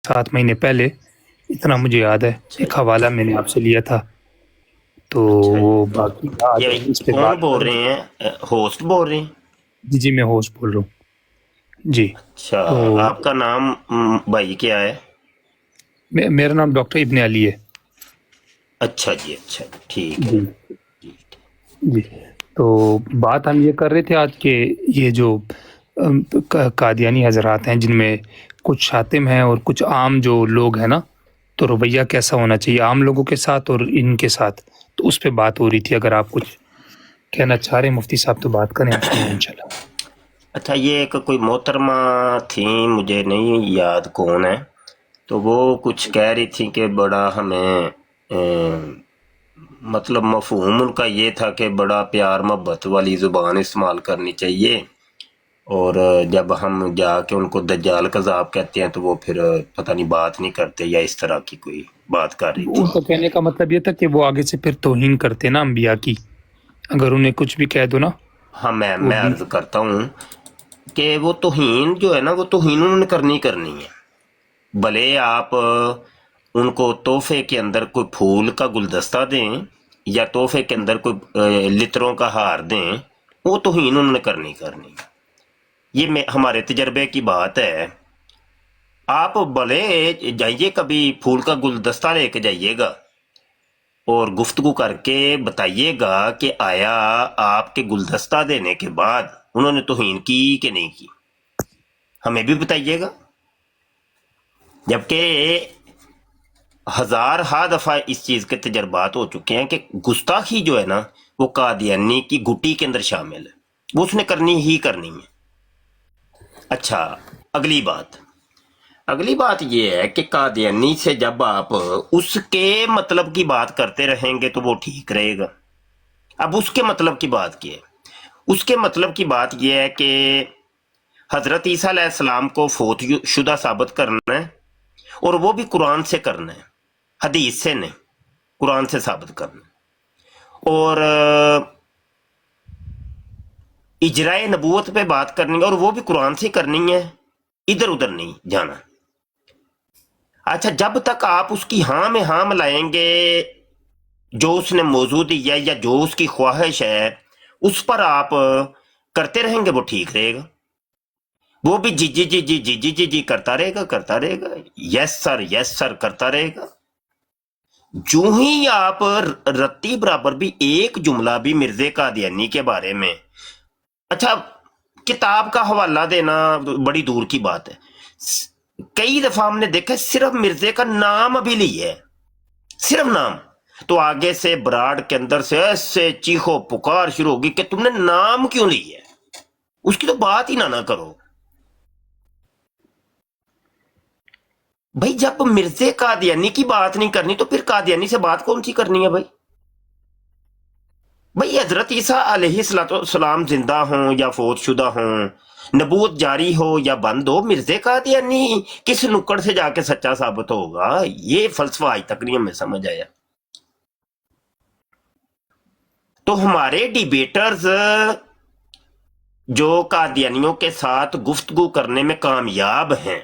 7 مہینے پہلے، اتنا مجھے یاد ہے، ایک حوالہ میں نے آپ سے لیا تھا، تو اچھا وہ باقی آج یہ اس پہ کون بات بول کریں۔ رہے ہیں؟ ہوسٹ بول رہے ہیں؟ جی میں ہوسٹ بول رہا ہوں جی۔ اچھا، تو آپ کا نام بھائی کیا ہے؟ میرا نام ڈاکٹر ابن علی ہے۔ اچھا جی، اچھا ٹھیک ہے جی جی، تو بات ہم یہ کر رہے تھے آج کہ یہ جو قادیانی حضرات ہیں، جن میں کچھ شاطم ہیں اور کچھ عام جو لوگ ہیں نا، تو رویہ کیسا ہونا چاہیے عام لوگوں کے ساتھ اور ان کے ساتھ، تو اس پہ بات ہو رہی تھی۔ اگر آپ کچھ کہنا چاہ رہے ہیں مفتی صاحب تو بات کریں، آپ سنیں انشاءاللہ۔ اچھا، یہ ایک کوئی محترمہ تھیں، مجھے نہیں یاد کون ہے، تو وہ کچھ کہہ رہی تھی کہ بڑا ہمیں مطلب مفہوم ان کا یہ تھا کہ بڑا پیار محبت والی زبان استعمال کرنی چاہیے، اور جب ہم جا کے ان کو دجال کذاب کہتے ہیں تو وہ پھر پتہ نہیں بات نہیں کرتے، یا اس طرح کی کوئی بات کر رہی تھی۔ ان کا کہنے کا مطلب یہ تھا کہ وہ آگے سے پھر توہین کرتے نا انبیاء کی، اگر انہیں کچھ بھی کہہ دو نا۔ ہاں، وہ میں عرض کرتا ہوں کہ وہ توہین جو ہے نا، وہ توہین انہوں نے کرنی ہے، بھلے آپ ان کو تحفے کے اندر کوئی پھول کا گلدستہ دیں یا تحفے کے اندر کوئی لتروں کا ہار دیں، وہ توہین انہوں نے کرنی ہے۔ یہ ہمارے تجربے کی بات ہے۔ آپ بھلے جائیے کبھی پھول کا گلدستہ لے کے جائیے گا اور گفتگو کر کے بتائیے گا کہ آیا آپ کے گلدستہ دینے کے بعد انہوں نے توہین کی کہ نہیں کی، ہمیں بھی بتائیے گا۔ جبکہ ہزارہا دفعہ اس چیز کے تجربات ہو چکے ہیں کہ گستاخی جو ہے نا، وہ قادیانی کی گٹی کے اندر شامل ہے، وہ اس نے کرنی ہے۔ اچھا، اگلی بات یہ ہے کہ قادیانی سے جب آپ اس کے مطلب کی بات کرتے رہیں گے تو وہ ٹھیک رہے گا۔ اب اس کے مطلب کی بات کیا ہے؟ اس کے مطلب کی بات یہ ہے کہ حضرت عیسیٰ علیہ السلام کو فوت شدہ ثابت کرنا ہے، اور وہ بھی قرآن سے کرنا ہے، حدیث سے نہیں، قرآن سے ثابت کرنا ہے، اور اجرائے نبوت پہ بات کرنی ہے، اور وہ بھی قرآن سے کرنی ہے، ادھر ادھر نہیں جانا۔ اچھا، جب تک آپ اس کی ہاں میں ہاں ملائیں گے، جو اس نے موضوع دیا یا جو اس کی خواہش ہے اس پر آپ کرتے رہیں گے، وہ ٹھیک رہے گا۔ وہ بھی جی جی جی جی جی جی جی جی کرتا رہے گا، یس سر کرتا رہے گا۔ جو ہی آپ رتی برابر بھی ایک جملہ بھی مرزا قادیانی کے بارے میں، اچھا کتاب کا حوالہ دینا بڑی دور کی بات ہے، کئی دفعہ ہم نے دیکھا صرف مرزا کا نام ابھی لی ہے، صرف نام، تو آگے سے براڈ کے اندر سے ایسے چیخو پکار شروع ہوگی کہ تم نے نام کیوں لی ہے، اس کی تو بات ہی نہ کرو۔ بھائی جب مرزا قادیانی کی بات نہیں کرنی تو پھر قادیانی سے بات کون سی کرنی ہے؟ بھائی حضرت عیسیٰ علیہ السلام زندہ ہوں یا فوت شدہ ہوں، نبوت جاری ہو یا بند ہو، مرزا قادیانی کس نکڑ سے جا کے سچا ثابت ہوگا؟ یہ فلسفہ آج تک نہیں ہمیں سمجھ آیا۔ تو ہمارے ڈیبیٹرز جو قادیانیوں کے ساتھ گفتگو کرنے میں کامیاب ہیں،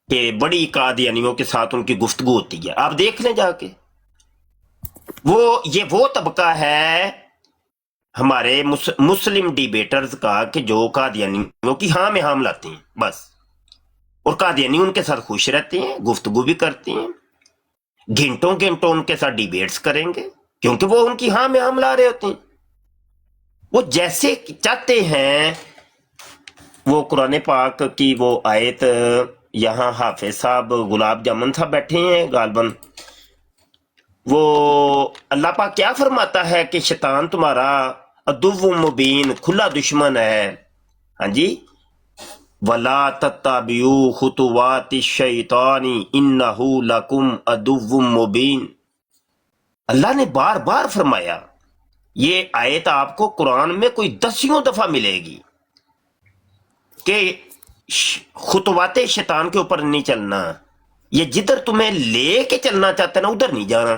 کہ بڑی قادیانیوں کے ساتھ ان کی گفتگو ہوتی ہے، آپ دیکھ لیں جا کے، وہ طبقہ ہے ہمارے مسلم ڈیبیٹرز کا کہ جو قادیانیوں کی ہاں میں ہاں ملاتے ہیں بس، اور قادیانی ان کے ساتھ خوش رہتے ہیں، گفتگو بھی کرتے ہیں، گھنٹوں ان کے ساتھ ڈیبیٹس کریں گے، کیونکہ وہ ان کی ہاں میں ہاں ملا رہے ہوتے ہیں۔ وہ جیسے چاہتے ہیں، وہ قرآن پاک کی وہ آیت، یہاں حافظ صاحب گلاب جامن صاحب بیٹھے ہیں غالباً، وہ اللہ پاک کیا فرماتا ہے کہ شیطان تمہارا عدو مبین، کھلا دشمن ہے، ہاں جی، وَلَا تَتَّبِعُوا خُطُوَاتِ الشَّيْطَانِ إِنَّهُ لَكُمْ عَدُوٌّ مُّبِينٌ۔ اللہ نے بار بار فرمایا، یہ آیت آپ کو قرآن میں کوئی 10 دفعہ ملے گی کہ خطوات شیطان کے اوپر نہیں چلنا، یہ جدھر تمہیں لے کے چلنا چاہتا ہے نا ادھر نہیں جانا،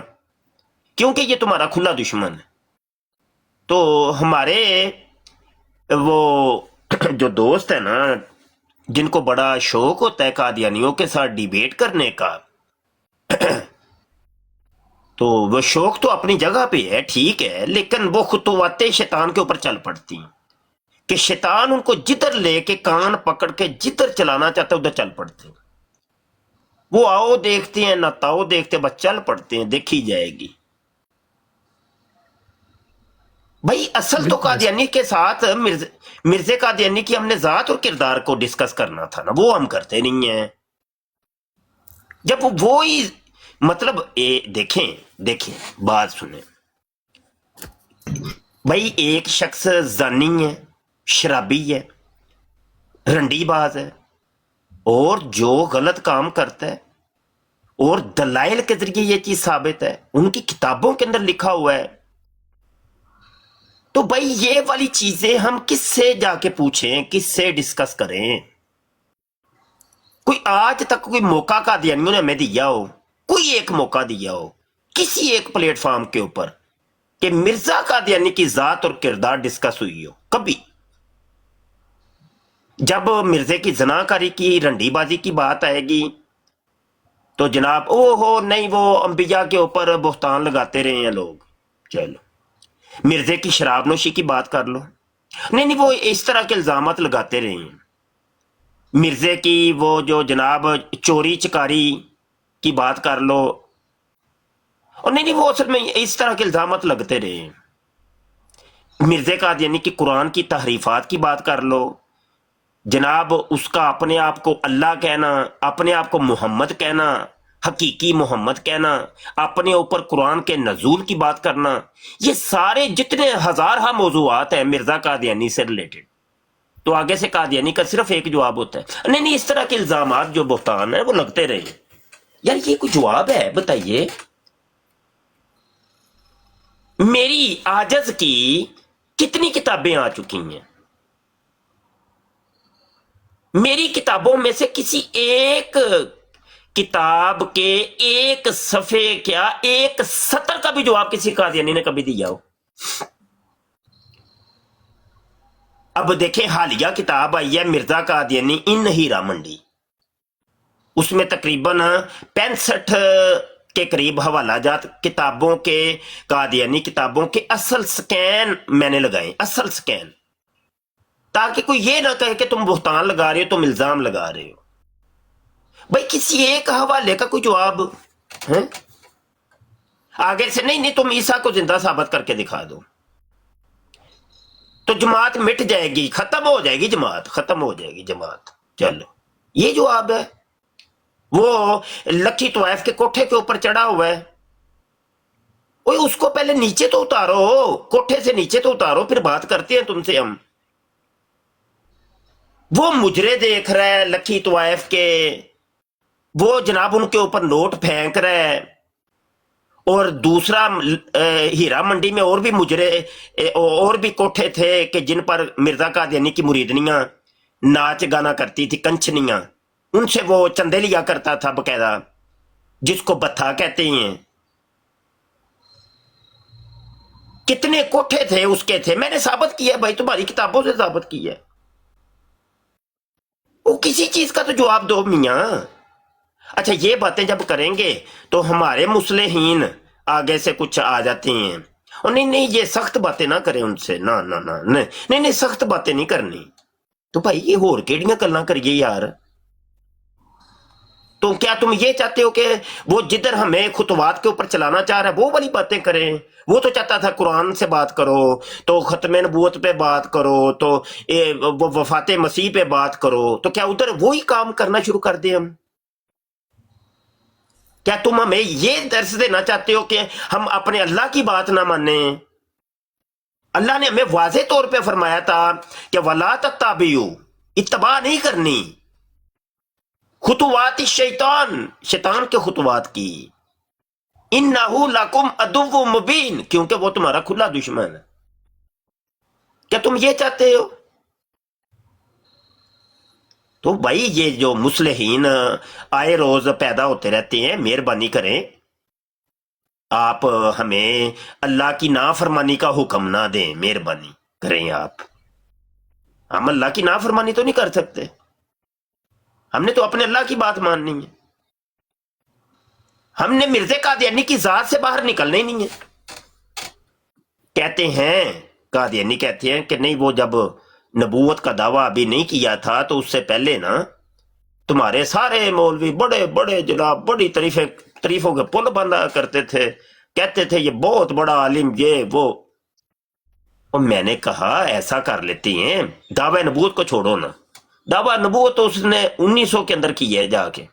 کیونکہ یہ تمہارا کھلا دشمن ہے۔ تو ہمارے وہ جو دوست ہے نا جن کو بڑا شوق ہوتا ہے قادیانیوں کے ساتھ ڈیبیٹ کرنے کا، تو وہ شوق تو اپنی جگہ پہ ہے، ٹھیک ہے، لیکن وہ خطوات شیطان کے اوپر چل پڑتی ہیں کہ شیطان ان کو جدھر لے کے کان پکڑ کے جدھر چلانا چاہتا ہے ادھر چل پڑتے ہیں۔ وہ آؤ دیکھتے ہیں نہ تاؤ دیکھتے، بس چل پڑتے ہیں، دیکھی جائے گی۔ بھائی اصل تو بالکل قادیانی کے ساتھ مرزا قادیانی کی ہم نے ذات اور کردار کو ڈسکس کرنا تھا نا، وہ ہم کرتے نہیں ہیں۔ جب وہی مطلب دیکھیں بات سنیں بھائی، ایک شخص زانی ہے، شرابی ہے، رنڈی باز ہے، اور جو غلط کام کرتا ہے اور دلائل کے ذریعے یہ چیز ثابت ہے، ان کی کتابوں کے اندر لکھا ہوا ہے، تو بھائی یہ والی چیزیں ہم کس سے جا کے پوچھیں، کس سے ڈسکس کریں؟ کوئی آج تک کوئی موقع قادیانیوں نے ہمیں دیا ہو، کوئی ایک موقع دیا ہو کسی ایک پلیٹ فارم کے اوپر کہ مرزا قادیانی کی ذات اور کردار ڈسکس ہوئی ہو؟ کبھی؟ جب مرزے کی زناکاری کی، رنڈی بازی کی بات آئے گی تو جناب او ہو نہیں، وہ انبیاء کے اوپر بہتان لگاتے رہے ہیں لوگ، چلو مرزے کی شراب نوشی کی بات کر لو، نہیں وہ اس طرح کے الزامات لگاتے رہے ہیں، مرزے کی وہ جو جناب چوری چکاری کی بات کر لو، اور نہیں وہ اصل میں اس طرح کے الزامات لگتے رہے ہیں، مرزا قادیانی کی قرآن کی تحریفات کی بات کر لو، جناب اس کا اپنے آپ کو اللہ کہنا، اپنے آپ کو محمد کہنا، حقیقی محمد کہنا، اپنے اوپر قرآن کے نزول کی بات کرنا، یہ سارے جتنے ہزارہ موضوعات ہیں مرزا قادیانی سے ریلیٹڈ، تو آگے سے قادیانی کا صرف ایک جواب ہوتا ہے، نہیں اس طرح کے الزامات جو بہتان ہیں وہ لگتے رہے۔ یار یہ کوئی جواب ہے؟ بتائیے۔ میری عاجز کی کتنی کتابیں آ چکی ہیں، میری کتابوں میں سے کسی ایک کتاب کے ایک صفحے کیا ایک سطر کا بھی جواب کسی قادیانی نے کبھی دیا ہو؟ اب دیکھیں حالیہ کتاب آئی ہے مرزا قادیانی ان ہیرا منڈی، اس میں تقریباً 65 کے قریب حوالہ جات کتابوں کے، قادیانی کتابوں کے اصل سکین میں نے لگائے، اصل سکین، تاکہ کوئی یہ نہ کہے کہ تم بہتان لگا رہے ہو، تم الزام لگا رہے ہو۔ بھائی کسی ایک حوالے کا کوئی جواب ہے؟ آگے سے نہیں تم عیسیٰ کو زندہ ثابت کر کے دکھا دو تو جماعت مٹ جائے گی، ختم ہو جائے گی جماعت، ختم ہو جائے گی جماعت، چلو یہ جواب ہے۔ وہ لکھی طوائف کے کوٹھے کے اوپر چڑھا ہوا ہے، اوے اس کو پہلے نیچے تو اتارو، کوٹھے سے نیچے تو اتارو، پھر بات کرتے ہیں تم سے ہم۔ وہ مجرے دیکھ رہا ہے لکھی طوائف کے، وہ جناب ان کے اوپر نوٹ پھینک رہا ہے، اور دوسرا ہیرا منڈی میں اور بھی مجرے اور بھی کوٹھے تھے کہ جن پر مرزا قادیانی کی مریدنیاں ناچ گانا کرتی تھی، کنچنیاں، ان سے وہ چندے لیا کرتا تھا باقاعدہ، جس کو بتھا کہتے ہیں۔ کتنے کوٹھے تھے اس کے تھے، میں نے ثابت کیا ہے بھائی، تمہاری کتابوں سے ثابت کیا ہے۔ وہ کسی چیز کا تو جواب دو میاں۔ اچھا یہ باتیں جب کریں گے تو ہمارے مصلحین آگے سے کچھ آ جاتے ہیں، اور نہیں یہ سخت باتیں نہ کریں ان سے، نہ نہیں سخت باتیں نہیں کرنی، تو بھائی یہ ہور کیڑیاں گلاں کریے یار۔ تو کیا تم یہ چاہتے ہو کہ وہ جدھر ہمیں خطوات کے اوپر چلانا چاہ رہا ہے وہ والی باتیں کریں؟ وہ تو چاہتا تھا قرآن سے بات کرو، تو ختم نبوت پہ بات کرو، تو وہ وفات مسیح پہ بات کرو، تو کیا ادھر وہی کام کرنا شروع کر دیں ہم؟ کیا تم ہمیں یہ درس دینا چاہتے ہو کہ ہم اپنے اللہ کی بات نہ مانیں؟ اللہ نے ہمیں واضح طور پہ فرمایا تھا کہ وَلَا تَتَّبِعُوا، اتباع نہیں کرنی خطوات الشیطان، شیطان کے خطوات کی، اِنَّهُ لَكُمْ عَدُوٌّ مُبِينٌ، کیونکہ وہ تمہارا کھلا دشمن ہے۔ کیا تم یہ چاہتے ہو؟ تو بھائی یہ جو مصلحین آئے روز پیدا ہوتے رہتے ہیں، مہربانی کریں آپ ہمیں اللہ کی نافرمانی کا حکم نہ دیں، مہربانی کریں آپ، ہم اللہ کی نافرمانی تو نہیں کر سکتے۔ हमने तो अपने अल्लाह की बात माननी है। हमने मिर्ज़ा कादियानी की जात से बाहर निकलना ही नहीं है। कहते हैं, कादियानी कहते हैं कि नहीं, वो जब नबूवत का दावा अभी नहीं किया था तो उससे पहले ना तुम्हारे सारे मौलवी बड़े बड़े जनाब बड़ी तारीफों के पुल बंधा करते थे, कहते थे ये बहुत बड़ा आलिम, ये वो। और मैंने कहा ऐसा कर लेते हैं, दावा नबूवत को छोड़ो ना, दावा नबूवत तो उसने 1900 के अंदर की है जाके।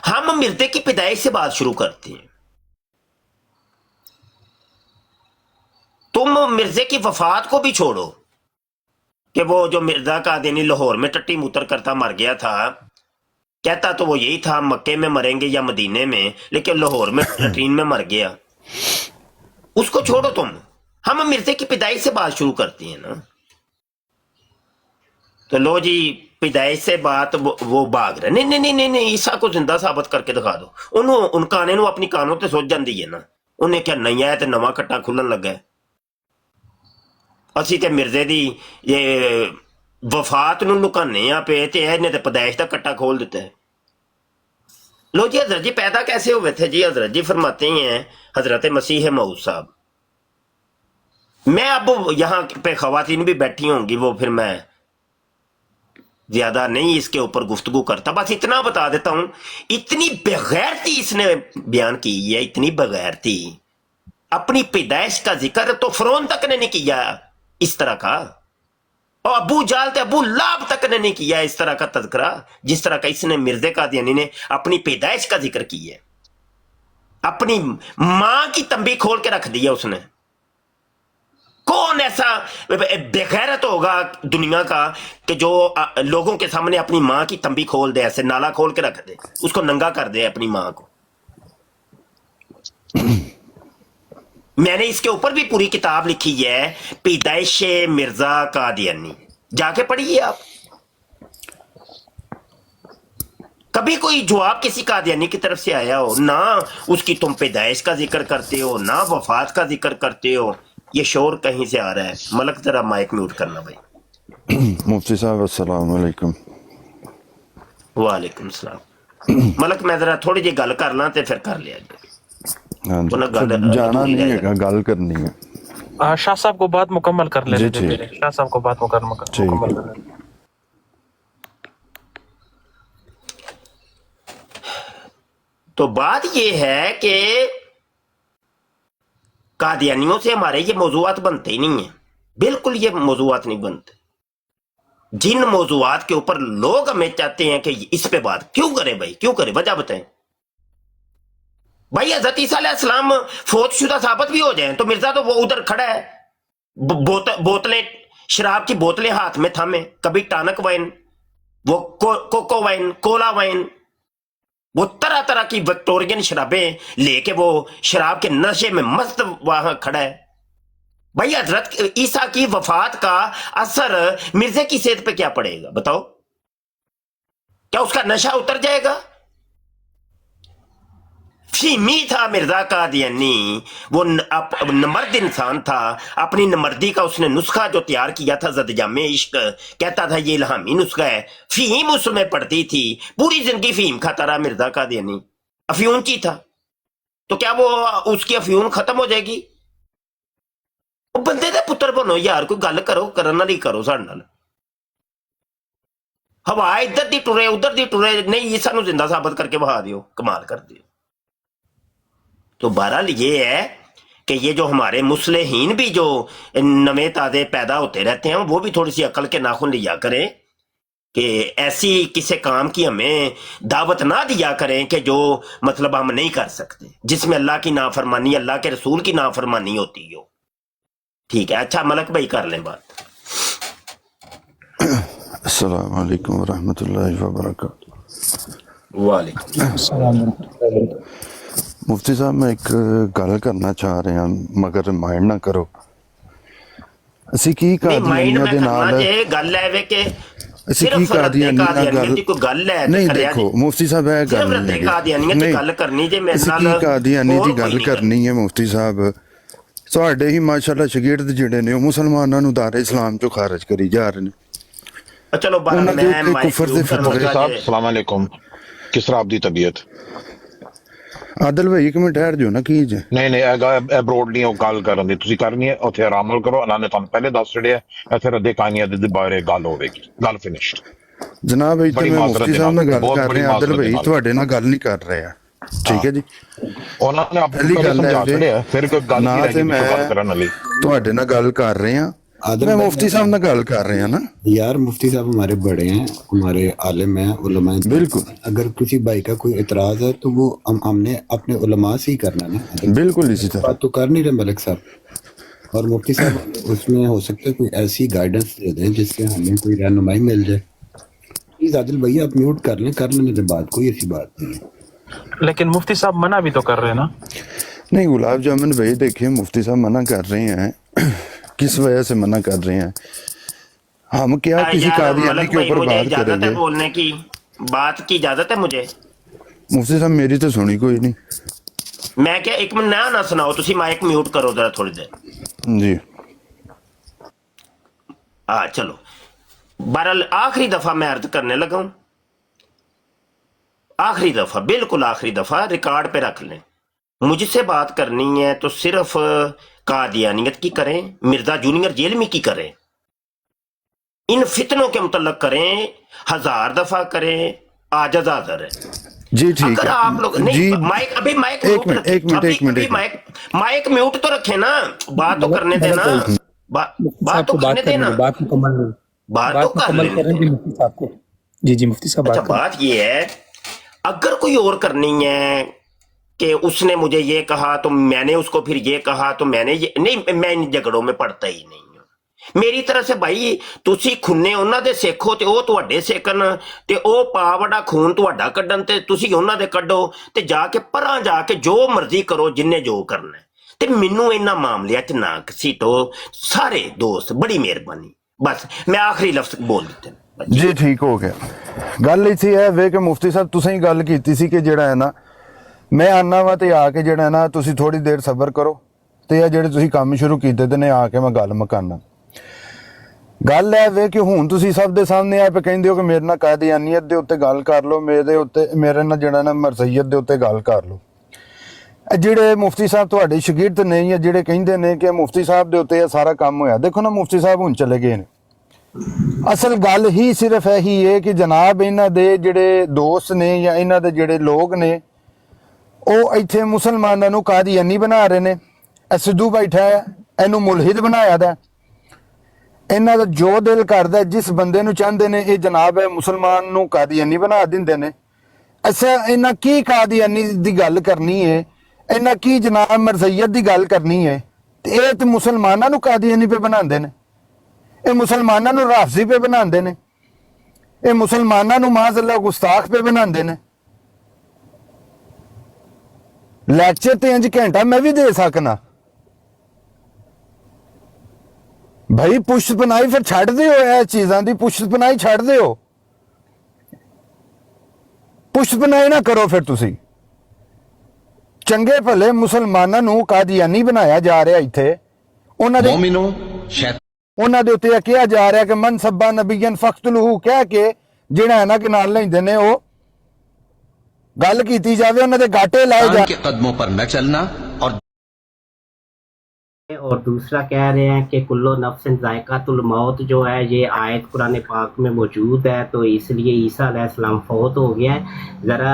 हम मिर्जे की पैदाइश से बात शुरू करते हैं। तुम मिर्जे की वफात को भी छोड़ो कि वो जो मिर्जा कादियानी लाहौर में टट्टी मूत्र करता मर गया था, कहता तो वो यही था मक्के में मरेंगे या मदीने में, लेकिन लाहौर में लैट्रीन में मर गया। उसको छोड़ो तुम, हम मिर्जे की पैदाइश से बात शुरू करते हैं ना। तो लो जी, पैदाइश से बात वो भाग रहे, नहीं नहीं नहीं नहीं नहीं, ईसा को जिंदा साबित करके दिखा दो। उन काने ਨੂੰ अपनी कानों ते सोच जाती है ना, उन्हें क्या नहीं आया तो नवा कट्टा खुलन लगा है। ਅਸੀਂ ਤੇ ਮਿਰਜ਼ੇ ਦੀ ਇਹ ਵਫਾਤ ਨੂੰ ਲੁਕਾਨੇ ਆ ਪਏ ਤੇ ਇਹਨੇ ਤੇ ਪੈਦਾਇਸ਼ ਦਾ ਕੱਟਾ खोल देता है। लो जी, हजरत जी पैदा कैसे हुए थे जी? हजरत जी फरमाते हैं, हजरत मसीह मऊद साहब, मैं अब यहाँ पे खवातीन भी बैठी होंगी, वो फिर मैं ज्यादा नहीं इसके ऊपर गुफ्तगू करता, बस इतना बता देता हूं, इतनी बेगैरती इसने बयान की है, इतनी बेगैरती। अपनी पैदाइश का जिक्र तो फिरौन तक ने नहीं किया इस तरह का, और अबू जाल ते अबू लाब तक ने नहीं किया इस तरह का तज़किरा जिस तरह का इसने मिर्ज़ा कादियानी ने अपनी पैदाइश का जिक्र किया है। अपनी मां की तंबी खोल के रख दिया उसने। कौन ऐसा बेगैरत होगा दुनिया का कि जो लोगों के सामने अपनी मां की तंबी खोल दे, ऐसे नाला खोल के रख दे, उसको नंगा कर दे अपनी मां को। मैंने इसके ऊपर भी पूरी किताब लिखी है, पैदाइश मिर्जा कादियानी, जाके पढ़िए आप। कभी कोई जवाब किसी कादियानी की तरफ से आया हो ना? उसकी तुम पैदाइश का जिक्र करते हो ना वफात का जिक्र करते हो। ये शोर कहीं से आ रहा है। मलक जरा माइक म्यूट करना भाई। मुफ्ती साहब अस्सलाम वालेकुम। वालेकुम सलाम। मलक मैं जरा थोड़ी जी गल कर ला ते फिर कर लिया जी। हाँ जी, जाना नहीं है, गल करनी है। शाह साहब को बात मुकम्मल कर जी लेने जी दे, शाह साहब को बात मुकम्मल ठीक कर है। लेने। तो बात ये है कि कादियानियों से हमारे ये मौजूआत बनते ही नहीं है, बिल्कुल ये मौजूआत नहीं बनते। जिन मौजूआत के ऊपर लोग हमें चाहते हैं कि इस पे बात क्यों करे भाई, क्यों करे, वजह बताएं भाई। हजरत ईसा अलैहिस्सलाम फौतशुदा साबित भी हो जाए तो मिर्जा तो वो उधर खड़ा है, बोतलें, शराब की बोतलें हाथ में थामे, कभी टानक वाइन, वो कोको वाइन, कोला वाइन, वो तरह तरह की विक्टोरियन शराबें लेके वो शराब के नशे में मस्त वहां खड़ा है। भाई हजरत ईसा की वफात का असर मिर्जे की सेहत पे क्या पड़ेगा बताओ? क्या उसका नशा उतर जाएगा? फीमी था मिर्जा कादियानी, वो नमर्द इंसान था। अपनी नमर्दी का उसने नुस्खा जो तैयार किया था, ज़द-ए-जामे इश्क, कहता था ये इल्हामी नुस्खा है। फीम उसमें पड़ती थी, पूरी जिंदगी फीम खाता रहा मिर्जा कादियानी, अफ्यून की था। तो क्या वो उसकी अफ्यून खत्म हो जाएगी? वो बंदे दे पुत्र बनो यार, कोई गल करो, करन वाली करो साडे नाल। हवा इधर दी टुरे उधर दी टुरे, नहीं ईसा नूं जिंदा साबित करके बहा दियो, कमाल कर दियो। तो बहरहाल ये है कि ये जो हमारे मुस्लिहीन भी जो नवे ताजे पैदा होते रहते हैं, वो भी थोड़ी सी अकल के नाखून लिया करें कि ऐसी किसी काम की हमें दावत ना दिया करें कि जो मतलब हम नहीं कर सकते, जिसमें अल्लाह की नाफरमानी, अल्लाह के रसूल की नाफरमानी होती हो। ठीक है, अच्छा मलक भाई कर लें बात। अस्सलाम वालेकुम वरहमतुल्लाहि वबरकातुहू। वालेकुम। मुफ्ती साहब मैं एक गल करना चाह रहा, मगर माइंड ना करो। ਅਸੀਂ ਕੀ ਕਾਦੀਆਨੀਆਂ ਦੇ ਨਾਲ ਇਹ ਗੱਲ ਹੈ ਵੇ ਕਿ ਅਸੀਂ ਕੀ ਕਾਦੀਆਨੀਆਂ ਦੀ ਕੋਈ ਗੱਲ ਹੈ ਨਹੀਂ, ਦੇਖੋ ਮੁਫਤੀ ਸਾਹਿਬ ਇਹ ਗੱਲ ਨਹੀਂ ਕਾਦੀਆਨੀਆਂ ਦੀ ਗੱਲ ਕਰਨੀ ਜੇ ਮੇਰੇ ਨਾਲ ਕੀ ਕਾਦੀਆਨੀ ਦੀ ਗੱਲ ਕਰਨੀ ਹੈ ਮੁਫਤੀ ਸਾਹਿਬ। ਤੁਹਾਡੇ ਹੀ ਮਾਸ਼ਾਅੱਲਾ ਸ਼ਾਗਿਰਦ ਜਿਹੜੇ ਨੇ ਉਹ ਮੁਸਲਮਾਨਾਂ ਨੂੰ ਦਾਰੇ ਇਸਲਾਮ ਚੋਂ ਖਾਰਜ ਕਰੀ ਜਾ ਰਹੇ ਨੇ। ਚਲੋ ਬਾਹਰ ਉਹਨਾਂ ਦੇ ਮੈਂ ਉੱਤੇ ਮਾਈਕ ਕੁਫਰ ਦੇ ਮਿਊਟ ਕਰਨਾ ਫਤਵੇ ਸਾਹਿਬ ਸਲਾਮ ਅਲੈਕੁਮ ਕਿਸ ਤਰ੍ਹਾਂ ਆਪਦੀ ਤਬੀਅਤ ਆਦਲ ਭਾਈ ਇੱਕ ਮਿੰਟ ਠਹਿਰ ਜਾਓ ਨਾ ਕੀ ਜੇ ਨਹੀਂ ਨਹੀਂ ਅਬਰੋਡ ਨਹੀਂ ਉਹ ਗੱਲ ਕਰਨ ਦੀ ਤੁਸੀਂ ਕਰਨੀ ਹੈ ਉੱਥੇ ਆਰਾਮ ਨਾਲ ਕਰੋ ਇਹਨਾਂ ਨੇ ਤੁਹਾਨੂੰ ਪਹਿਲੇ ਦੱਸ ਛੜਿਆ ਇੱਥੇ ਰੱਦੇ ਕਾਨੀਆਂ ਦੇ ਬਾਰੇ ਗੱਲ ਹੋਵੇਗੀ ਗੱਲ ਫਿਨਿਸ਼ਡ ਜਨਾਬ ਇੱਥੇ ਬੜੀ ਮੈਂ ਮਾਜ਼ਰਤ ਮੁਫਤੀ ਦੇ ਸਾਹਿਬ ਨਾਲ ਨਾਲ, ਗੱਲ ਬਹੁਤ ਕਰ ਬੜੀ ਰਿਹਾ ਆਦਲ ਮਾਜ਼ਰਤ ਦੇ ਭਾਈ ਨਾਲ। ਤੁਹਾਡੇ ਨਾਲ ਗੱਲ ਨਹੀਂ ਕਰ ਰਿਹਾ ਠੀਕ ਹੈ ਜੀ ਉਹਨਾਂ ਨੇ ਪਹਿਲੀ ਆਪਣੀ ਗੱਲ ਸਮਝਾ ਹੈ ਛੜਿਆ ਫਿਰ ਕੋਈ ਗੱਲ ਨਾ ਨਹੀਂ ਤੇ ਰਹੀ ਗੱਲ ਕਰਨ ਮੈਂ ਵਾਲੀ ਤੁਹਾਡੇ ਨਾਲ ਗੱਲ ਕਰ ਰਿਹਾ मैं मुफ्ती साहब ਨਾਲ ਗੱਲ ਕਰ ਰਿਹਾ ना यार मुफ्ती साहब हमारे बड़े हैं, हमारे आलिम हैं, उलमा हैं। बिल्कुल। अगर किसी भाई का कोई इतराज है तो वो हमने अपने उलमा से ही करना है ना। बिल्कुल इसी तरह बात तो कर नहीं रहे मलिक साहब। और मुफ्ती साहब उसमें हो सकता है कोई ऐसी गाइडेंस दे दें जिससे हमें कोई रहनुमाई मिल जाए। प्लीज आदिल भैया आप म्यूट कर लेने के बाद, कोई ऐसी बात नहीं है। लेकिन मुफ्ती साहब मना भी तो कर रहे हैं ना। नहीं गुलाब जामुन भाई देखिए मुफ्ती साहब मना कर रहे हैं किस वजह से मना कर रहे हैं हम क्या किसी कादियानी के ऊपर बात करेंगे बोलने की बात की इजाजत है मुझे मुफ्ती साहब मेरी तो सुनी कोई नहीं मैं क्या एक मिनट ना सुनाओ तुसी माइक म्यूट करो जरा थोड़ी देर जी हाँ चलो बहरहाल आखिरी दफा मैं अर्ज करने लगा हूं आखिरी दफा बिल्कुल आखिरी दफा रिकॉर्ड पे रख लें मुझसे बात करनी है तो सिर्फ कादियानियत की करें मिर्जा जूनियर जेलमी की करें इन फितनों के मुतल्लक करें 1000 दफा करें आजज हाजिर है जी ठीक अगर है आप लोग नहीं जी माइक अभी माइक एक मिनट एक मिनट एक मिनट माइक म्यूट तो रखे ना बात तो करने देना बात तो करने देना बात मुकम्मल बात तो कर लेने करें जी मुफ्ती साहब को जी मुफ्ती साहब अच्छा बात ये है अगर कोई और करनी है कि उसने मुझे ये कहा तो मैंने उसको फिर ये कहा तो मैंने ये नहीं मैं इन झगड़ों में पड़ता ही नहीं हूं मेरी तरह से भाई तुसी खुन्ने ਉਹਨਾਂ ਦੇ ਸੇਖੋ ਤੇ ਉਹ ਤੁਹਾਡੇ ਸੇਕਣ ਤੇ ਉਹ ਪਾਵੜਾ ਖੂਨ ਤੁਹਾਡਾ ਕੱਢਣ ਤੇ ਤੁਸੀਂ ਉਹਨਾਂ ਦੇ ਕੱਢੋ ਤੇ ਜਾ ਕੇ ਪਰਾਂ ਜਾ ਕੇ ਜੋ ਮਰਜ਼ੀ ਕਰੋ ਜਿੰਨੇ ਜੋ ਕਰਨਾ ਤੇ ਮੈਨੂੰ ਇਹਨਾਂ ਮਾਮਲਿਆਂ 'ਚ ਨਾ ਘਸੀਟੋ ਸਾਰੇ ਦੋਸਤ ਬੜੀ ਮਿਹਰਬਾਨੀ ਬਸ ਮੈਂ ਆਖਰੀ ਲਫ਼ਜ਼ ਬੋਲ ਦਿੱਤੇ ਜੀ ਠੀਕ ਹੋ ਗਿਆ ਗੱਲ ਇੱਥੇ ਹੈ ਵੇ ਕਿ ਮੁਫਤੀ ਸਾਹਿਬ ਤੁਸੀਂ ਹੀ ਗੱਲ ਕੀਤੀ ਸੀ ਕਿ ਜਿਹੜਾ ਹੈ ਨਾ ਮੈਂ ਆਨਾ ਵਾ ਤੇ ਆ ਕੇ ਜਿਹੜਾ ਨਾ ਤੁਸੀਂ ਥੋੜੀ ਦੇਰ ਸਬਰ ਕਰੋ ਤੇ ਇਹ ਜਿਹੜੇ ਤੁਸੀਂ ਕੰਮ ਸ਼ੁਰੂ ਕੀਤੇ ਤੇ ਨੇ ਆ ਕੇ ਮੈਂ ਗੱਲ ਮਕਾਨਾ ਗੱਲ ਹੈ ਵੇ ਕਿ ਹੁਣ ਤੁਸੀਂ ਸਭ ਦੇ ਸਾਹਮਣੇ ਆ ਕੇ ਕਹਿੰਦੇ ਹੋ ਕਿ ਮੇਰੇ ਨਾਲ ਕਾਦੀਆਨੀਅਤ ਦੇ ਉੱਤੇ ਗੱਲ ਕਰ ਲਓ ਮੇਰੇ ਨਾਲ ਜਿਹੜਾ ਨਾ ਮਰਜ਼ਈਅਤ ਦੇ ਉੱਤੇ ਗੱਲ ਕਰ ਲਓ ਜਿਹੜੇ ਮੁਫਤੀ ਸਾਹਿਬ ਤੁਹਾਡੇ ਸ਼ਾਗਿਰਦ ਨਹੀਂ ਆ ਜਿਹੜੇ ਕਹਿੰਦੇ ਨੇ ਕਿ ਮੁਫਤੀ ਸਾਹਿਬ ਦੇ ਉੱਤੇ ਇਹ ਸਾਰਾ ਕੰਮ ਹੋਇਆ ਦੇਖੋ ਨਾ ਮੁਫਤੀ ਸਾਹਿਬ ਹੁਣ ਚਲੇ ਗਏ ਨੇ ਅਸਲ ਗੱਲ ਹੀ ਸਿਰਫ ਇਹੀ ਹੈ ਕਿ ਜਨਾਬ ਇਹਨਾਂ ਦੇ ਜਿਹੜੇ ਦੋਸਤ ਨੇ ਜਾਂ ਇਹਨਾਂ ਦੇ ਜਿਹੜੇ ਲੋਕ ਨੇ ਉਹ ਇੱਥੇ ਮੁਸਲਮਾਨਾਂ ਨੂੰ ਕਾਦੀਆਨੀ ਬਣਾ ਰਹੇ ਨੇ ਇਹ ਸਿੱਧੂ ਬੈਠਾ ਹੈ ਇਹਨੂੰ ਮੁਲਹਿਦ ਬਣਾਇਆ ਦਾ ਇਹਨਾਂ ਦਾ ਜੋ ਦਿਲ ਕਰਦਾ ਜਿਸ ਬੰਦੇ ਨੂੰ ਚਾਹੁੰਦੇ ਨੇ ਇਹ ਜਨਾਬ ਹੈ ਮੁਸਲਮਾਨ ਨੂੰ ਕਾਦੀਆਨੀ ਬਣਾ ਦਿੰਦੇ ਨੇ ਅੱਛਾ ਇਹਨਾਂ ਕੀ ਕਾਦੀਆਨੀ ਦੀ ਗੱਲ ਕਰਨੀ ਹੈ ਇਹਨਾਂ ਕੀ ਜਨਾਬ ਮਰਜ਼ਈਅਤ ਦੀ ਗੱਲ ਕਰਨੀ ਹੈ ਤੇ ਇਹ ਤੇ ਮੁਸਲਮਾਨਾਂ ਨੂੰ ਕਾਦੀਆਨੀ ਪੇ ਬਣਾਉਂਦੇ ਨੇ ਇਹ ਮੁਸਲਮਾਨਾਂ ਨੂੰ ਰਾਫਜ਼ੀ ਪੇ ਬਣਾਉਂਦੇ ਨੇ ਇਹ ਮੁਸਲਮਾਨਾਂ ਨੂੰ ਮਾਜ਼ਅੱਲਾ ਗੁਸਤਾਖ ਪੇ ਬਣਾਉਂਦੇ ਨੇ ਲੈਕਚਰ ਤੇ ਇੰਜ ਘੰਟਾ ਮੈਂ ਵੀ ਦੇ ਸਕਣਾ ਭਾਈ ਪੁਸ਼ਤਪਨਾਹੀ ਫਿਰ ਛੱਡ ਦਿਓ ਇਹ ਚੀਜ਼ਾਂ ਦੀ ਪੁਸ਼ਤਪਨਾਹੀ ਛੱਡ ਦਿਓ ਪੁਸ਼ਤਪਨਾਹੀ ਨਾ ਕਰੋ ਫਿਰ ਤੁਸੀਂ ਚੰਗੇ ਭਲੇ ਮੁਸਲਮਾਨਾਂ ਨੂੰ ਕਾਦੀਆਨੀ ਬਣਾਇਆ ਜਾ ਰਿਹਾ ਇੱਥੇ ਉਹਨਾਂ ਦੇ ਉੱਤੇ ਕਿਹਾ ਜਾ ਰਿਹਾ ਕਿ ਮਨ ਸੱਬਾ ਨਬੀਨ ਫਕਤਲਹੂ ਕਹਿ ਕੇ ਜਿਹੜਾ ਇਹਨਾਂ ਕੇ ਨਾਲ ਲੈਂਦੇ ਨੇ ਉਹ ਗੱਲ ਕੀਤੀ ਜਾਵੇ ਉਹਨਾਂ ਦੇ ਗਾਟੇ ਲਾਏ ਜਾ के कदमों पर न चलना और दूसरा कह रहे हैं कि कुल्लो नफ्सिन जायकातुल मौत जो है ये आयत कुरान पाक में मौजूद है तो इसलिए ईसा अलैहिस्सलाम फौत हो गया है ज़रा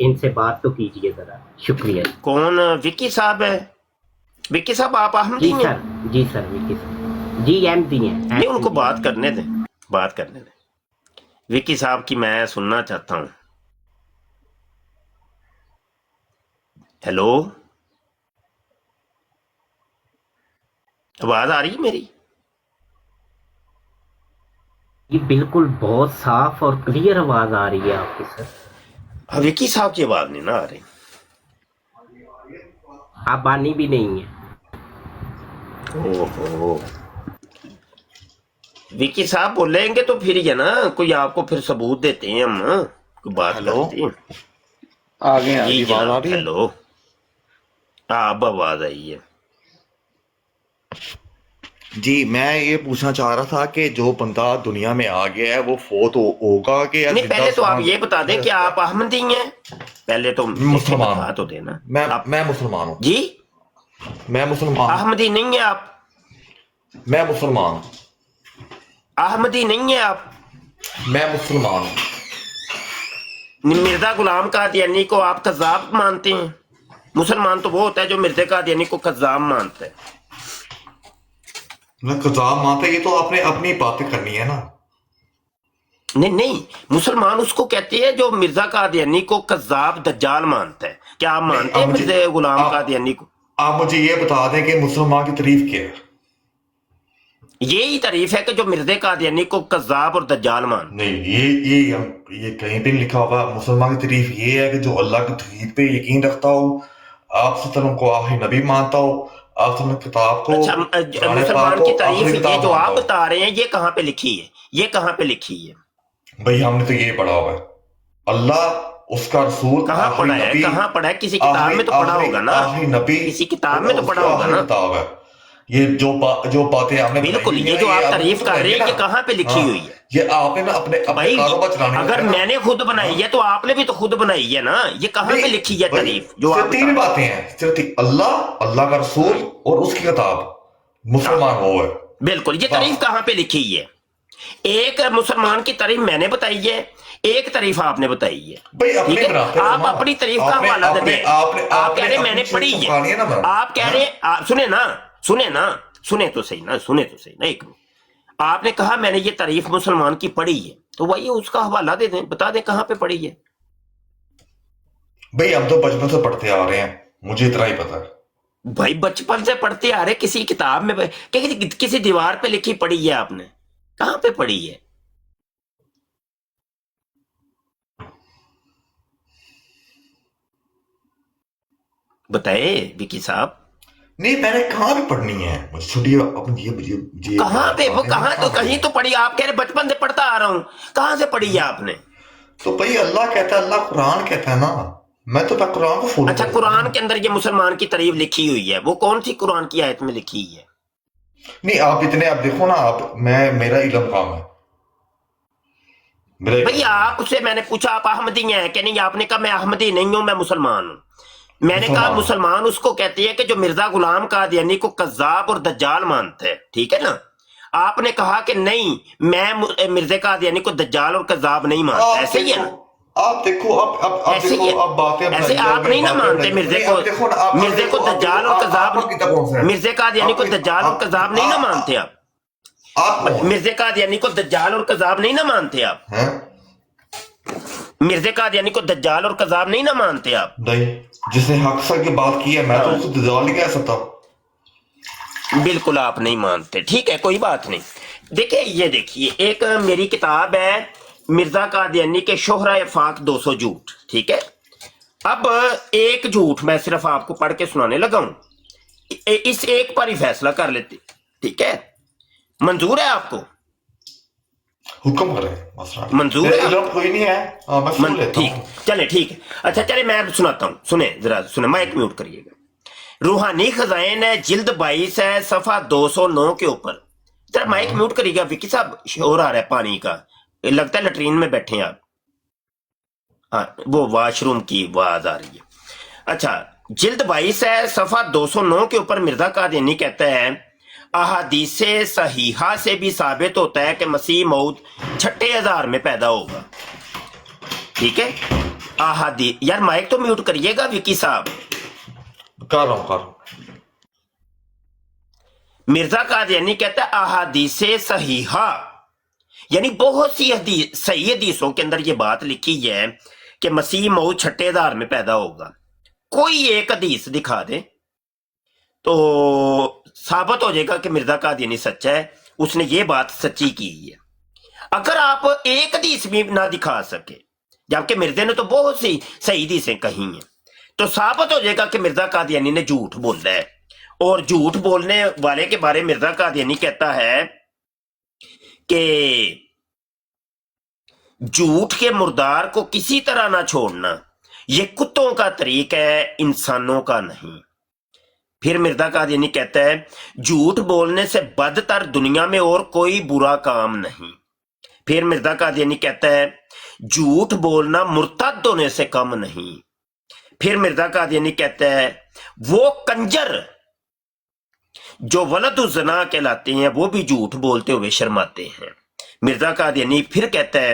इनसे बात तो कीजिए ज़रा शुक्रिया कौन विक्की साहब है विक्की साहब आप अहमदी हैं जी सर विक्की साहब जी अहमदी हैं नहीं उनको बात करने दें विक्की साहब की मैं सुनना चाहता हूँ हेलो आवाज आ रही है मेरी ये बिल्कुल बहुत साफ और क्लियर आवाज आ रही है आपकी सर हाँ विक्की साहब की आवाज नहीं ना आ रही आप आनी भी नहीं है ओहो विक्की साहब बोलेंगे तो फिर ये ना कोई आपको फिर सबूत देते हैं हम कोई बात करते हैं आगे आवाज आ रही है हेलो हाँ अब आवाज आई है जी मैं ये पूछना चाह रहा था कि जो बंदा दुनिया में आ गया है वो फोत होगा कि या नहीं, जिंदा पहले तो आप आसमान ये बता दें कि आप अहमदी हैं। पहले तो मुसलमान बता हूँ। तो देना। मैं मुसलमान हूँ। जी, मैं मुसलमान हूँ। अहमदी नहीं है आप। मैं मुसलमान हूँ। अहमदी नहीं है आप। मैं मुसलमान हूँ। मिर्जा गुलाम कादियानी को आप कज़्ज़ाब मानते हैं? मुसलमान तो वो होता है जो मिर्जा कादियानी को कज़्ज़ाब मानता है। मैं कज़ाब मानता, ये तो आपने अपनी बातें करनी है ना। नहीं नहीं, मुसलमान उसको कहते हैं जो मिर्जा कादियानी को कज़्ज़ाब दज्जाल मानता है। क्या आप मानते हैं मिर्जा गुलाम कादियानी को? आप मुझे ये बता दें कि मुसलमान की तारीफ क्या है। यही तारीफ है कि जो मिर्जा कादियानी को कज़्ज़ाब और दज्जाल मानता नहीं, ये कहीं पे नहीं लिखा होगा। मुसलमान की तारीफ ये है कि जो अल्लाह की तौहीद पे यकीन रखता हो, आप सल्लल्लाहु को आखिरी नबी मानता हो, आप सल्लल्लाहु किताब को, अच्छा, कुरान मुसलमान पाक को की तारीफ आखिरी ये किताब जो आप मानता बता रहे हैं, ये कहाँ पे लिखी है? ये कहाँ पे लिखी है? हो। भाई हमने तो ये पढ़ा हुआ है, अल्लाह उसका रसूल कहाँ आखिरी पढ़ा है? नबी, कहाँ पढ़ा है? किसी किताब में तो पढ़ा होगा ना। आखिरी नबी, किसी किताब में तो उसकी पढ़ा होगा आखिरी ना। किताब है। ये जो बातें आपने बिल्कुल, बनाई ये हैं, जो आप आपने तारीफ खुद कर बनाई रहे है हैं, ये ना। कहाँ पे लिखी हाँ, हुई है? ये आपने ना अपने भाई, कारोबार चलाने अगर लगे ना। मैंने खुद बनाई है तो आपने भी तो खुद बनाई है ना। ये कहाँ पे लिखी है भाई, तारीफ जो सिर्फ आप तीन बातें हैं, अल्लाह, अल्लाह का रसूल और उसकी किताब। मुसलमान वो है। बिल्कुल, ये तारीफ कहाँ पे लिखी है? एक मुसलमान की तारीफ मैंने बताई है, एक तारीफ आपने बताई है। भाई अपने ठीक है? बनाते हो आप ना। अपनी तारीफ का आपने- हवाला दे आपने- दें। आपने- आप कह रहे आपने मैंने अपनी पढ़ी चीज़ चुकानी है ना है। मैडम। आप कह रहे सुने ना, सुने ना, सुने तो सही ना, सुने तो सही ना एक मिनट। आपने कहा मैंने ये तारीफ मुसलमान की पढ़ी है, तो वही उसका हवाला दे दें, बता दें कहाँ पे पढ़ी है। भाई हम तो बचपन से पढ़ते आ रहे हैं, मुझे इतना ही पता है। भाई बचपन से पढ़ते आ रहे, किसी किताब में किसी दीवार पे लिखी पढ़ी है आपने? कहाँ पे पढ़ी है? बताए विकी साहब। नहीं, मैंने कहाँ पे पढ़नी है? मुझे छुट्टी अपनी ये कहाँ पे? वो कहाँ तो कहीं तो पढ़ी। आप कह रहे बचपन से पढ़ता आ रहा हूँ, कहाँ से पढ़ी है आपने? तो भाई अल्लाह कहता है, अल्लाह कुरान कहता है ना। मैं तो कुरान को फॉलो अच्छा, कुरान के अंदर ये मुसलमान की तारीफ लिखी हुई है, वो कौन सी कुरान की आयत में लिखी है? नहीं, आप इतने आप देखो ना, आप मेरा इल्म काम है। भाई आपसे मैंने पूछा आप अहमदी हैं कि नहीं, आपने कहा मैं अहमदी नहीं हूं, मैं मुसलमान हूं। मैंने कहा मुसलमान उसको कहते हैं कि जो मिर्जा गुलाम कादियानी को कज़्ज़ाब और दज्जाल मानते हैं, ठीक है ना। आपने कहा कि नहीं, मैं मिर्जा कादियानी को दज्जाल और कज़्ज़ाब नहीं मानता। ऐसे ही है ना? आप देखो, आप ऐसे देखो, ही है। आप बातें ऐसे आप नहीं ना मानते मिर्जे को, मिर्जे को दज्जाल और कज़्ज़ाब, मिर्जे कादियानी को दज्जाल और कज़्ज़ाब नहीं ना मानते आप? मिर्जे कादियानी को दज्जाल और कज़्ज़ाब नहीं ना मानते आप? मिर्जे कादियानी को दज्जाल और कज़्ज़ाब नहीं ना मानते आप? नहीं, जिसने हक सर की बात की है, मैं तो उसको दज्जाल नहीं कह सकता। बिल्कुल आप नहीं मानते, ठीक है, कोई बात नहीं। देखिए, ये देखिए, एक मेरी किताब है मिर्जा कादियानी के शोहरा फाक 200 झूठ, ठीक है। अब एक झूठ मैं सिर्फ आपको पढ़ के सुनाने लगा हूं, इस एक पर ही फैसला कर लेते, ठीक है? मंजूर है आपको? हुक्म करें, मंजूर है? कोई नहीं है, मैं सुन लेता ठीक, हूं। चले ठीक है। अच्छा चले, मैं सुनाता हूं, सुने जरा, सुने, माइक म्यूट करिएगा। रूहानी खजाइन है, जिल्द 22 है, सफा 209 के ऊपर। जरा माइक म्यूट करिएगा विकी साहब, शोर आ रहा है पानी का, लगता है लैट्रीन में बैठे हैं आप। हाँ, वो वॉशरूम की आवाज आ रही है। अच्छा, जिल्द 22 है, सफा 209 के ऊपर मिर्जा कादियानी कहता है, अहादीसे सहीहा से भी साबित होता है कि मसीह मऊद 6000 में पैदा होगा, ठीक है। यार माइक तो म्यूट करिएगा विकी साहब। कर रहा हूं। मिर्जा कादियानी कहता है अहादीसे सहीहा, यानी बहुत सी सही हदीसों के अंदर ये बात लिखी है कि मसीह मऊद 6000 में पैदा होगा। कोई एक हदीस दिखा दे तो साबित हो जाएगा कि मिर्जा कादियानी सच्चा है, उसने ये बात सच्ची की है। अगर आप एक हदीस भी ना दिखा सके, जबकि मिर्जे ने तो बहुत सी सही हदीसें कही हैं, तो साबित हो जाएगा कि मिर्जा कादियानी ने झूठ बोला है। और झूठ बोलने वाले के बारे में मिर्जा कादियानी कहता है कि झूठ के मुर्दार को किसी तरह ना छोड़ना, ये कुत्तों का तरीका है, इंसानों का नहीं। फिर मिर्जा कादियानी कहता है झूठ बोलने से बदतर दुनिया में और कोई बुरा काम नहीं। फिर मिर्जा कादियानी कहता है झूठ बोलना मुर्तद होने से कम नहीं। फिर मिर्जा कादियानी कहता है वो कंजर जो वलदुज़्ज़ना कहलाते हैं वो भी झूठ बोलते हुए शर्माते हैं। मिर्जा कादियानी फिर कहता है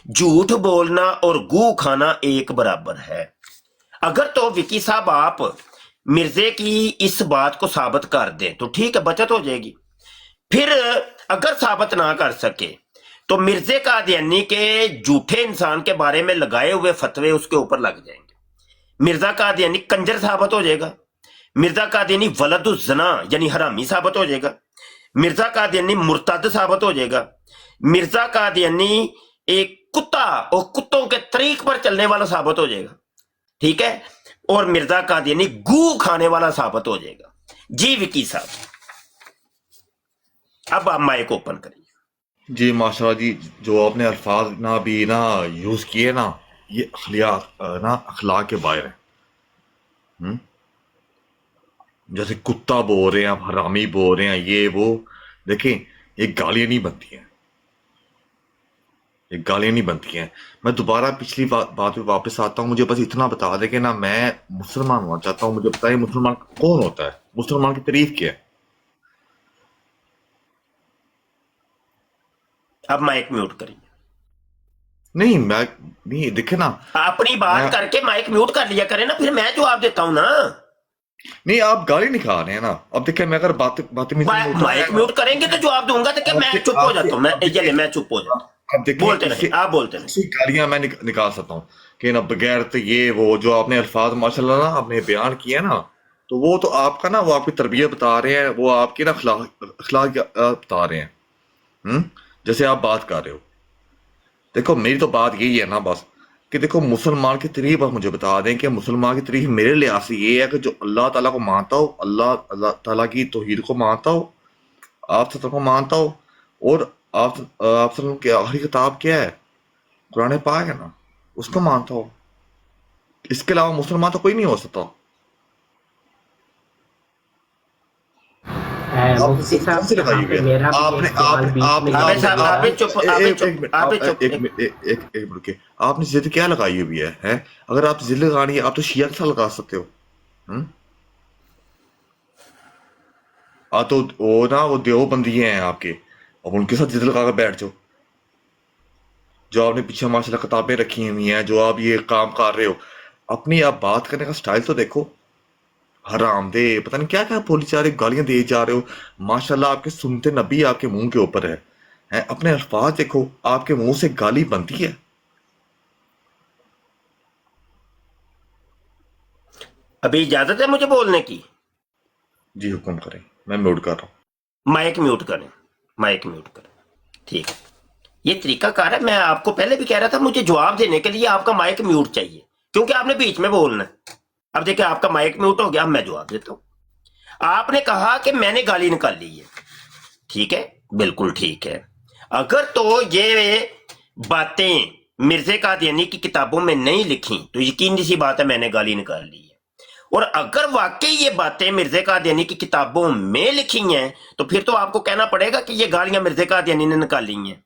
झूठ बोलना और गू खाना एक बराबर है। अगर तो विकी साहब आप मिर्जे की इस बात को साबित कर दें तो ठीक है, बचत हो जाएगी। फिर अगर साबित ना कर सके तो मिर्जे कादियानी के झूठे इंसान के बारे में लगाए हुए फतवे उसके ऊपर लग जाएंगे। मिर्जा कादियानी कंजर साबित हो जाएगा, मिर्जा कादियानी वलदुज़्ज़ना यानी हरामी साबित हो जाएगा, मिर्जा कादियानी मुर्तद साबित हो जाएगा, मिर्जा कादियानी एक कुत्ता और कुत्तों के तरीक पर चलने वाला साबित हो जाएगा, ठीक है, और मिर्जा कादियानी गू खाने वाला साबित हो जाएगा। जी विकी साहब, अब आप माइक ओपन करिए। जी माशाल्लाह जी, जो आपने अल्फाज ना भी ना यूज किए ना, ये अखलाक के बाहर है। जैसे कुत्ता बोल रहे हैं आप, हरामी बोल रहे हैं, ये वो, देखें ये गालियां नहीं बनती हैं, ये गालियां नहीं बनती हैं। मैं दोबारा पिछली बात पे वापस आता हूँ। मुझे बस इतना बता दे कि ना मैं मुसलमान होना चाहता हूँ, मुझे बताइए मुसलमान कौन होता है, मुसलमान की तारीफ क्या है? अब माइक म्यूट करिए। नहीं मैं नहीं, देखे ना अपनी बात करके माइक म्यूट कर लिया करें ना, फिर मैं जवाब देता हूं ना। नहीं आप गाली नहीं खा रहे हैं ना। अब देखे मैं अगर बातें माइक म्यूट करेंगे तो जवाब दूंगा, तो मैं चुप हो जाता हूँ, मैं चुप हो जाता हूँ। बोलते रहिए, आप बोलते रहिए। गालियां मैं निकाल सकता हूँ कि ना बगैर तो ये वो जो आपने अल्फाज माशाल्लाह ना आपने बयान किया ना, तो वो तो आपका ना वो आपकी तरबियत बता रहे हैं, वो आपकी ना अखलाक बता रहे हैं। जैसे आप बात कर रहे हो, देखो मेरी तो बात यही है ना बस कि देखो मुसलमान की तारीफ आप मुझे बता दें कि मुसलमान की तारीफ मेरे लिहाज से ये है कि जो अल्लाह ताला को मानता हो, अल्लाह ताला की तौहीद को मानता हो, आप सत्ता को मानता हो, और आप की आखिरी किताब क्या है, कुरान पाक है ना, उसको मानता हो। इसके अलावा मुसलमान तो कोई नहीं हो सकता। मुफ्ती साहब यहाँ पे मेरा भी एक सवाल बीच में एक मिनट के, आपने जिद क्या लगाई हुई है? अगर आप जिद लगानी है आप तो शिया के साथ लगा सकते हो। तो वो ना वो देवबंदी हैं आपके, अब उनके साथ जिद लगा कर बैठ जाओ। जो आपने पीछे माशाल्लाह किताबें रखी हुई हैं, जो आप ये काम कर रहे हो, अपनी आप बात करने का स्टाइल तो देखो। हराम दे पता नहीं क्या क्या बोली जा रहे, गालियां दे जा रहे हो। माशाल्लाह आपके सुनते नबी आपके मुंह के ऊपर है। अपने अल्फाज देखो, आपके मुंह से गाली बनती है। अभी इजाजत है मुझे बोलने की? जी हुक्म करें, मैं म्यूट कर रहा हूँ। माइक म्यूट करें, माइक म्यूट करें, ठीक है। ये तरीकाकार है। मैं आपको पहले भी कह रहा था मुझे जवाब देने के लिए आपका माइक म्यूट चाहिए, क्योंकि आपने बीच में बोलना है। अब देखिए आपका माइक म्यूट हो गया, अब मैं जवाब देता हूं। आपने कहा कि मैंने गाली निकाल ली है, ठीक है, बिल्कुल ठीक है। अगर तो ये बातें मिर्जे कादियानी की किताबों में नहीं लिखी तो यकीनी सी बात है मैंने गाली निकाल ली है। और अगर वाकई ये बातें मिर्जे कादियानी की किताबों में लिखी हैं तो फिर तो आपको कहना पड़ेगा कि ये गालियां मिर्जे कादियानी ने निकाली हैं।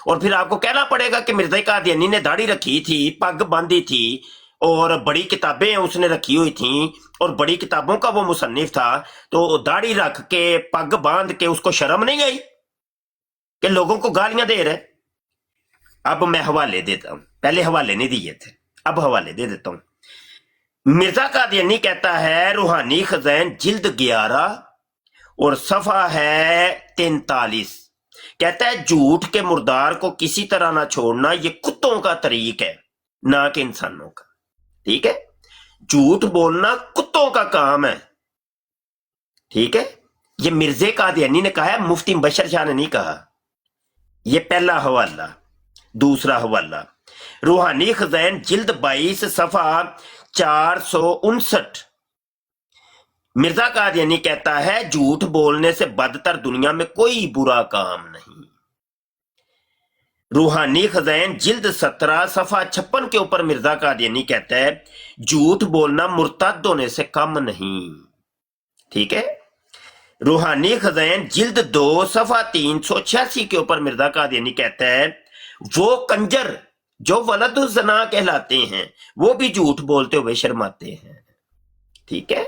और फिर आपको कहना पड़ेगा कि मिर्जे कादियानी ने दाढ़ी रखी थी, पग बांधी थी, और बड़ी किताबें उसने रखी हुई थी, और बड़ी किताबों का वो मुसन्निफ था, तो दाढ़ी रख के पग बांध के उसको शर्म नहीं आई कि लोगों को गालियां दे रहे। अब मैं हवाले देता हूं, पहले हवाले नहीं दिए थे, अब हवाले दे देता हूं। मिर्जा कादियानी कहता है रूहानी खज़ैन जिल्द 11 और सफा है 43, कहता है झूठ के मुर्दार को किसी तरह ना छोड़ना ये कुत्तों का तरीक है, ना कि इंसानों का। ठीक है, झूठ बोलना कुत्तों का काम है, ठीक है। ये मिर्जे कादियानी ने कहा है, मुफ्ती बशर शाह ने नहीं कहा। ये पहला हवाला। दूसरा हवाला रूहानी खज़ैन जिल्द 22 सफा 459, मिर्जा कादियानी कहता है झूठ बोलने से बदतर दुनिया में कोई बुरा काम नहीं। रूहानी खज़ैन जिल्द 17 सफा 56 के ऊपर मिर्जा कादियानी कहता है झूठ बोलना मुर्तद होने से कम नहीं। ठीक है। रूहानी खजाइन जिल्द 2 सफा 386 के ऊपर मिर्जा कादियानी कहता है वो कंजर जो वलदुज़्ज़ना कहलाते हैं वो भी झूठ बोलते हुए शर्माते हैं। ठीक है,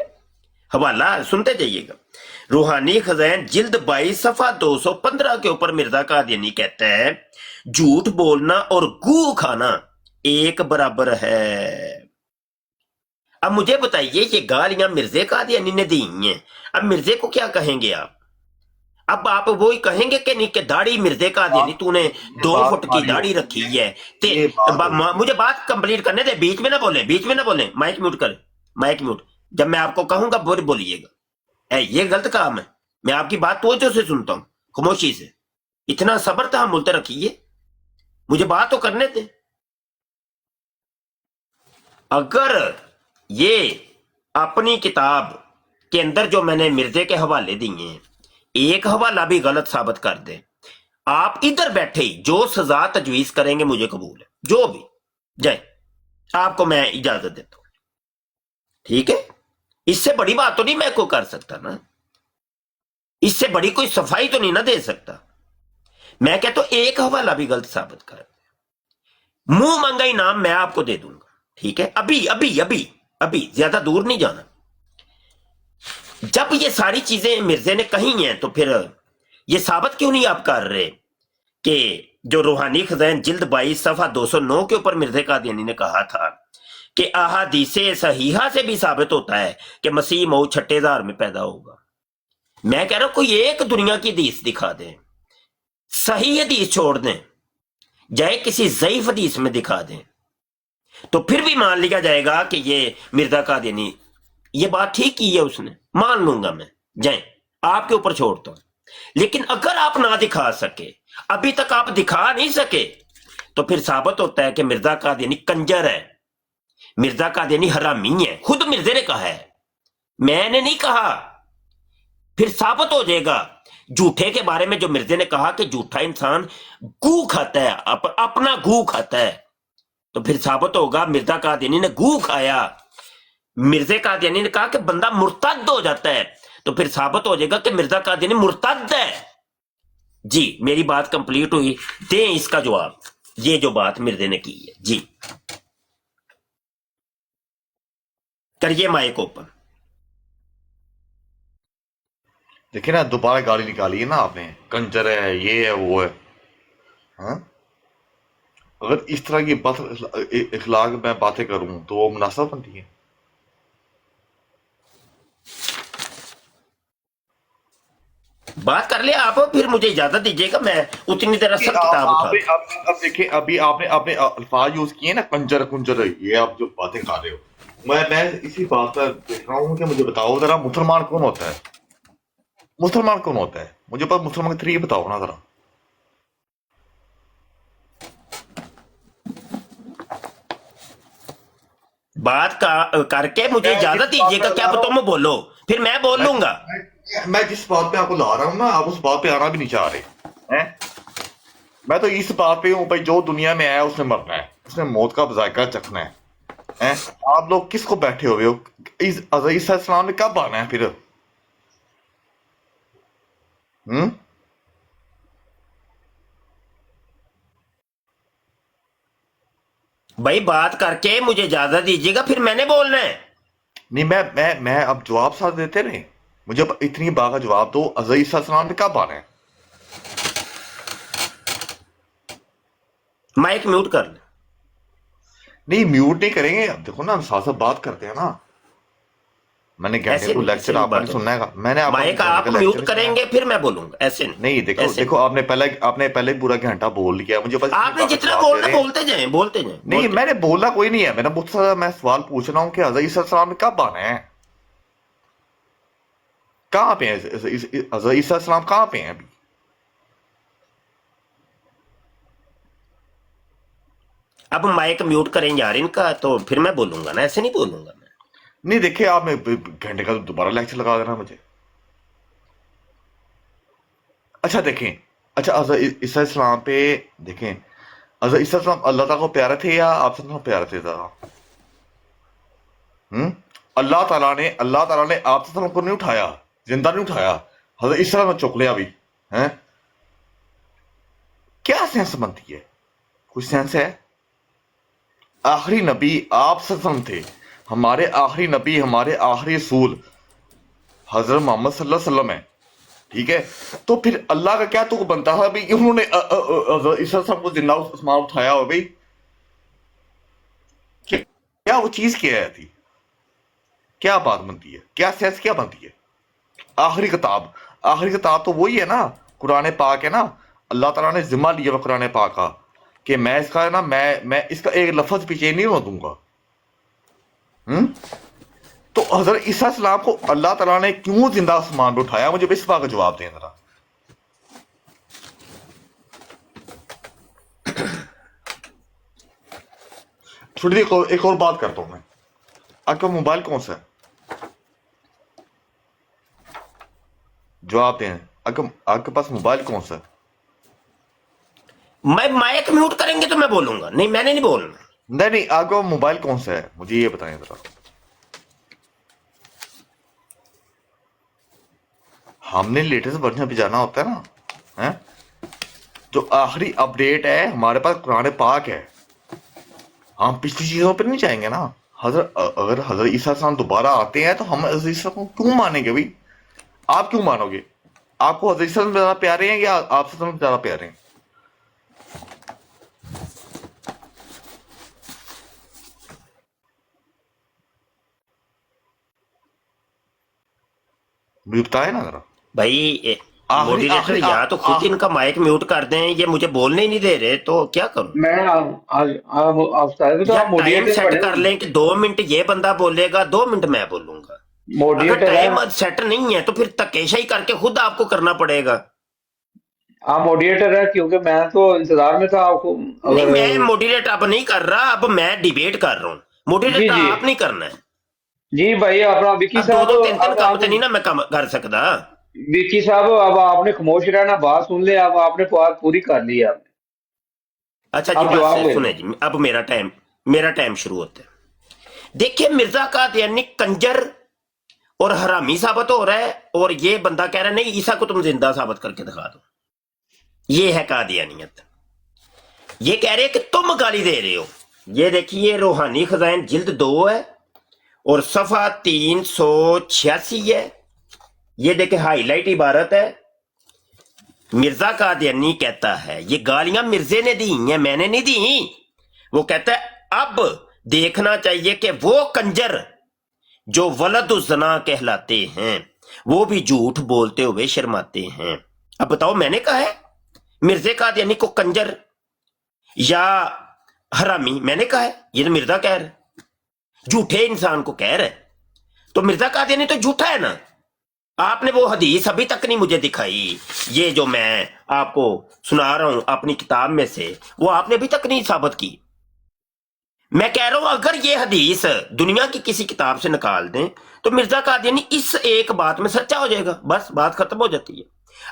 हवाला सुनते जाइएगा। रूहानी खजाइन जिल्द 22 सफा 215 के ऊपर मिर्जा कादियानी कहता है झूठ बोलना और गू खाना एक बराबर है। अब मुझे बताइए, ये गालियां मिर्जे कादियानी ने दी हैं, अब मिर्जे को क्या कहेंगे आप? अब आप वो ही कहेंगे कि नहीं कि दाढ़ी मिर्जे कादियानी तूने 2 फुट की दाढ़ी रखी है ते मुझे बात कंप्लीट करने दे, बीच में ना बोले, माइक म्यूट कर, माइक म्यूट। जब मैं आपको कहूंगा बोलिएगा। ये गलत काम है। मैं आपकी बात तवज्जो से सुनता हूं, खामोशी से। इतना सब्र तहम्मुल तो रखिए, मुझे बात तो करने दे। अगर ये अपनी किताब के अंदर जो मैंने मिर्जे के हवाले दिए हैं, एक हवाला भी गलत साबित कर दे, आप इधर बैठे ही जो सजा तजवीज करेंगे मुझे कबूल है, जो भी जाए, आपको मैं इजाजत देता हूं। ठीक है, इससे बड़ी बात तो नहीं मैं को कर सकता ना, इससे बड़ी कोई सफाई तो नहीं ना दे सकता। मैं कहता हूं एक हवाला भी गलत साबित कर, मुंह मांगा इनाम मैं आपको दे दूंगा। ठीक है, अभी अभी अभी अभी, ज्यादा दूर नहीं जाना। जब ये सारी चीजें मिर्जे ने कही हैं तो फिर ये साबित क्यों नहीं आप कर रहे कि जो रूहानी खजाइन जिल्द 22 सफा 209 के ऊपर मिर्जे कादियानी ने कहा था कि अहादीसे सहीहा से भी साबित होता है कि मसीह मऊ 6000 में पैदा होगा। मैं कह रहा हूं कोई एक दुनिया की हदीस दिखा दें, सही हदीस छोड़ दें, चाहे किसी ज़ईफ हदीस में दिखा दें, तो फिर भी मान लिया जाएगा कि ये मिर्जा कादियानी ये बात ठीक की है उसने, मान लूंगा मैं, जाए आपके ऊपर छोड़ता हूं। लेकिन अगर आप ना दिखा सके, अभी तक आप दिखा नहीं सके, तो फिर साबित होता है कि मिर्जा कादियानी कंजर है, मिर्जा कादियानी हरामी है। खुद मिर्जे ने कहा है, मैंने नहीं कहा। फिर साबित हो जाएगा झूठे के बारे में जो मिर्जे ने कहा कि झूठा इंसान गू खाता है, अपना गू खाता है, तो फिर साबित होगा मिर्जा कादियानी ने गू खाया। मिर्जे कादियानी ने कहा कि बंदा मुर्तद हो जाता है, तो फिर साबित हो जाएगा कि मिर्जा कादियानी मुर्तद है। जी, मेरी बात कंप्लीट हुई, दें इसका जवाब, ये जो बात मिर्जे ने की है। जी करिए माइक ओपन। देखिए ना, दोबारा गाली निकाली है ना आपने, कंजर है, ये है, वो है। हाँ? अगर इस तरह की बात इखलाक में बातें करूं तो वो मुनासिब बनती है? बात कर लिया आप, फिर मुझे इजाजत दीजिएगा, मैं उतनी देर असर किताब उठा। अब देखिए, अभी आपने अल्फाज यूज किए ना, कंजर कुंजर, ये आप जो बातें कर रहे हो, मैं इसी बात पर देख रहा हूँ कि मुझे बताओ जरा, मुसलमान कौन होता है? मुसलमान कौन होता है? मुझे पर मुसलमान के तरीके बताओ ना जरा। बात करके मुझे इजाजत दीजिएगा, क्या तुम बोलो, फिर मैं बोल लूंगा। मैं जिस बात पे आपको ला रहा हूँ ना, आप उस बात पे आना भी नहीं चाह रहे हैं। मैं तो इस बात पे हूँ भाई, जो दुनिया में आया उसने मरना है, उसने मौत का जायका चखना है। आप लोग किसको बैठे हुए हो? ईसा इस्लाम ने कब आना है फिर? भाई बात करके मुझे इजाजत दीजिएगा, फिर मैंने बोलना है। नहीं, मैं अब जवाब साथ देते रहे, मुझे अब इतनी बात का जवाब दो, ईसा इस्लाम ने कब आना है? माइक म्यूट कर ले। नहीं, म्यूट नहीं करेंगे। अब देखो ना, हम साथ साथ बात करते हैं ना। मैंने घंटे को लेक्चर आपने सुनना है, मैंने माइक आप म्यूट करेंगे फिर मैं बोलूंगा, ऐसे नहीं। देखो आपने पहले पूरा घंटा बोल लिया, मुझे बस आपने जितना बोलना बोलते जाएं। नहीं, मैंने बोलना कोई नहीं है, मेरा मुझसे मैं सवाल पूछ रहा हूँ कि हज़रत ईसा इस्लाम ने कब आना है? कहाँ पे है हज़रत ईसा इस्लाम? कहाँ पे है अभी? अब माइक म्यूट करें यार इनका, तो फिर मैं बोलूंगा ना, ऐसे नहीं बोलूंगा मैं। नहीं, देखिए आप घंटे का दोबारा लेक्चर लगा देना मुझे। अच्छा देखें, अच्छा हज़रत ईसा इस्लाम पे देखें, हज़रत ईसा इस्लाम अल्लाह ताला को प्यारे थे या आप सबको प्यारे थे? اللہ تعالیٰ نے آپ سے کو نہیں اٹھایا, زندہ نہیں اٹھایا, حضرت عیسیٰ میں چک لیا ابھی ہیں. کیا سینس بنتی ہے؟ کوئی سینس ہے؟ آخری نبی آپ سے تھے, ہمارے آخری نبی, ہمارے آخری رسول حضرت محمد صلی اللہ علیہ وسلم ہے, ٹھیک ہے. تو پھر اللہ کا کیا تو بنتا ہے بھائی انہوں نے حضرت عیسیٰ صاحب کو زندہ آسمان اٹھایا ہو بھائی؟ کیا وہ چیز کیا ہے تھی؟ کیا بات بنتی ہے؟ کیا سینس کیا بنتی ہے؟ آخری کتاب تو وہی ہے نا, قرآن پاک ہے نا. اللہ تعالیٰ نے ذمہ لیا ہوا قرآن پاک کا کہ میں اس کا نا میں اس کا ایک لفظ پیچھے نہیں ہو دوں گا. تو حضرت عیسیٰ السلام کو اللہ تعالیٰ نے کیوں زندہ آسمان پہ اٹھایا؟ مجھے اس بات کا جواب دیں ذرا. چھوٹی ایک اور بات کرتا ہوں میں. آپ کا موبائل کون سا ہے؟ جواب دیں. آپ کے پاس موبائل کون سا ہے؟ میں مائک میوٹ کریں گے تو میں بولوں گا. نہیں, میں نے نہیں بولنا. نہیں, آپ کا موبائل کون سا ہے مجھے یہ بتائیں ذرا. ہم نے لیٹسٹ ورژن پہ جانا ہوتا ہے نا, جو آخری اپڈیٹ ہے ہمارے پاس قرآن پاک ہے. ہم پچھلی چیزوں پہ نہیں جائیں گے نا. اگر حضرت عیسیٰ السلام دوبارہ آتے ہیں تو ہم حضرت عیسیٰ کو کیوں مانیں گے بھائی؟ آپ کیوں مانو گے؟ آپ کو حضرت عیسیٰ زیادہ پیارے ہیں یا آپ سے زیادہ پیارے ہیں؟ مجھے بتائے نا ذرا. بھائی ماڈریٹر یا تو خود ان کا مائک میوٹ کر دیں, یہ مجھے بولنے ہی نہیں دے رہے, تو کیا کروں میں ٹائم سیٹ کر لیں کہ 2 منٹ یہ بندہ بولے گا, 2 منٹ میں بولوں گا. اگر موڈیٹر ٹائم سیٹ نہیں ہے تو پھر تکیشائی کر کے خود آپ کو کرنا پڑے گا. آپ موڈیٹر ہے, کیونکہ میں تو انتظار میں تھا آپ کو. نہیں, میں موڈریٹ اب نہیں کر رہا, اب میں ڈیبیٹ کر رہا ہوں. موڈریٹ آپ نہیں کرنا ہے. جی بھائی اپنا وکی صاحب 2-3 کام تو نہیں نا میں کر سکتا. وکی صاحب اب آپ نے خاموش رہنا, بات سن لے. اب آپ نے بات پوری کر لی آپ نے. اچھا جی, بات سنیں جی, اب میرا ٹائم شروع ہوتا ہے. دیکھیں مرزا قادیانی کنجر اور حرامی ثابت ہو رہا ہے, اور یہ بندہ کہہ رہا ہے نہیں عیسیٰ کو تم زندہ ثابت کر کے دکھا دو. یہ ہے قادیانیت. یہ کہہ رہے ہیں کہ تم گالی دے رہے ہو. یہ دیکھیے روحانی خزائن جلد 2 ہے اور صفحہ 386 ہے. یہ دیکھیں ہائی لائٹ عبارت ہے. مرزا قادیانی کہتا ہے, یہ گالیاں مرزے نے دی ہیں, میں نے نہیں دی. وہ کہتا ہے اب دیکھنا چاہیے کہ وہ کنجر جو ولد الزنا کہلاتے ہیں وہ بھی جھوٹ بولتے ہوئے شرماتے ہیں. اب بتاؤ میں نے کہا ہے مرزا قادیانی کو کنجر یا حرامی؟ میں نے کہا ہے؟ یہ تو مرزا کہہ رہا ہے, جھوٹے انسان کو کہہ رہا ہے. تو مرزا قادیانی تو جھوٹا ہے نا. آپ نے وہ حدیث ابھی تک نہیں مجھے دکھائی, یہ جو میں آپ کو سنا رہا ہوں اپنی کتاب میں سے, وہ آپ نے ابھی تک نہیں ثابت کی. میں کہہ رہا ہوں اگر یہ حدیث دنیا کی کسی کتاب سے نکال دیں تو مرزا قادیانی اس ایک بات میں سچا ہو جائے گا, بس بات ختم ہو جاتی ہے.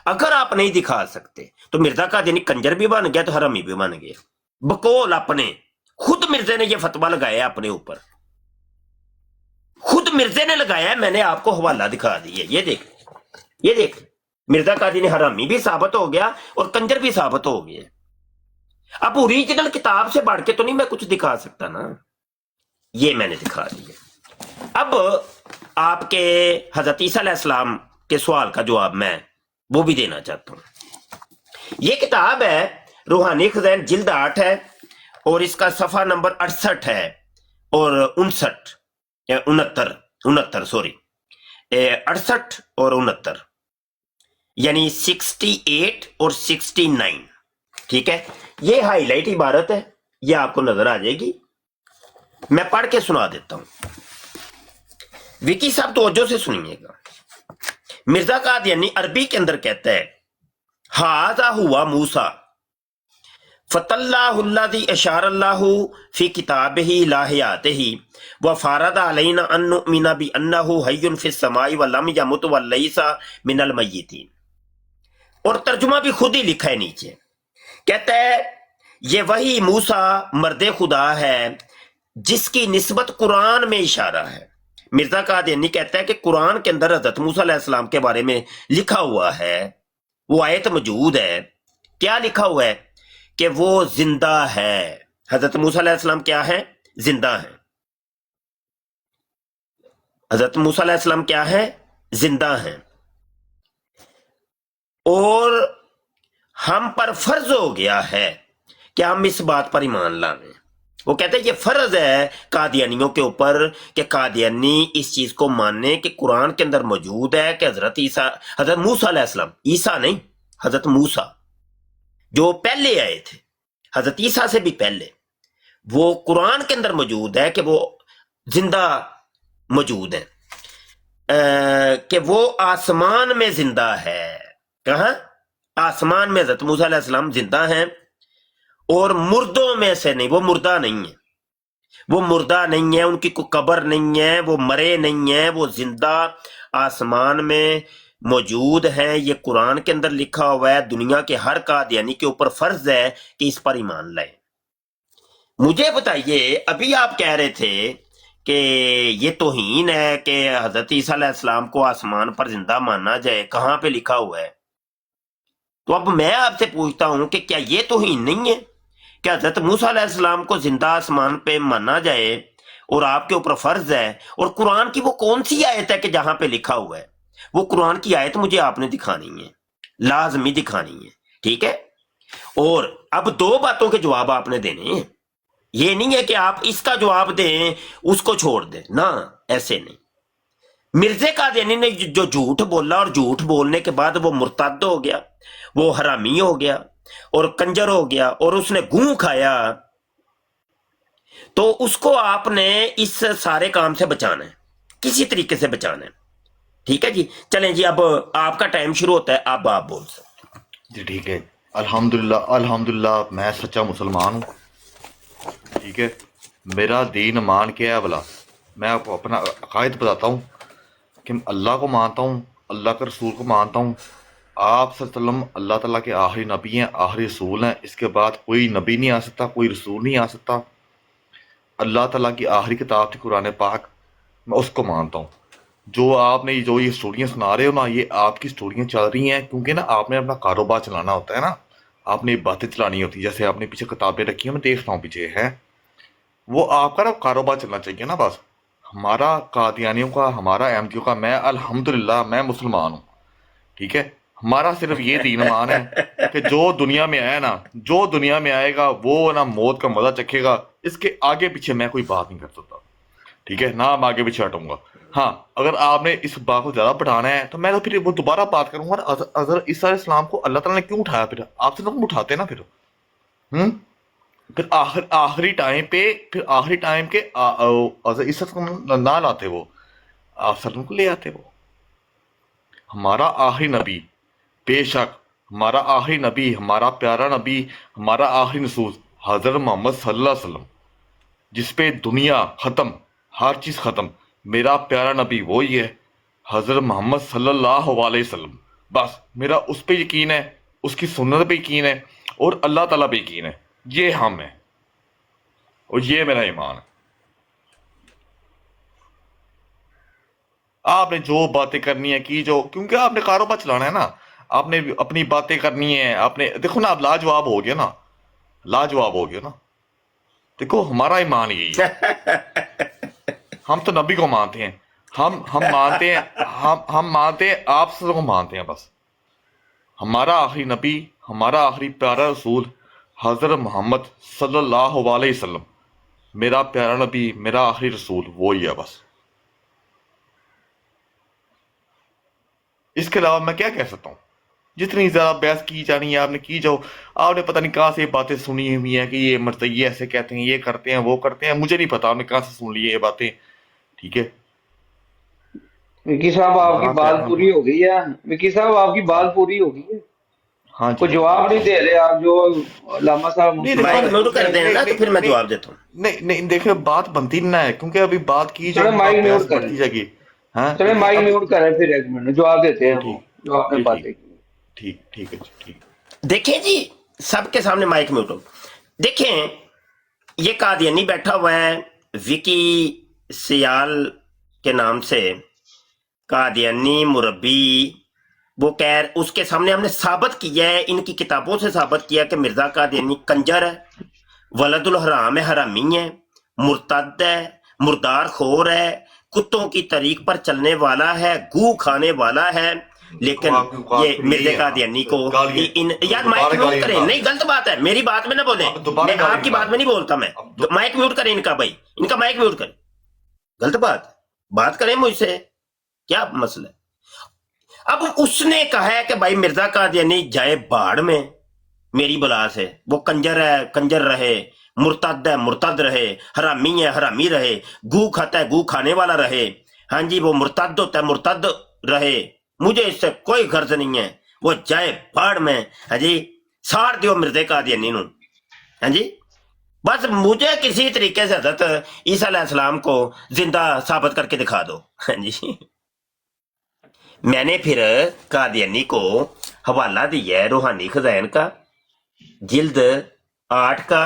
اگر آپ نہیں دکھا سکتے تو مرزا قادیانی کنجر بھی بن گیا تو حرامی بھی بن گیا. بقول اپنے خود مرزے نے یہ فتویٰ لگایا اپنے اوپر, خود مرزے نے لگایا ہے. میں نے آپ کو حوالہ دکھا دیا, یہ دیکھ مرزا قادیانی حرامی بھی ثابت ہو گیا اور کنجر بھی ثابت ہو گیا. اب اوریجنل کتاب سے بڑھ کے تو نہیں میں کچھ دکھا سکتا نا, یہ میں نے دکھا دیا. اب آپ کے حضرت عیسیٰ علیہ السلام کے سوال کا جواب میں وہ بھی دینا چاہتا ہوں. یہ کتاب ہے روحانی خزائن جلد 8 ہے اور اس کا صفحہ نمبر 68 ہے اور 69 سوری 68 اور 69 یعنی 68 اور 69, ٹھیک ہے. یہ ہائی لائٹ عبارت ہے, یہ آپ کو نظر آ جائے گی. میں پڑھ کے سنا دیتا ہوں. وکی صاحب توجہ سے سنیے گا. مرزا قادیانی عربی کے اندر کہتا ہے ہاذا ہوا موسیٰ فَتَلَّهُ الَّذِي أَشَارَ اللَّهُ فِي كِتَابِهِ إِلَىٰ حَيَاتِهِ وَفَرَضَ عَلَيْنَا أَن نُّؤْمِنَ بِأَنَّهُ حَيٌّ فِي السَّمَاءِ وَلَمْ يَمُتْ وَلَيْسَ مِنَ الْمَيِّتِينَ. اور ترجمہ بھی خود ہی لکھا ہے نیچے, کہتا ہے یہ وہی موسیٰ مرد خدا ہے جس کی نسبت قرآن میں اشارہ ہے. मिर्जा कादियानी कहता है कि कुरान के अंदर हजरत मूसा अलैहिस्सलाम के बारे में लिखा हुआ है, वो आयत मौजूद है। क्या लिखा हुआ है? कि वो जिंदा है। हजरत मूसा अलैहिस्सलाम क्या है? जिंदा है। हजरत मूसा अलैहिस्सलाम क्या है? जिंदा है। और हम पर फर्ज हो गया है कि हम इस बात पर ईमान लाएं। वो कहते हैं ये फर्ज है कादियानियों के ऊपर कि कादियानी इस चीज को माने कि कुरान के अंदर मौजूद है कि हजरत मूसा अलैहिस्सलाम, ईसा नहीं, हजरत मूसा जो पहले आए थे, हजरत ईसा से भी पहले, वो कुरान के अंदर मौजूद है कि वो जिंदा मौजूद है, कि वो आसमान में जिंदा है। कहाँ? आसमान में हजरत मूसा अलैहिस्सलाम जिंदा हैं और मुर्दों में से नहीं, वो मुर्दा नहीं है, वो मुर्दा नहीं है, उनकी कोई कब्र नहीं है, वो मरे नहीं है, वो जिंदा आसमान में मौजूद हैं। ये कुरान के अंदर लिखा हुआ है। दुनिया के हर कादियानी के ऊपर फर्ज है कि इस पर ईमान लाए। मुझे बताइए, अभी आप कह रहे थे कि ये तौहीन है कि हजरत ईसा अलैहिस्सलाम को आसमान पर जिंदा माना जाए, कहां पे लिखा हुआ है? तो अब मैं आपसे पूछता हूं कि क्या ये तौहीन नहीं है कि हजरत मूसा अलैहिस्सलाम को जिंदा आसमान पे माना जाए और आपके ऊपर फर्ज है? और कुरान की वो कौन सी आयत है कि जहां पे लिखा हुआ है? वो कुरान की आयत मुझे आपने दिखानी है, लाजमी दिखानी है, ठीक है? और अब दो बातों के जवाब आपने देने हैं। ये नहीं है कि आप इसका जवाब दें उसको छोड़ दें, ना, ऐसे नहीं। मिर्जे कादियानी ने जो झूठ बोला और झूठ बोलने के बाद वो मुर्तद हो गया, वो हरामी हो गया और कंजर हो गया और उसने गूं खाया, तो उसको आपने इस सारे काम से बचाना है, किसी तरीके से बचाना है, ठीक है जी? चलें जी, अब आपका टाइम शुरू होता है, अब आप बोल सकते जी ठीक है। अल्हम्दुलिल्लाह अल्हम्दुलिल्लाह, मैं सच्चा मुसलमान हूँ, ठीक है? मेरा दीन मान के है भला। मैं आपको अपना अकायद बताता हूँ कि अल्लाह को मानता हूँ, अल्लाह के रसूल को मानता हूँ। आप सल्लल्लाहु अलैहि वसल्लम अल्लाह ताला के आखिरी नबी हैं, आखिरी रसूल हैं। इसके बाद कोई नबी नहीं आ सकता, कोई रसूल नहीं आ सकता। अल्लाह ताला की आखिरी किताब थी कुरान पाक, मैं उसको मानता हूँ। जो आपने जो ये स्टोरियाँ सुना रहे हो ना, ये आपकी स्टोरियाँ चल रही हैं क्योंकि ना आपने अपना कारोबार चलाना होता है ना, आपने बातें चलानी होती है। जैसे आपने पीछे किताबें रखी हैं, मैं देख रहा हूँ पीछे है, वो आपका ना कारोबार चलना चाहिए ना बस। हमारा कादियानियों का, हमारा अहमदियों का, मैं अल्हम्दुलिल्लाह मैं मुसलमान हूँ, ठीक है? हमारा सिर्फ ये दीन मान है कि जो दुनिया में आया ना, जो दुनिया में आएगा वो ना मौत का मजा चखेगा। इसके आगे पीछे मैं कोई बात नहीं कर सकता, ठीक है? ना मैं आगे पीछे हटूंगा। हाँ, अगर आपने इस बात को ज्यादा बढ़ाना है तो मैं तो फिर वो दोबारा बात करूंगा। अगर ईसा अलैहिस्सलाम को अल्लाह ताला ने क्यों उठाया, फिर आपसे लोग उठाते ना फिर फिर आखिरी टाइम पे, फिर आखिरी टाइम के ईसा को ना लाते, वो आप सल्लम को ले आते। वो हमारा आखिरी नबी, बेशक हमारा आखिरी नबी, हमारा प्यारा नबी, हमारा आखिरी रसूल हजरत मोहम्मद सल्लल्लाहु अलैहि वसल्लम, जिस पे दुनिया खत्म, हर चीज खत्म, मेरा प्यारा नबी वही है, हजरत मोहम्मद सल्लल्लाहु अलैहि वसल्लम। बस मेरा उस पे यकीन है, उसकी सुन्नत पे यकीन है और अल्लाह ताला पे यकीन है। ये हम है और ये मेरा ईमान है। आपने जो बातें करनी है की जो, क्योंकि आपने कारोबार चलाना है ना, आपने अपनी बातें करनी है। आपने देखो ना, आप लाजवाब हो गया ना, लाजवाब हो गया ना। देखो हमारा ईमान यही है। हम तो नबी को मानते हैं, हम मानते हैं, हम मानते हैं, आप सबको मानते हैं। बस हमारा आखिरी नबी, हमारा आखिरी प्यारा रसूल हजरत मोहम्मद सल्लल्लाहु अलैहि वसल्लम, मेरा प्यारा नबी, मेरा आखिरी रसूल वो ही है बस। इसके अलावा मैं क्या कह सकता हूँ? जितनी ज्यादा बहस की जानी है आपने की जाओ। आपने पता नहीं कहाँ से ये बातें सुनी हुई हैं कि ये मतलब ये ऐसे कहते हैं, ये करते हैं, वो करते हैं, मुझे नहीं पता आपने कहाँ से सुन ली ये बातें, ठीक है? विकी साहब आपकी बात पूरी हो गई है। विकी साहब आपकी बात पूरी हो गई है। हाँ कोई जवाब नहीं दे रहे आप, जो लामा साहब नहीं, हैं। माइक म्यूट कर देना ना, तो फिर मैं जवाब देता हूँ। नहीं देखिए, बात बनती ना है क्योंकि अभी बात की चलो माइक म्यूट कर जाएगी। हाँ चले माइक म्यूट करें, फिर एक मिनट जवाब देते हैं वो जो आपने बातें की। ठीक है जी, ठीक। देखें जी, सबके सामने माइक म्यूट हो। देखें, ये कादियानी बैठा हुआ है, विकी सियाल के नाम से कादियानी मुरब्बी, वो उसके सामने हमने साबित किया है, इनकी किताबों से साबित किया कि मिर्जा कादियानी कंजर है, वलदुल हराम है, हरामी है, मुर्तद है, मुर्दार खोर है, कुत्तों की तरीक पर चलने वाला है, गू खाने वाला है। लेकिन ये मिर्जा कादियानी को यार माइक म्यूट करें, नहीं गलत बात है, मेरी बात में ना बोले, मैं आपकी बात में नहीं बोलता, मैं माइक म्यूट करें इनका, भाई इनका माइक म्यूट करें, गलत बात करें मुझसे, क्या मसला है। अब उसने कहा है कि भाई मिर्जा कादियानी जाए बाढ़ में, मेरी बला से, वो कंजर है, कंजर रहे, मुर्तद है, मुर्तद रहे, हरामी है, हरामी रहे, गू खाता है, गू खाने वाला रहे, हाँ जी वो मुर्तद होता है, मुर्तद रहे, मुझे इससे कोई गर्ज नहीं है, वो जाए बाढ़ में, हाँ जी साड़ दियो मिर्जा कादियानी नू, हाँ जी बस मुझे किसी तरीके से हजरत ईसा अलैहिस्सलाम को जिंदा साबित करके दिखा दो, हाँ जी। मैंने फिर कादियानी को हवाला दिया है रूहानी खजाइन का, जिल्द 8 का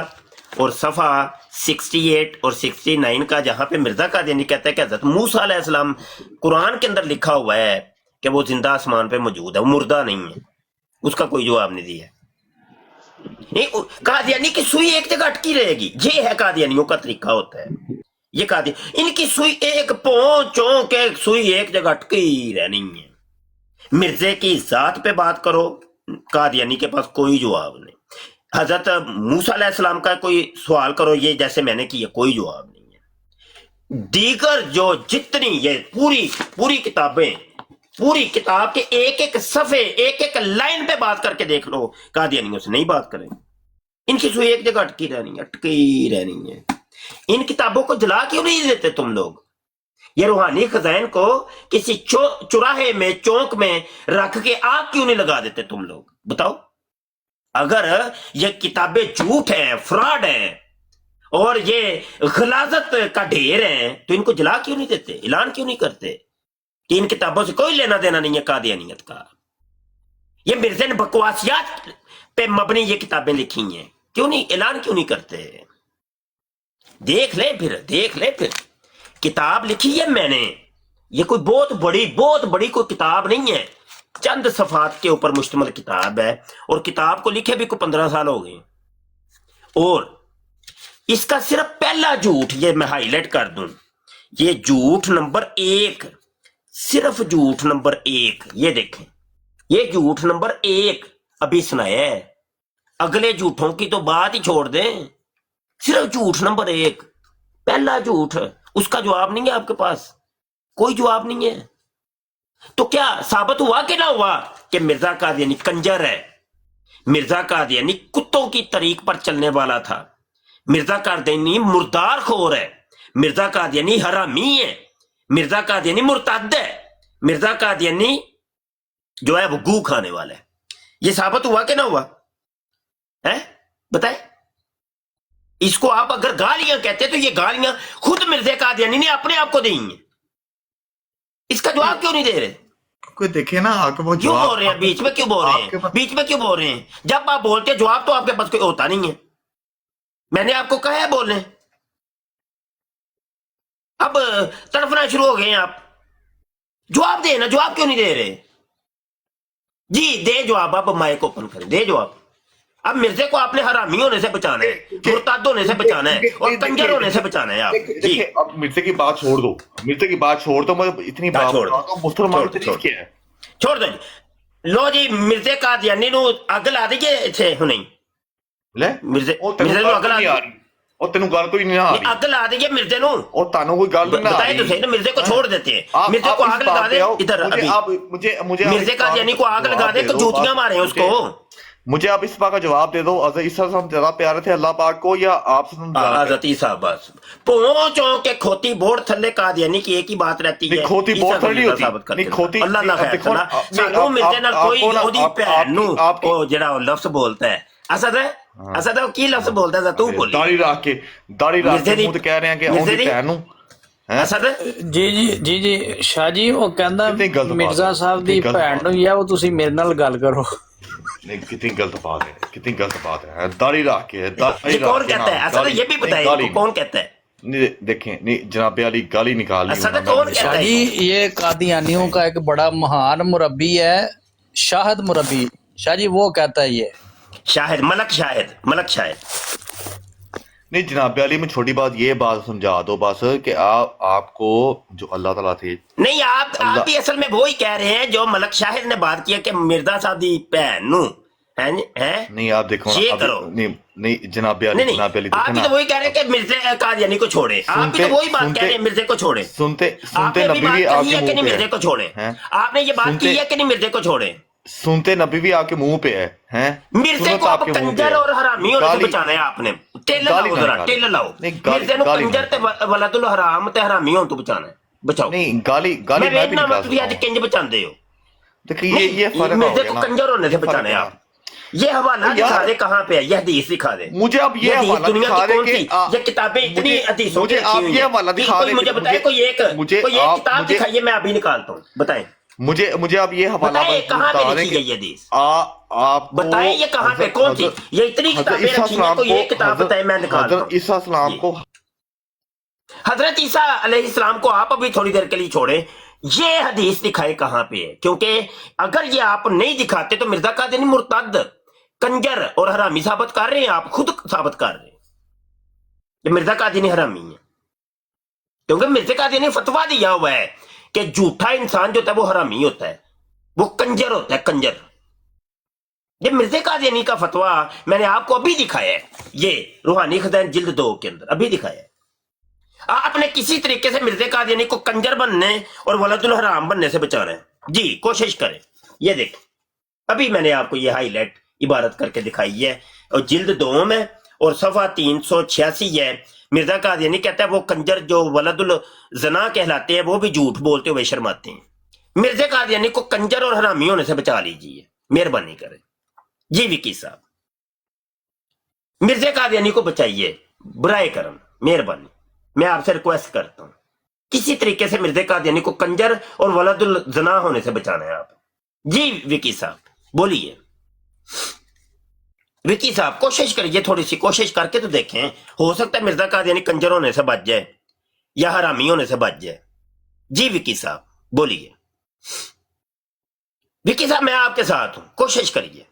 और सफ़ा 68 और 69 का, जहां पे मिर्जा कादियानी कहता है कि हजरत मूसा अलैहिस्सलाम, कुरान के अंदर लिखा हुआ है कि वो जिंदा आसमान पे मौजूद है, वो मुर्दा नहीं है। उसका कोई जवाब नहीं दिया। नहीं, कादियानी की सुई एक जगह अटकी रहेगी, ये है कादियानियों का तरीका होता है। ये कादियानी इनकी सुई एक पोंचों के सुई एक जगह अटकी रहनी है। मिर्जे की जात पे बात करो, कादियानी के पास कोई जवाब नहीं। हजरत मूसा अलैहिस्सलाम का कोई सवाल करो, ये जैसे मैंने किया, कोई जवाब नहीं है। दीगर जो जितनी ये पूरी किताबें, पूरी किताब के एक एक सफे, एक एक लाइन पे बात करके देख लो, कादियानियों से नहीं बात करें। इनकी सुई एक जगह अटकी रहनी है। इन किताबों को जला क्यों नहीं देते तुम लोग? ये रूहानी खजाइन को किसी चौराहे में, चौक में रख के आग क्यों नहीं लगा देते तुम लोग? बताओ। अगर ये किताबें झूठ हैं, फ्रॉड हैं और ये गलाजत का ढेर है, तो इनको जला क्यों नहीं देते, ऐलान क्यों नहीं करते कि इन किताबों से कोई लेना देना नहीं है कादियानियत का? ये मिर्जा ने बकवासियात पे मबनी ये किताबें लिखी हैं, क्यों नहीं ऐलान क्यों नहीं करते? देख ले फिर किताब लिखी है मैंने, ये कोई बहुत बड़ी कोई किताब नहीं है, चंद सफात के ऊपर मुश्तमिल किताब है, और किताब को लिखे भी कोई 15 साल हो गए। और इसका सिर्फ पहला झूठ ये मैं हाईलाइट कर दूं, ये झूठ नंबर 1, सिर्फ झूठ नंबर 1, ये देखें, ये झूठ नंबर 1 अभी सुनाया है, अगले झूठों की तो बात ही छोड़ दें। सिर्फ झूठ नंबर 1, पहला झूठ, उसका जवाब नहीं है आपके पास, कोई जवाब नहीं है। तो क्या साबित हुआ कि ना हुआ कि मिर्जा कादियानी कंजर है, मिर्जा कादियानी कुत्तों की तरीक पर चलने वाला था, मिर्जा कादियानी मुर्दार खोर है, मिर्जा कादियानी हरामी है, मिर्जा कादियानी मुर्तद है, मिर्जा कादियानी जो है वो गू खाने वाला है। ये साबित हुआ कि ना हुआ है? बताए। इसको आप अगर गालियां कहते तो ये गालियां खुद मिर्जा कादियानी ने अपने आप को दी हैं। इसका जवाब क्यों नहीं दे रहे? कोई देखे ना आपको वो क्यों बोल रहे हैं? बीच में क्यों बोल रहे हैं? जब आप बोलते हैं जवाब तो आपके पास कोई होता नहीं है। मैंने आपको कहा है बोलने, अब तड़फना शुरू हो गए हैं आप। जवाब देना, जवाब क्यों नहीं दे रहे? जी दे जवाब, अब माइक ओपन करें, दे जवाब। अब मिर्जे को आपने हरामी होने से बचाना है, मुर्तद होने से बचाना है और कंजर होने से बचाना है आप। जी अब मिर्जे की बात छोड़ दो, मैं इतनी बात छोड़ दो, मुसलमान क्या है, छोड़ दो। लो जी, मिर्जे कादियानी नु अग ला दीजिए थे हुने ले मिर्जे नु अग ला दी, और तेनू गल कोई नहीं आ रही, अग ला दीजिए मिर्जे नु, और तानू कोई गल नहीं आ बताए रही। तो सही ना, मिर्जे को छोड़ देते हैं, मिर्जे को आग लगा दे इधर अभी, मुझे मिर्जे कादियानी को आग लगा दे, तो जूतियां मारे उसको। मुझे आप इस बात का जवाब दे दो, हज़रत ईसा से ज्यादा प्यारे थे अल्लाह पाक को या आपसे? हज़रत ईसा बस पहुंचों के खोती बोर्ड थल्ले कादियानी की एक ही बात रहती है, खोती बोर्ड थल्ले होती नहीं, खोती अल्लाह ना खैर सुना सानू मिर्जे नाल कोई ओदी भैन नु ओ जेड़ा लफ्ज बोलता है असद है, असद है की लफ्ज बोलता है, तू बोल। दाढ़ी रख के मुंह ते कह रहे हैं कि ओदी भैन नु असद। जी शाह जी, वो कहंदा मिर्जा साहब दी भैन नु या वो तुसी मेरे नाल गल करो। नहीं, कितनी गलत बात है, दाढ़ी रख के, कौन कहता है? असद ये भी बताइए कौन कहता है? नहीं देखें, नहीं जनाब अली गाली निकाल ली सदर उन्होंने, कौन मैंने कहता शाह है जी ये कादियानियों का एक बड़ा महान मुरब्बी है, शाहिद मुरब्बी। शाह जी वो कहता है ये। शाहिद, मलक शाहिद। नहीं जनाब अली में छोटी बात ये बात समझा दो बस कि आपको जो अल्लाह ताला थे नहीं, आप भी असल में वो ही कह रहे हैं जो मलक शाहिद ने बात किया कि मिर्जा साहब दी भैन नू हैं। नहीं आप देखो ना, ये अभी- करो। नहीं जनाब अली नहीं जनाब अली आप भी तो वही कह रहे हैं कि मिर्जा कादियानी को छोड़े, आप भी तो वही बात कह रहे हैं मिर्जे को छोड़े। सुनते आपने अभी नबी बात भी कही आपके है कि मुंह नहीं पे मिर्जे को छोड़े, हैं? आपने ये बात सुनते- की है कि नहीं मिर्जे को छोड़े। सुनते नबी भी आपके मुंह पे है हैं? मिर्जे सुनो को तो आप आपके मुंह पे कंजर है। और हरामी होने से गाली- बचाना है आपने। टेल गाली लाओ ना जरा, निकालो। टेल लाओ। नहीं, गाली- मिर्जे नु गाली कंजर ना। ते वलदुल हराम ते हरामी होन तो बचाना है, बचाओ। नहीं गाली गाली मैं मैं भी वेखना निकाल मत भी आज सकता हूँ। किंज बचाते हो। देखिए नहीं, ये फर्क हो मिर्जे गया को ना, कंजर होने से ये फर्क बचाना है है आप। ये हवाला यार, दिखा दे कहाँ पे है, ये हदीस दिखा दे। मुझे अब ये हदीस हवाला दुनिया दिखा की दे कौन कि सी ये किताबें इतनी हदीसों की मुझे रखी आप हुई ये हैं। हवाला दिखा कोई दे मुझे कि बताए कोई एक किताब मुझे दिखाइए, मैं अभी निकालता हूँ। बताएं मुझे अब ये हवाला बताएं कहाँ पे बता दें लिखी कि गई है हदीस, आप बताएं ये कहाँ पे कौन सी, ये इतनी किताबें रखी हैं, कोई एक किताब बताए मैं निकालता हजरत हूँ। ईसा सलाम को हजरत ईसा अलैहिस्सलाम को आप अभी थोड़ी देर के लिए छोड़े, ये हदीस दिखाए कहाँ पे है, क्योंकि अगर ये आप नहीं दिखाते तो मिर्जा कादियानी मुर्तद, कंजर और हरामी साबित कर रहे हैं, आप खुद साबित कर रहे हैं कि मिर्जा कादियानी हरामी है। क्योंकि मिर्जा कादियानी ने फतवा दिया हुआ है कि झूठा इंसान जो होता है वो हरामी होता है, वो कंजर होता है, कंजर। ये मिर्जा कादियानी का फतवा मैंने आपको अभी दिखाया है, ये रूहानी खजान जिल्द 2 के अंदर अभी दिखाया है। आपने किसी तरीके से मिर्जा कादियानी को कंजर बनने और वलदुल हराम बनने से बचाना है जी, कोशिश करें। ये देख अभी मैंने आपको ये हाईलाइट इबारत करके दिखाई है, और जिल्द 2 में और सफा 386 है। मिर्जा कादियानी कहता है वो कंजर जो वलदुल जना कहलाते हैं वो भी झूठ बोलते हुए शर्माते हैं। मिर्जा कादियानी को कंजर और हरामी होने से बचा लीजिए, मेहरबानी करें जी विकी साहब। मिर्जा कादियानी को बचाइए बुराए करम, मेहरबानी, मैं आपसे रिक्वेस्ट करता हूं। किसी तरीके से मिर्जा कादियानी को कंजर और वलदुल जना होने से बचाना है आप जी विकी साहब, बोलिए विकी साहब, कोशिश करिए, थोड़ी सी कोशिश करके तो देखें, हो सकता है मिर्जा कादियानी कंजर होने से बच जाए या हरामी होने से बच जाए जी विकी साहब, बोलिए विकी साहब, मैं आपके साथ हूं, कोशिश करिए,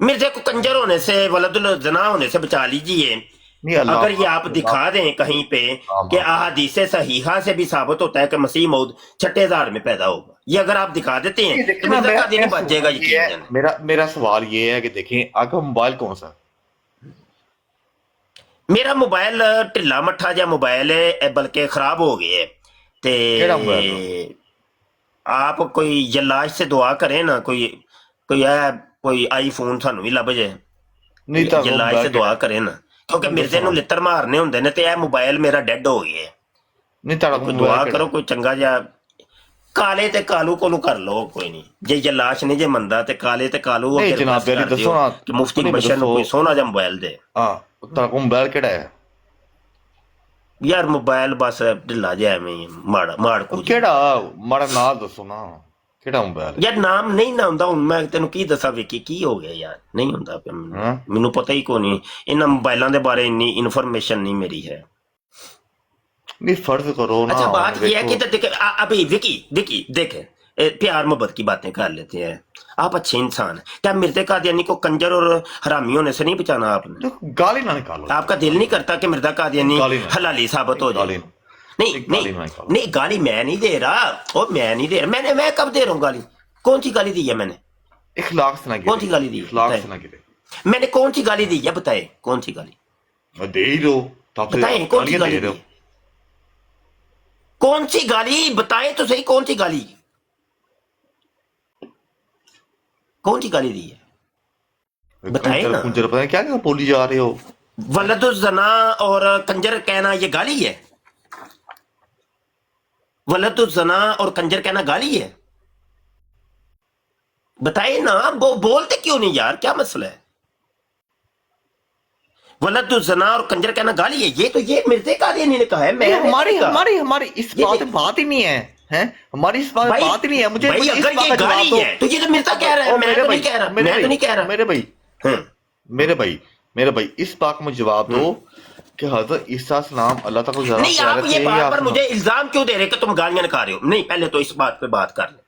मिर्जे को कंजर होने से वलदुल जना होने से बचा लीजिए। नहीं अल्लाह अगर ये आप दिखा दें कहीं पे कि अहादीस सहीहा से भी साबित होता है कि मसीह मौद 6000 में पैदा होगा, ये अगर आप दिखा देते हैं तो मिर्जा कादियानी बच जाएगा यकीनन। मेरा सवाल ये है कि देखें आपका मोबाइल कौन सा? मेरा मोबाइल ढिला मट्ठा जा मोबाइल है, बल्कि खराब हो गया है। केड़ा मोबाइल ते आप कोई जल्लाश से दुआ करें ना, कोई है कोई आईफोन सानू भी लभ जाए, नहीं तो जल्लाश से दुआ करें ना, क्योंकि मिर्जे ਨੂੰ ਲਿੱਤਰ ਮਾਰਨੇ ਹੁੰਦੇ ਨੇ ਤੇ ਇਹ ਮੋਬਾਈਲ ਮੇਰਾ ਡੈਡ ਹੋ ਗਿਆ ਹੈ। नहीं ताड़ा ਕੋਈ ਦੁਆ ਕਰੋ, ਕੋਈ ਚੰਗਾ ਜਿਹਾ ਕਾਲੇ ਤੇ ਕਾਲੂ ਕੋਲੋਂ ਕਰ ਲਓ, ਕੋਈ ਨਹੀਂ ਜੇ ਜਲਾਸ਼ ਨਹੀਂ ਜੇ ਮੰਦਾ ਤੇ ਕਾਲੇ ਤੇ ਕਾਲੂ नहीं जनाब अली दसो ना ਕਿ ਮੁਫਤੀ ਬਸ਼ਰ ਨੂੰ ਕੋਈ ਸੋਹਣਾ ਜਿਹਾ ਮੋਬਾਈਲ ਦੇ। हां ताड़ा मोबाइल केड़ा है? ਯਾਰ ਮੋਬਾਈਲ ਬਸ ਢਿੱਲਾ ਜਿਹਾ ਐਵੇਂ ਹੀ ਮਾੜ ਕੁਝ केड़ा माड़ा नाम दसो ना, केड़ा मोबाइल है? ਯਾਰ ਨਾਮ ਨਹੀਂ ਨਾ ਹੁੰਦਾ, ਹੁਣ ਮੈਂ ਤੈਨੂੰ ਕੀ ਦੱਸਾਂ ਵਿਕੀ ਕੀ ਹੋ ਗਿਆ ਯਾਰ, ਨਹੀਂ ਹੁੰਦਾ ਪਿਆ ਹਾਂ? ਮੈਨੂੰ ਪਤਾ ਹੀ ਕੋਈ ਨਹੀਂ, ਇਹਨਾਂ ਮੋਬਾਈਲਾਂ ਦੇ ਬਾਰੇ ਇੰਨੀ ਇਨਫੋਰਮੇਸ਼ਨ ਨਹੀਂ ਮੇਰੀ है। नहीं फर्ज करो ना। अच्छा बात यह है कि देखो, तो देखे अभी विकी देखे प्यार मोहब्बत की बातें कर लेते हैं, आप अच्छे इंसान हैं, क्या मिर्जा कादियानी को कंजर और हरामी होने से नहीं बचाना आपने? देखो गाली ना निकालो, आपका दिल नहीं करता कि मिर्जा कादियानी गाली ना- हलाली साबित हो गाली जाए? ना- नहीं गाली नहीं ना निकालो। नहीं गाली मैं नहीं दे रहा, और मैं नहीं दे रहा, मैं कब दे रहा हूँ गाली? कौन सी गाली दी है मैंने? इखलाक से ना गिरे, कौन सी गाली दी? इखलाक बताएं। से ना गिरे, मैंने कौन सी गाली दी है, बताए कौन सी गाली? दे ही दो तो आपसे बताएं कौन सी गालियां गाली दे रहे दी हो। है? कौन सी गाली बताएं तो सही, कौन सी गाली, कौन सी गाली दी है बताएं ना। कुंजर पता नहीं क्या क्या बोली जा रहे हो। वलदुल जना और कंजर कहना ये गाली है? वलदुल जना और कंजर कहना गाली है? बताए ना, बोलते क्यों नहीं यार, क्या मसला है? वलदुल जना और कंजर कहना गाली है, ये मिर्जे कादियानी ने कहा है, मैं हमारी इस बात ही नहीं है, हैं? हमारी इस बात ही नहीं है। मुझे भाई इस अगर बात ये का जवाब गाली दो। है तो ये तो मिर्जा कह रहा है, मैं तो नहीं कह रहा, मैं तो नहीं कह रहा। मेरे भाई हम्म। मेरे भाई इस बात में जवाब दो कि हजरत ईसा सलाम अल्लाह तक ज्यादा नहीं, आप प्यारे ये थे बार या बार मुझे इल्जाम क्यों दे रहे कि तुम गालियां निकाल रहे हो? नहीं, पहले तो इस बात पे बात कर ले।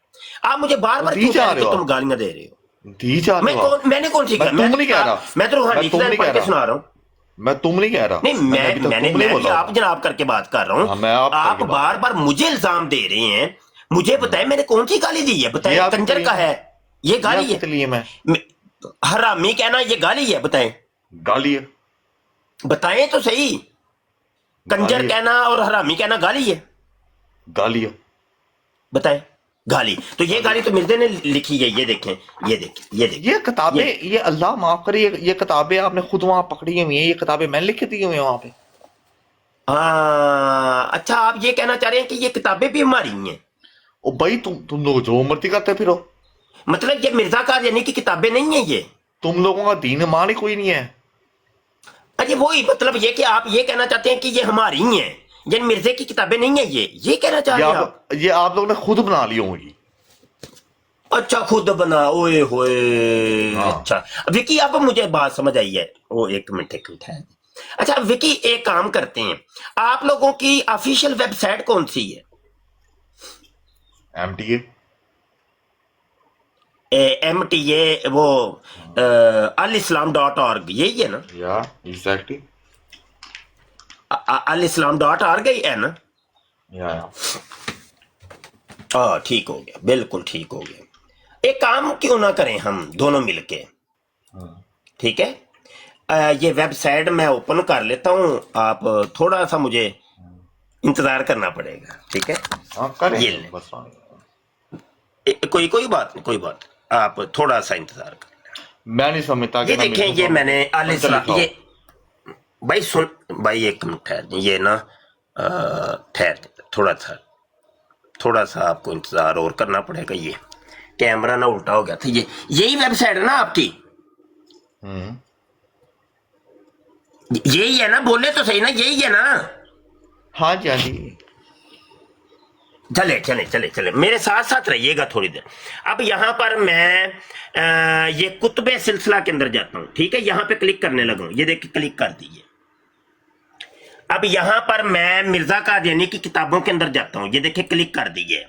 आप मुझे बार बार दी क्यों जा कह रहे रहे हो हो कि तुम गालियां दे रहे हो? दी जा रहे हो आप। मैंने कौन सी मैं कहा? तुम नहीं कह रहा, मैं तो रूहानी मैं तुम नहीं पढ़ कह के रहा, सुना रहा हूँ। मैं तुम नहीं कह रहा, नहीं, मैंने अभी तक तुम नहीं मैं भी बोला आप जनाब करके बात कर रहा हाँ, हूँ। मैं आप आप करके बात बार बार मुझे इल्जाम दे रहे हैं। मुझे बताएं मैंने कौन सी गाली दी है? ये बताएं, आपकी कंजर तलीम का है ये ये गाली आपकी है? तलीम है, हरामी कहना ये गाली है? बताएं, गाली है, बताएं तो सही। कंजर गाली है, कहना और हरामी कहना गाली है? गाली है। बताएं, गाली। तो ये गाली तो मिर्जे ने लिखी है। ये देखें, ये देखें, ये देखें, ये किताबें, ये अल्लाह माफ करे, ये किताबें आपने खुद वहां पकड़ी हुई हैं, ये किताबें मैंने लिख के दी हुई हैं वहां पे। हाँ, अच्छा, आप ये कहना चाह रहे हैं कि ये किताबें भी हमारी हैं? ओ भाई तुम लोग जो मर्जी करते फिरो, मतलब ये मिर्जा कादियानी की किताबें नहीं है ये? तुम लोगों का दीन ईमान ही कोई नहीं है। अरे वही मतलब ये कि आप ये कहना चाहते हैं कि ये हमारी ही हैं, ये मिर्जे की किताबें नहीं है? ये कहना चाह रहे हैं आप? ये आप लोगों ने खुद बना ली होंगी। अच्छा, खुद बना? ओए होए। हाँ। अच्छा विकी, अब मुझे बात समझ आई है। वो एक मिनट है। अच्छा विकी, एक काम करते हैं, आप लोगों की ऑफिशियल वेबसाइट कौन सी है? MTA MTA वो alislam.org यही है ना? या एग्जैक्टली alislam.org ही है ना? या ठीक हो गया, बिल्कुल ठीक हो गया। एक काम क्यों ना करें हम दोनों मिलके? ठीक है, ये वेबसाइट मैं ओपन कर लेता हूँ, आप थोड़ा सा मुझे इंतजार करना पड़ेगा। ठीक है, हाँ करें ये ले। बस। कोई बात नहीं, कोई बात नहीं, आप थोड़ा सा इंतजार कर। मैं नहीं समझता कि ये देखें, ये मैंने लिखा ये भाई सुन भाई, एक मिनट ठहर, ये ना ठहर, थोड़ा सा आपको इंतजार और करना पड़ेगा। ये कैमरा ना उल्टा हो गया था। ये यही वेबसाइट है ना आपकी? यही है ना? बोले तो सही ना, यही है ना? हाँ जी, हाँ जी। चले मेरे साथ साथ रहिएगा थोड़ी देर। अब यहाँ पर मैं ये कुतुबे सिलसिला के अंदर जाता हूँ। ठीक है, यहाँ पे क्लिक करने लगा हूँ। ये देखिए, क्लिक कर दीजिए। अब यहाँ पर मैं मिर्जा कादियानी की किताबों के अंदर जाता हूँ। ये देखिए, क्लिक कर दीजिए।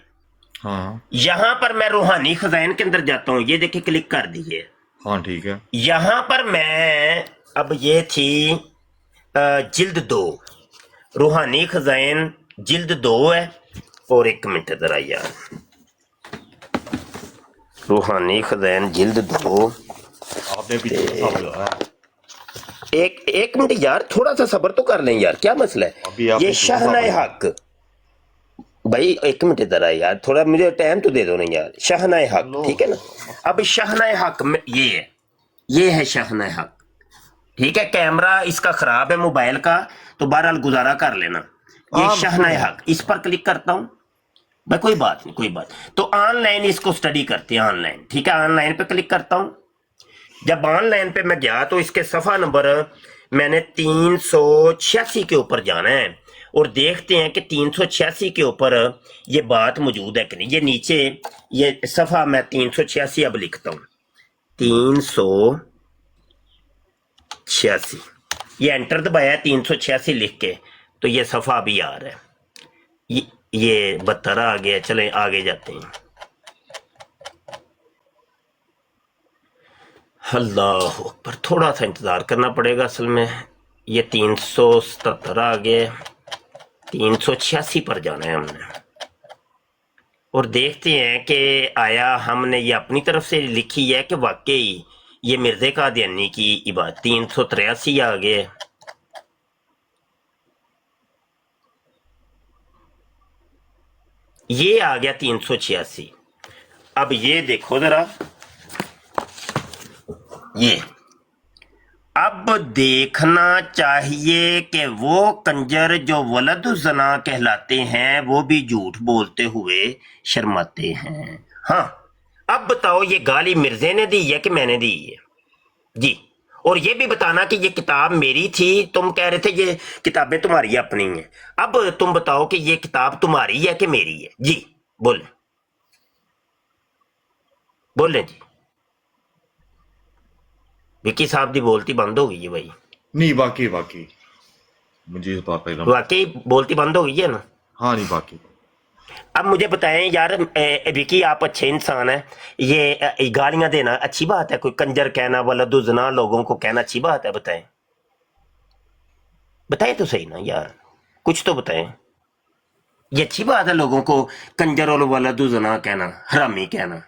हाँ यहाँ पर मैं रूहानी खजाइन के अंदर जाता हूँ। ये देखिए, क्लिक कर दीजिए। हाँ ठीक है। यहाँ पर मैं, अब ये थी जिल्द 2, रूहानी खजाइन जिल्द 2 है। और एक मिनट जरा यार, रूहानी खजाइन जिल्द 2, आपने एक मिनट यार, थोड़ा सा सब्र तो कर लें यार, क्या मसला अभी है? आपने ये शहनाए हक, भाई एक मिनट जरा यार, थोड़ा मुझे टाइम तो दे दो ना यार। शहनाए हक, ठीक है ना? अब शहनाए हक में ये है शहनाए हक। ठीक है, कैमरा इसका खराब है मोबाइल का, तो बहरहाल गुजारा कर लेना। ये शहनाए हक, इस पर क्लिक करता हूं भाई, कोई बात नहीं, कोई बात। तो ऑनलाइन इसको स्टडी करते हैं, ऑनलाइन। ठीक है, ऑनलाइन पे क्लिक करता हूं। जब ऑनलाइन पे मैं गया तो इसके सफा नंबर मैंने 386 के ऊपर जाना है, और देखते हैं कि 386 के ऊपर ये बात मौजूद है कि नहीं। ये नीचे ये सफा मैं 386 अब लिखता हूं, 386। ये एंटर दबाया 386 लिख के, तो ये सफा भी आ रहा है। ये 72 आ गया। चलें आगे जाते हैं। अल्लाह अकबर, थोड़ा सा इंतजार करना पड़ेगा असल में। ये 377 आ गया, 386 पर जाना है हमने, और देखते हैं कि आया हमने ये अपनी तरफ से लिखी है कि वाकई ये मिर्जे कादियानी की इबादत। 383 आ गए, ये आ गया 386। अब ये देखो जरा, ये अब देखना चाहिए कि वो कंजर जो वलद जना कहलाते हैं वो भी झूठ बोलते हुए शर्माते हैं। हाँ, अब बताओ ये गाली मिर्जे ने दी है कि मैंने दी है? जी, और ये भी बताना कि ये किताब मेरी थी। तुम कह रहे थे ये किताबें तुम्हारी अपनी हैं। अब तुम बताओ कि ये किताब तुम्हारी है कि मेरी है? जी बोले, बोले जी। विकी साहब दी बोलती बंद हो गई है भाई। नहीं, वाकई मुझे इस बात का इल्म वाकई बोलती बंद हो गई है ना। हाँ नहीं बाकी अब मुझे बताएं यार, विकी आप अच्छे इंसान हैं, ये गालियां देना अच्छी बात है? कोई कंजर कहना, वलदुजना लोगों को कहना अच्छी बात है? बताएं, बताएं तो सही ना यार, कुछ तो बताएं। ये अच्छी बात है लोगों को कंजर और वलदुजना कहना, हरामी कहना?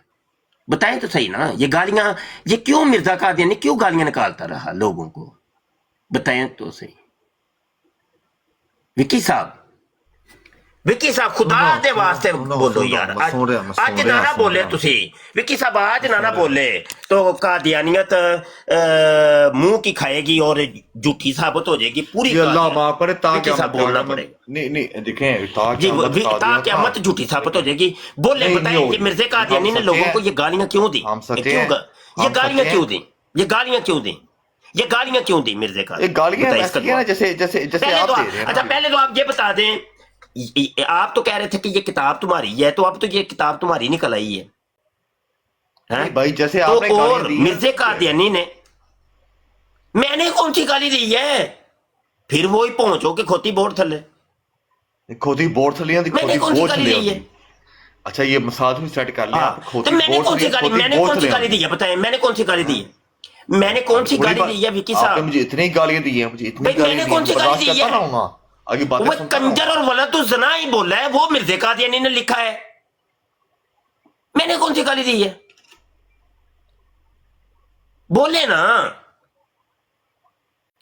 बताएं तो सही ना। ये गालियां, ये क्यों मिर्जा कादियानी क्यों गालियां निकालता रहा लोगों को? बताएं तो सही विकी साहब। विकी साहब खुदा दे वास्ते बोलो यार, आज ना ना बोले तुसी विकी साहब, आज ना ना बोले तो कादियानियत मुंह की खाएगी और झूठी साबित हो जाएगी पूरी। ये अल्लाह माफ करे, विकी साहब बोलना पड़ेगा। नहीं देखें जी ताक़यामत झूठी साबित हो जाएगी। बोले बताएं कि मिर्जा कादियानी ने लोगों को ये गालियां क्यों दी? ये गालियां क्यों दी? ये गालियां क्यों दी? ये गालियां क्यों दी मिर्जा का? गालियां जैसे जैसे जैसे आप दे रहे हैं। अच्छा पहले तो आप ये बता दें, आप तो कह रहे थे कि ये किताब तुम्हारी है, तो अब तो ये किताब तुम्हारी निकल आई है, हैं? भाई जैसे तो आपने और मिर्जा कादियानी ने, मैंने कौन सी गाली दी है? फिर वो ही पहुंचो कि खोती बोर्ड थले, खोती बोर्ड थलियां दी, मैंने कौन सी गाली दी है? अच्छा ये मसाज में सेट कर लिया। तो मैंने कौन सी गाली, मैंने कौन सी गाली दी है? बताएं मैंने कौन सी गाली दी है? मैंने कौन सी गाली दी है विकी साहब? मुझे इतनी गालियां दी है, मुझे इतनी गालियां मैंने कौन सी गाली दी है? आगे बातें वो सुनता कंजर और वलदुजना ही बोला है, वो मिर्जा कादियानी ने लिखा है। मैंने कौन सी गाली दी है? बोले ना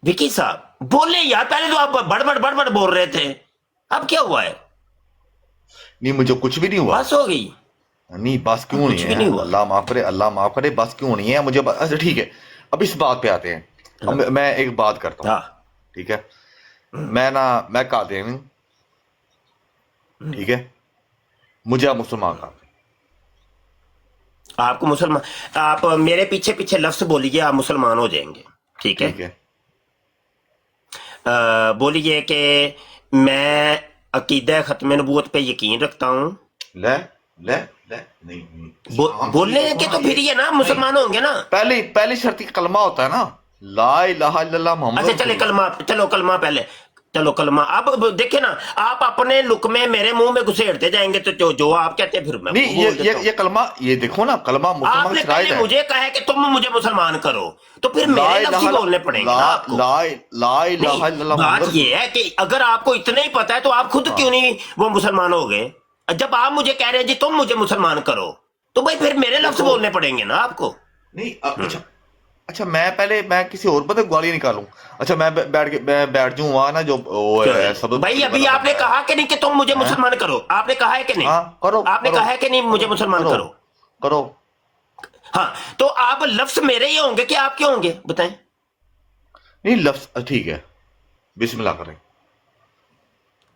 विकी साहब, बोले यार। पहले तो आप बड़बड़ बोल रहे थे, अब क्या हुआ है? नहीं मुझे कुछ भी नहीं हुआ, बस हो गई। नहीं बस क्यों नहीं है? अल्लाह माफ करे, अल्लाह माफ करे, बस क्यों नहीं है मुझे? अच्छा ठीक है, अब इस बात पे आते हैं। अब मैं एक बात करता हूँ, ठीक है? मैं कादियानी, ठीक है? मुझे आप मुसलमान कहते हैं। आपको मुसलमान, आप मेरे पीछे पीछे लफ्ज बोलिए, आप मुसलमान हो जाएंगे, ठीक है? ठीक है। बोलिए कि मैं अकीदा खत्म नबूवत पे यकीन रखता हूँ। ले ले ले नहीं बोलने के तो फिर ये ना मुसलमान होंगे ना। पहली शर्त कलमा होता है ना, ला इलाहा इल्लल्लाह मोहम्मद। अच्छा चले कलमा, चलो कलमा पहले, चलो कलमा। अब देखे ना, आप अपने लुक में मेरे मुंह में घुसेड़ते जाएंगे तो जो आप कहते हैं फिर मैं नहीं। ये कलमा, ये देखो ना, कलमा मुसलमान आपने पहले मुझे कहा है कि तुम मुझे मुसलमान करो, तो फिर मेरे लफ्ज़ ही बोलने पड़ेंगे ना आपको। ला इलाहा इल्लल्लाह। बात ये है कि अगर आपको इतना ही पता है तो आप खुद क्यों नहीं वो मुसलमान हो गए? जब आप मुझे कह रहे हैं जी तुम मुझे मुसलमान करो, तो भाई फिर मेरे लफ्ज़ बोलने पड़ेंगे ना आपको। नहीं अच्छा मैं किसी और बंदे गाली निकालूं? अच्छा मैं बैठ जाऊं वहां ना जो सब। भाई अभी आपने कहा कि नहीं कि तुम मुझे मुसलमान करो, आपने कहा है कि नहीं? करो। आपने कहा है कि नहीं मुझे मुसलमान करो? हाँ, तो आप लफ्ज मेरे ही होंगे कि आपके होंगे? बताएं। नहीं लफ्ज ठीक है, बिस्मिल्लाह करें।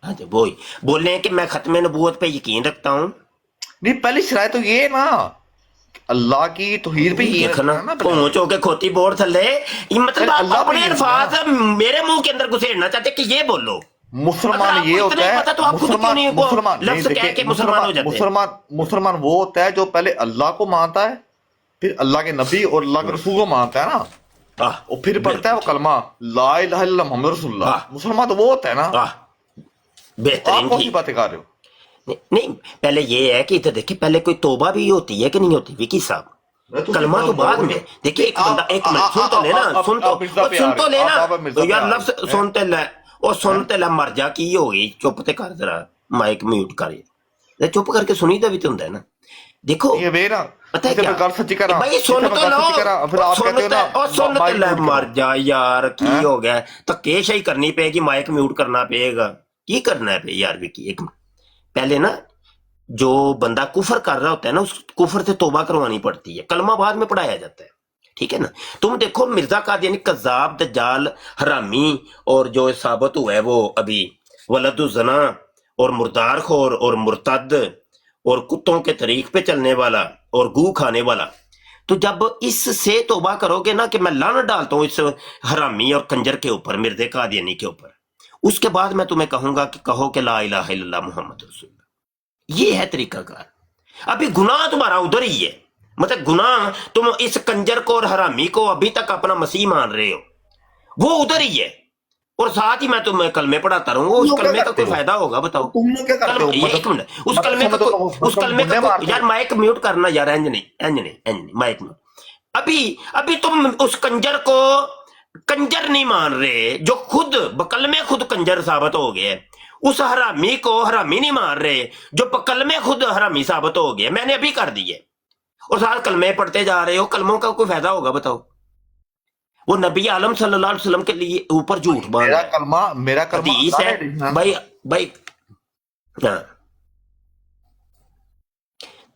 हाँ जी, वही बोल रहे हैं कि मैं खत्म नबूवत पे यकीन रखता हूँ। नहीं पहली शरायत तो ये ना, अल्लाह की तौहीद पे ये देखना पहुंचो के खोती बोर्ड थले, ये मतलब आप अपने अल्फाज मेरे मुंह के अंदर घुसेड़ना चाहते कि ये बोलो मुसलमान ये होता है। पता तो आप खुद क्यों नहीं लफ्ज कह के मुसलमान हो जाते हैं? मुसलमान वो होता है जो पहले अल्लाह को मानता है, फिर अल्लाह के नबी और अल्लाह के रसूल को मानता है ना, और फिर पढ़ता है वो कलमा ला इलाहा इल्लल्लाह मुहम्मद रसूलुल्लाह। मुसलमान तो वो होता है ना। बेहतरीन कौन सी बातें कर रहे हो? नहीं पहले ये है कि इधर देखिए, पहले कोई तौबा भी होती है कि नहीं होती विकी साहब? कलमा तो बाद में। देखिए एक बंदा, एक मिनट सुन तो लेना, सुन तो लेना तो यार, लफ्ज सुनते ले और सुनते ले मर जा की होगी। चुप ते कर, जरा माइक म्यूट कर, चुप करके सुनी दा भी तो ਹੁੰਦਾ है ना। देखो ये वे ना, पता है क्या गल सच्ची करा भाई, सुन तो लो, फिर आप कहते हो ना सुन तो ले मर जा यार, की हो गया? धक्केशाही ही करनी पेगी, माइक म्यूट करना पेगा, की करना है यार विकी? एक पहले ना जो बंदा कुफर कर रहा होता है ना, उस कुफर से तौबा करवानी पड़ती है, कलमा बाद में पढ़ाया जाता है, ठीक है ना? तुम देखो मिर्जा कादियानी कज़ाब, दज्जाल, हरामी, और जो साबित हुआ है वो अभी वलदुज़ना और मुर्दार खोर और मुर्तद और कुत्तों के तरीक पे चलने वाला और गू खाने वाला। तो जब इससे तौबा करोगे ना कि मैं लानत डालता हूं इस हरामी और कंजर के ऊपर, मिर्जा कादियानी के ऊपर, उसके बाद मैं तुम्हें कहूंगा कि कहो कि ला इलाहा इल्लल्लाह मुहम्मद रसूलुल्लाह। ये है तरीकाकार। अभी गुनाह तुम्हारा उधर ही है, मतलब गुनाह तुम इस कंजर को और हरामी को अभी तक अपना मसीह मान रहे हो, वो उधर ही है। और साथ ही मैं तुम्हें कलमे पढ़ाता रहूंगा। उस कलमे का कोई फायदा होगा बताओ? तुम लोग क्या करते हो? एक मिनट, उस कलमे का उस कलमे का यार माइक म्यूट करना यार, एंजनी माइक म्यूट। अभी तुम उस कंजर को कंजर नहीं मान रहे जो खुद बकलमे खुद कंजर साबित हो गया। उस हरामी को हरामी नहीं मान रहे जो बकलमे खुद हरामी साबित हो गया। मैंने अभी कर दिए और साथ कलमे पढ़ते जा रहे हो। कलमों का कोई फायदा होगा बताओ? वो नबी आलम सल्लल्लाहु अलैहि वसल्लम के लिए ऊपर झूठ बांध मेरा कलमा हदीस है भाई हाँ।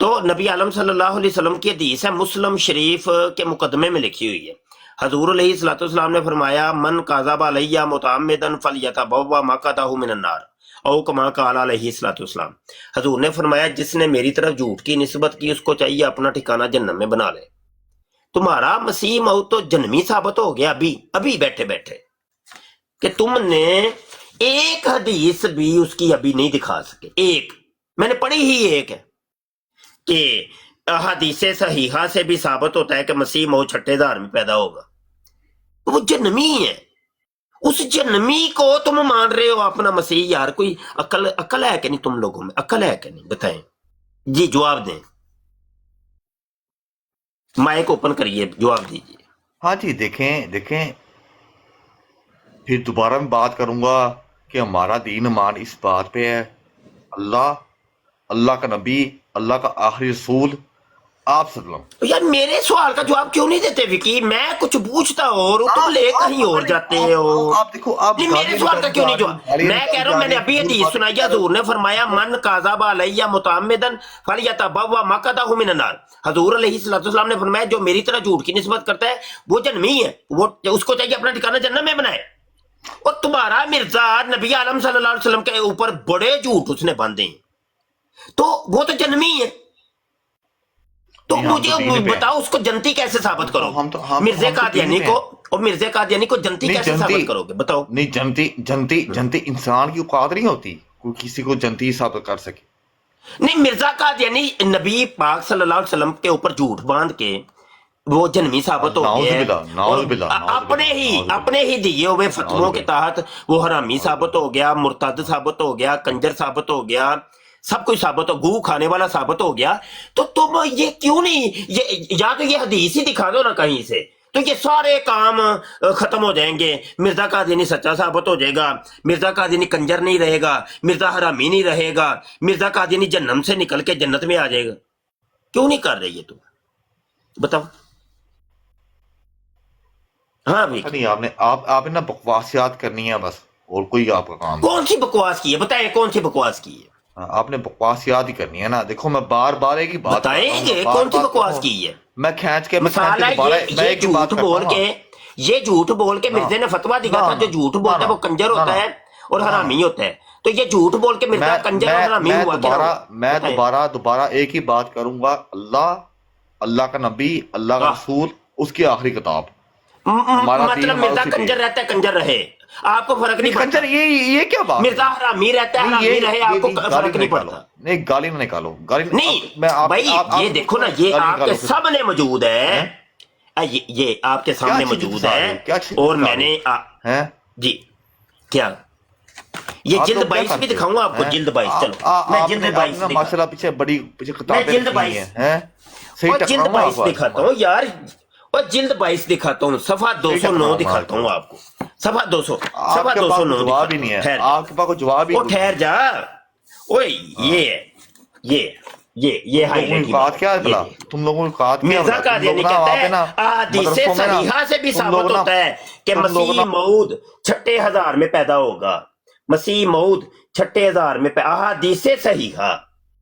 तो नबी आलम सल्लल्लाहु अलैहि वसल्लम की हदीस है, मुस्लिम शरीफ के मुकदमे में लिखी हुई है। हजूर अलैहिस्सलाम ने फरमाया, मन काज़ब अलैया मुतअम्मिदन फलयतबव्वा मक़अदहु मिनन नार औ कमा क़ाल अलैहिस्सलाम। हजूर ने फरमाया, जिसने मेरी तरफ झूठ की निस्बत की उसको चाहिए अपना ठिकाना जन्नत में बना ले। तुम्हारा मसीह मौत तो जन्मी साबित हो गया अभी बैठे बैठे कि तुमने एक हदीस भी उसकी अभी नहीं दिखा सके। एक मैंने पढ़ी ही एक है कि हदीस सहीहा से भी साबित होता है कि मसीह मौत 6,000 में पैदा होगा। तो वो जन्मी है, उस जन्मी को तुम मान रहे हो अपना मसीह। यार कोई अकल है कि नहीं तुम लोगों में? अकल है कि नहीं बताएं जी, जवाब दें। माइक ओपन करिए, जवाब दीजिए। हाँ जी, देखें फिर दोबारा मैं बात करूंगा कि हमारा दीन ईमान इस बात पे है, अल्लाह का नबी, अल्लाह का आखिरी रसूल आप सल्लम। यार मेरे सवाल का जवाब क्यों नहीं देते विकी? मैं कुछ पूछता और तुम ले कहीं और जाते हो। आप देखो, आप नहीं, मेरे सवाल का क्यों नहीं जवाब? मैं कह रहा हूँ, मैंने अभी हदीस सुनाई, हजूर ने फरमाया, मन काज़ब अलैया मुतअम्मिदन फलयतबव्वा मक़अदहु मिनन नार। हजूर अलैहिस्सलाम ने फरमाया, जो मेरी तरह झूठ की निस्बत करता है वो जन्मी है, वो उसको चाहिए अपना ठिकाना जन्नत में बनाए। और तुम्हारा मिर्जा नबी आलम सल्लल्लाहु अलैहि वसल्लम के ऊपर बड़े झूठ उसने बांधे हैं, तो वो तो जन्मी है। तो मुझे बताओ उसको जनती कैसे साबित करो? मिर्जे कादियानी को और मिर्जे कादियानी को जनती कैसे साबित करोगे बताओ? नहीं, जनती इंसान की औकात नहीं होती कोई किसी को जनती साबित कर सके। नहीं, मिर्जा कादियानी नबी पाक सल्लल्लाहु अलैहि वसल्लम के ऊपर झूठ बांध के वो जन्मी साबित हो गया। अपने ही दिए हुए फतवों के तहत वो हरामी साबित हो गया, मुर्तद साबित हो गया, कंजर साबित हो गया, सब कुछ साबित हो, गू खाने वाला साबित हो गया। तो तुम ये क्यों नहीं, ये या तो ये हदीस ही दिखा दो ना कहीं से, तो ये सारे काम खत्म हो जाएंगे। मिर्जा कादियानी सच्चा साबित हो जाएगा, मिर्जा कादियानी कंजर नहीं रहेगा, मिर्जा हरामी नहीं रहेगा, मिर्जा कादियानी जन्नत से निकल के जन्नत में आ जाएगा। क्यों नहीं कर रही है तुम बताओ? हाँ भाई, नहीं आपने ना बकवासियात करनी है बस, और कोई आपका काम कौन सी बकवास की है बताएं? कौन सी बकवास की है? आपने बकवास ही करनी है ना। देखो मैं बार बार एक ही बात बताएंगे कौन सी बकवास की है। मैं खींच के मिसाल है ये झूठ बोल के, ये झूठ बोल के मिर्जे ने फतवा दिया था, जो झूठ बोलता है वो कंजर होता है और हरामी होता है। तो ये झूठ बोल के मिर्जा कंजर और हरामी हुआ। मैं दोबारा एक ही बात करूंगा, अल्लाह का नबी, अल्लाह का रसूल, उसकी आखिरी किताब। मतलब मिर्जा कंजर रहता है, कंजर रहे, आपको फर्क नहीं पड़ता। ये क्या बात? मिर्जा हरामी रहता है, हरामी रहे, आपको फर्क नहीं पड़ता। नहीं, गाली ना निकालो, गाली नहीं भाई, ये देखो ना, ये आपके सामने मौजूद है, ये आपके सामने मौजूद है। और मैंने जी क्या ये जिल्द 22 भी दिखाऊंगा आपको, जिल्द 22। चलो मैं जिल्द 22 माशाल्लाह पीछे मैं जिल्द 22 दिखाता हूँ यार, और जिल्द 22 दिखाता हूँ, सफा 209 दिखाता हूँ आपको, सफा 209। जवाब ही नहीं है आपके पास, कोई जवाब ही। ठहर जा, ओए ये हाईलाइट की बात क्या है? तुम लोगों की बात मिर्जा कादियानी कहता है हदीस सहीहा से भी साबित होता है कि मसीह मऊद 6,000 में पैदा होगा, मसीह मऊद 6,000 में हदीस सहीहा।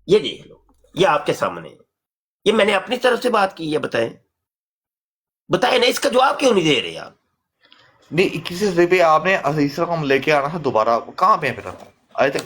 ये देख लो, ये आपके सामने, ये मैंने अपनी तरफ से बात की है। बताए ना, इसका जवाब क्यों नहीं दे रहे आप? नहीं, किसी से भी आपने ईसा को लेके आना था दोबारा, कहाँ पे फिर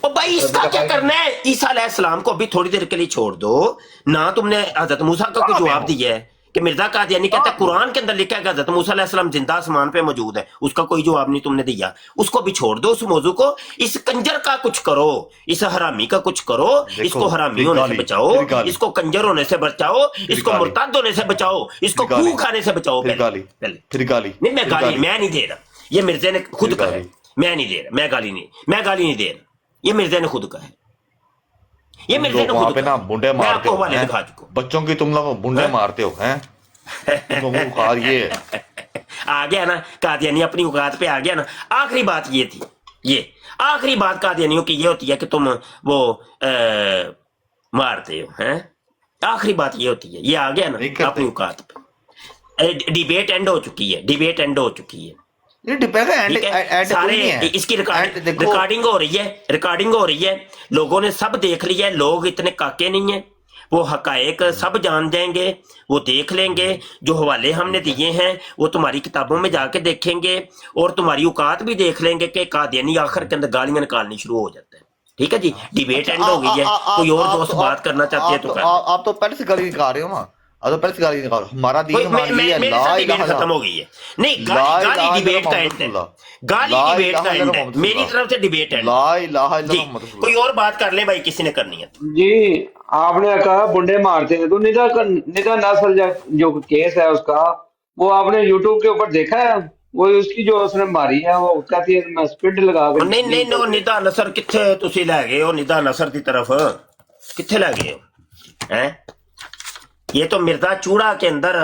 और भाई इसका क्या करना है? ईसा अलैहिस्सलाम को अभी थोड़ी देर के लिए छोड़ दो ना। तुमने हजरत मूसा का कोई जवाब दिया है कि मिर्जा कादियानी कहता है कुरान के अंदर लिखा है कि हजरत मूसा अलैहिस्सलाम जिंदा आसमान पे मौजूद है, उसका कोई जवाब नहीं तुमने दिया। उसको भी छोड़ दो, उस मौजू को। इस कंजर का कुछ करो, इस हरामी का कुछ करो, इसको हरामी होने से बचाओ, इसको कंजर होने से बचाओ, इसको मुर्तद होने से बचाओ, इसको खून खाने से बचाओ। फिर गाली नहीं, मैं गाली मैं नहीं दे रहा, ये मिर्जे ने खुद कहा है। मैं नहीं दे रहा, मैं गाली नहीं दे रहा, ये मिर्जा ने खुद कहा है, ये तुम मिर्जा लोग ने वहां खुद पे ना कहा है। बुंडे मैं मारते आपको हो हवाले हैं? दिखा चुका हूँ। बच्चों की तुम लोग बुंडे मारते हो हैं? तुम लोगों को औकात ये है। आ गया ना कादियानी, अपनी औकात पे आ गया ना। आखिरी बात ये थी, ये आखिरी बात कादियानियों की ये होती है कि तुम वो मारते हो हैं, आखिरी बात ये होती है। ये आ गया नहीं ना करते। अपनी औकात पे। डिबेट एंड हो चुकी है, डिबेट एंड हो चुकी है, ये डिपेंड है ठीक है। सारे इसकी रिकॉर्डिंग हो रही है, रिकॉर्डिंग हो रही है, लोगों ने सब देख लिया है। लोग इतने काके नहीं है, वो हकायक सब जान जाएंगे, वो देख लेंगे। जो हवाले हमने दिए हैं वो तुम्हारी किताबों में जाके देखेंगे, और तुम्हारी औकात भी देख लेंगे कि कादियानी आखिर के अंदर गालियां निकालनी शुरू हो जाता है। ठीक है जी, डिबेट एंड हो गई है। कोई और दोस्त बात करना चाहती है तो कर। आप तो पहले से गाली निकाल रहे हो ना, आप तो पहले से गाली निकाल रहे हो। हमारा दीन हमारी है, मेरे ला साथ इलाहा डिबेट खत्म हो गई है। नहीं, गाली डिबेट का एंड है, गाली डिबेट का एंड है, मेरी तरफ से डिबेट एंड। ला इलाहा जी, इल्लल्लाह मुहम्मद कोई और बात कर ले भाई, किसी ने करनी है। जी आपने कहा बुंडे मारते हैं, तो निदा नस्ल जो केस है उसका, वो आपने यूट्यूब के ऊपर देखा है? वो उसकी जो उसने मारी है, वो कहती है मैं स्पीड लगा के नहीं नहीं नो, निदा नसर किथे तुसी लै गए हो? निदा नसर की तरफ किथे लै गए हो हैं? ये तो मिर्जा चूड़ा के अंदर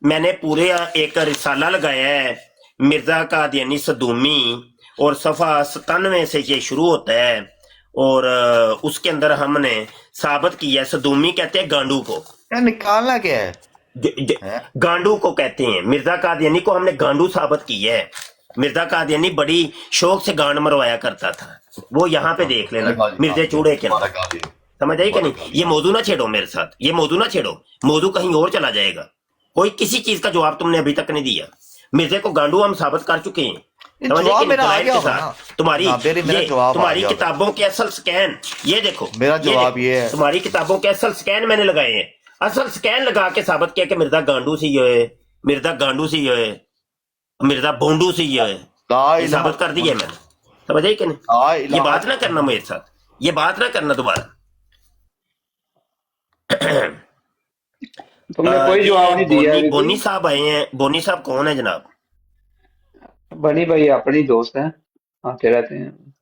मैंने पूरे एक रिसाला लगाया है, मिर्जा कादियानी सदूमी, और सफ़ा 97 से ये शुरू होता है, और उसके अंदर हमने साबित किया है। सदूमी कहते हैं गांडू को, क्या निकालना क्या है? गांडू को कहते हैं। मिर्जा कादियानी को हमने गांडू साबित किया है। मिर्जा कादियानी बड़ी शौक से गांड मरवाया करता था, वो यहाँ पे देख लेना मिर्जे चूड़े के अंदर। समझ आई कि नहीं? ये मौजू ना छेड़ो मेरे साथ, ये मौजू ना छेड़ो, मौजू कहीं और चला जाएगा। कोई किसी चीज का जवाब तुमने अभी तक नहीं दिया। मिर्जे को गांडू हम साबित कर चुके हैं, समझ आई कि नहीं? दलाइल के साथ तुम्हारी किताबों के असल स्कैन ये देखो। मेरा जवाब ये है, तुम्हारी किताबों के असल स्कैन मैंने लगाए हैं, असल स्कैन लगा के साबित किया कि मिर्जा गांडू सी है, मिर्जा गांडू सी है, मिर्जा बोंडू सी है, ये साबित कर दिया मैंने। समझ आई कि नहीं? ये बात ना करना मेरे साथ, ये बात ना करना दोबारा। तुमने कोई जवाब नहीं दिया। बोनी साहब आए हैं। बोनी साहब कौन है जनाब? बनी भाई अपनी दोस्त है, आते रहते हैं।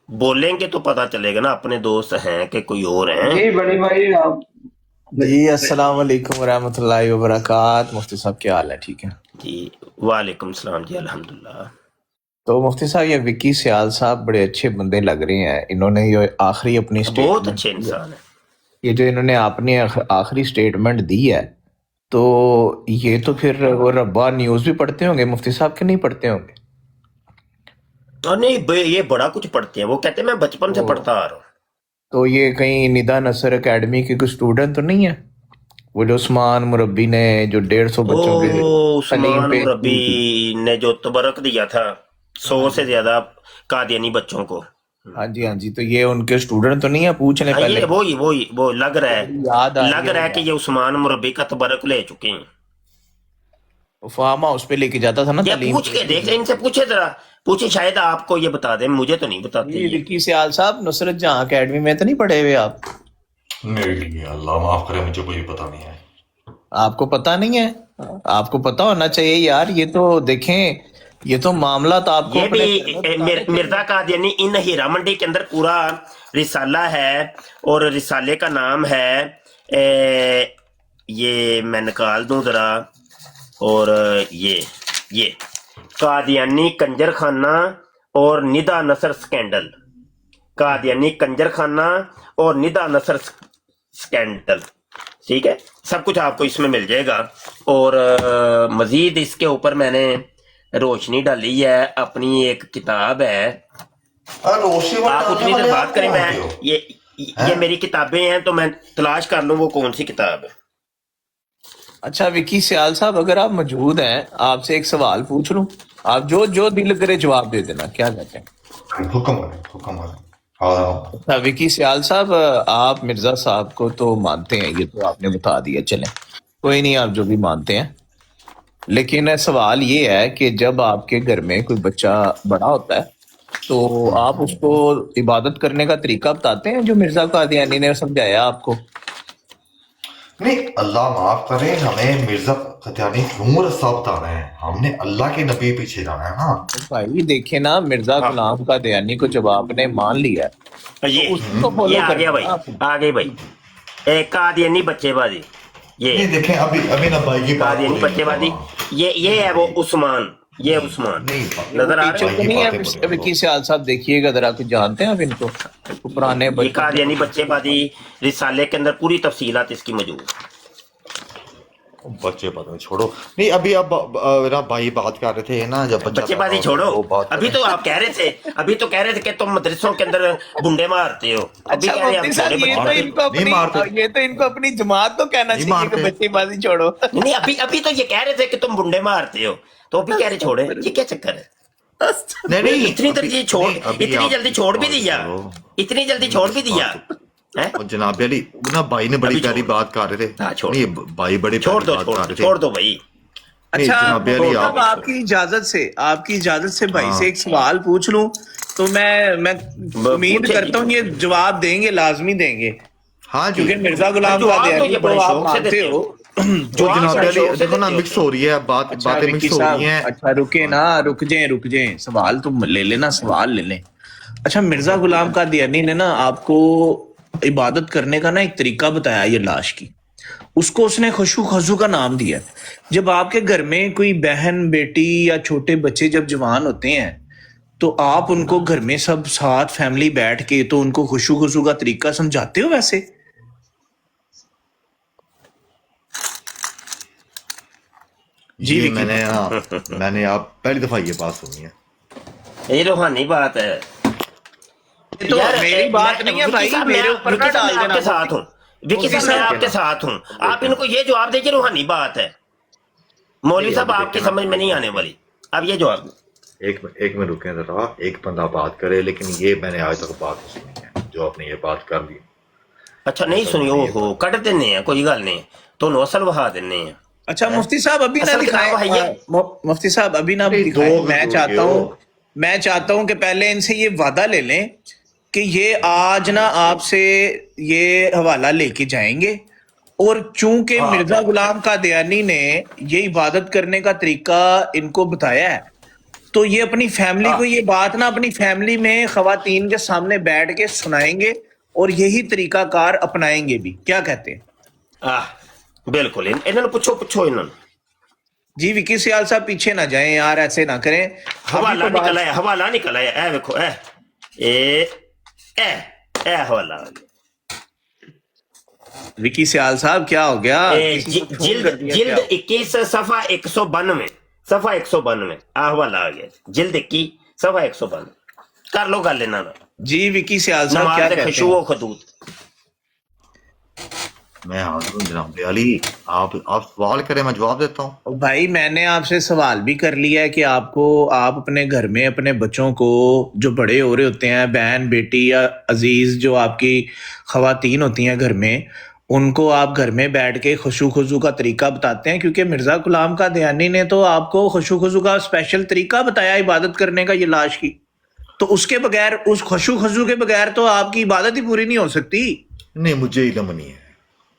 बोलेंगे तो पता चलेगा ना अपने दोस्त हैं कि कोई और हैं। जी बनी भाई आप जी अस्सलाम वालेकुम रहमतुल्लाहि व बरकात। मुफ्ती साहब क्या हाल है? ठीक है जी, वालेकुम सलाम जी, अल्हम्दुलिल्लाह। तो मुफ्ती साहब ये विकी सियाल साहब बड़े अच्छे बंदे लग रहे हैं। इन्होंने ये आखिरी अपनी बहुत स्टेटमेंट, अच्छे इंसान है। ये जो इन्होंने अपनी आखिरी स्टेटमेंट दी है, तो ये तो फिर वो रब्बा न्यूज़ भी पढ़ते होंगे मुफ्ती साहब के, नहीं पढ़ते होंगे? और नहीं, ये बड़ा कुछ पढ़ते हैं। वो कहते हैं मैं बचपन से पढ़ता आ रहा हूँ। तो ये कहीं निदा नसर एकेडमी के कोई स्टूडेंट तो नहीं है? वो जो उस्मान मुरब्बी ने जो 150 बच्चों के उस्मान मुरब्बी ने जो तबरक दिया था 100 से ज्यादा कादियानी बच्चों को। हाँ जी हाँ जी, तो ये उनके स्टूडेंट तो नहीं है? पूछ लें पहले। वो लग रहा है, याद लग रहा है कि ये उस्मान मुरब्बी का तबरक ले चुके हैं। फार्म हाउस पे लेके जाता था ना तालीम। पूछ के देख, इनसे पूछे जरा, पूछे, शायद आपको ये बता दें, मुझे तो नहीं बताते। विकी सियाल साहब नुसरत जहां एकेडमी में तो नहीं पढ़े हुए आप? नहीं, अल्लाह माफ करे, मुझे कोई पता नहीं है। आपको पता नहीं है? आपको पता होना चाहिए यार। ये तो देखें, ये तो मामला तो आपको ये भी मिर्जा कादियानी इन हीरा मंडी के अंदर पूरा रिसाला है, और रिसाले का नाम है ये मैं निकाल दूं जरा, और ये कादियानी कंजर खाना और निदा नसर स्कैंडल, कादियानी कंजर खाना और निदा नसर स्कैंडल। ठीक है, सब कुछ आपको इसमें मिल जाएगा। और मजीद इसके ऊपर मैंने रोशनी डाली है, अपनी एक किताब है। आप उतनी देर बात करें, मैं ये मेरी किताबें हैं, तो मैं तलाश कर लूं वो कौन सी किताब है। अच्छा विकी सियाल साहब, अगर आप मौजूद हैं, आपसे एक सवाल पूछ लूं? आप जो जो दिल करे जवाब दे देना, क्या कहते हैं? हुक्म। अच्छा विकी सियाल साहब, आप मिर्जा साहब को तो मानते हैं, ये तो आपने बता दिया, चलें कोई नहीं, आप जो भी मानते हैं। लेकिन सवाल ये है कि जब आपके घर में कोई बच्चा बड़ा होता है, तो आप उसको इबादत करने का तरीका बताते हैं जो मिर्जा कादियानी ने समझाया आपको? نہیں اللہ معاف کرے ہمیں مرزا قادیانی کیوں رستہ بتانا ہے ہم نے اللہ کے نبی پیچھے جانا ہے نا بھائی دیکھیں نا مرزا غلام قادیانی کو جب آپ نے مان لیا ہے تو یہ اس کو فالو یہ آ گیا بھائی، کرنا آپ آ گئی بھائی قادیانی بچے بازی، یہ نہیں دیکھیں ابھی نا بھائی کی بات قادیانی بچے بازی، یہ ہے وہ عثمان، یہ عثمان نظر آ ٹیچر رہا تو نہیں باتیں ہے وکی سیال صاحب، دیکھیے گا ذرا، کچھ جانتے ہیں آپ ان کو پرانے ہے؟ یہ بچے؟ قادیانی بچے بازی رسالے کے اندر پوری تفصیلات اس کی موجود ہے۔ بچے پتہ چھوڑو، نہیں ابھی اب نا بھائی بات کر رہے تھے نا جب بچہ بچے پیدا بازی ہوتا ہے چھوڑو، وہ بات ابھی تو آپ کہہ رہے تھے، ابھی تو کہہ رہے تھے کہ تم مدرسوں کے اندر بنڈے مارتے ہو، ابھی اچھا کہہ رہے ہیں مفتی ہم صاحب، چھوڑے یہ بچے تو بازی۔ ان کو نہیں مارتے، اپنی، یہ تو ان کو اپنی جماعت کو کہنا نہیں چاہیے کہ مارتے، بچے بازی چھوڑو۔ نہیں ابھی تو یہ کہہ رہے تھے کہ تم بنڈے مارتے ہو، تو ابھی کہہ رہے چھوڑے، یہ کیا چکر ہے؟ نہیں اتنی ترجیح چھوڑ، نہیں ابھی اتنی آپ جلدی چھوڑ بھی بات دیا، چھوڑو، اتنی جلدی نہیں چھوڑ بھی اس دیا بات ہیں؟ اور جناب علی نا بھائی نے بڑی ابھی پیاری چھوڑ، بات کر رہے تھے، ہاں چھوڑ، نہیں بھائی بڑی چھوڑ پیاری دو، بات چھوڑ کر دو، رہے تھے، چھوڑ دو بھائی، نہیں اچھا جناب مفتی علی چھوڑ دو آپ صاحب، بھائی، چھوڑ آپ کی اجازت سے بھائی سے ہاں ایک سوال پوچھ لوں تو میں امید پوچھے جی، کرتا ہوں یہ جواب دیں گے، لازمی دیں گے، ہاں جی، کیونکہ مرزا غلام جواب تو قادیانی یہ تو بڑے آپ شوق سے مانتے دیتے ہو۔ ہوتے ہیں، وہ جواب جناب بڑے علی شوق سے دیکھو نا دیتے مکس ہوتے ہیں۔ ہو رہی ہے اچھا باتیں وکی مکس ہو صاحب، رہی ہیں، اچھا رکے نا، رک جائیں، سوال تم لے لینا، سوال لے لیں۔ اچھا مرزا غلام قادیانی نے نا آپ کو عبادت کرنے کا نا ایک طریقہ بتایا، یہ لاش کی، اس کو اس نے خشوع خضو کا نام دیا۔ جب آپ کے گھر میں کوئی بہن بیٹی یا چھوٹے بچے جب جوان ہوتے ہیں تو آپ ان کو گھر میں سب ساتھ فیملی بیٹھ کے تو ان کو خشوع خضو کا طریقہ سمجھاتے ہو ویسے؟ جی یہ وکی میں نے آپ پہلی دفعہ یہ بات سنی ہے، یہ روحانی بات ہے یہ تو یار، میری بات نہیں ہے وکی بھائی، صاحب میرے اوپر نہ میں ڈال آپ دینا کے ساتھ ہوں، وکی مفتی صاحب میں صاحب۔ آپ کے ساتھ ہوں، آپ ان کو یہ جواب دیجیے روحانی بات ہے، مولوی نہیں صاحب ابھی آپ کی دیکھیں نا سمجھ میں نہیں آنے والی، اب یہ جواب دیں۔ ایک میں رکیں ذرا، ایک بندہ بات کرے، لیکن یہ میں نے آج تک بات نہیں سنی ہے جو آپ نے یہ بات کر دی، اچھا نہیں اصل سنی، میں نے او یہ ہو بات کٹ دینے ہیں، کوئی گل نہیں، تو نو اصل وہا دینے ہیں، اچھا مفتی صاحب ابھی نہ اصل کتاب دکھائیں، وہی ہے۔ مفتی صاحب ابھی نہ نہیں دکھائیں، دو میں چاہتا ہوں کہ پہلے ان سے یہ وعدہ لے لیں کہ یہ آج نا آپ سے یہ حوالہ لے کے جائیں گے، اور چونکہ ہاں مرزا غلام قادیانی نے یہ عبادت کرنے کا طریقہ ان کو بتایا ہے تو یہ اپنی فیملی ہاں کو یہ بات نا اپنی فیملی میں خواتین کے سامنے بیٹھ کے سنائیں گے اور یہی طریقہ کار اپنائیں گے بھی، کیا کہتے ہیں؟ بالکل، انہوں نے پوچھو انہوں نے جی وکی سیال صاحب پیچھے نہ جائیں یار، ایسے نہ کریں، ابھی حوالہ تو بات۔ نکل آیا، حوالہ نکل آیا، اے دیکھو، اے حوالہ آ گیا، وکی سیال صاحب کیا ہو گیا، کسی کو فون کر دیا جلد کیا؟ 21 صفحہ 192، صفحہ 192 حوالہ آ گیا، جلد 21 صفحہ 192، کر لو گل انہوں نے، جی وکی سیال صاحب کیا نماز کہتے خشوع ہیں؟ و خدود۔ میں حاضر ہوں جناب علی، آپ سوال کریں میں جواب دیتا ہوں، بھائی میں نے آپ سے سوال بھی کر لیا ہے کہ آپ اپنے گھر میں اپنے بچوں کو جو بڑے ہو رہے ہوتے ہیں، بہن بیٹی یا عزیز جو آپ کی خواتین ہوتی ہیں گھر میں، ان کو آپ گھر میں بیٹھ کے خشوع خضوع کا طریقہ بتاتے ہیں، کیونکہ مرزا غلام قادیانی نے تو آپ کو خشوع خضوع کا اسپیشل طریقہ بتایا عبادت کرنے کا، یہ لاش کی، تو اس کے بغیر، اس خشوع خضوع کے بغیر تو آپ کی عبادت ہی پوری نہیں ہو سکتی۔ نہیں مجھے علم نہیں ہے،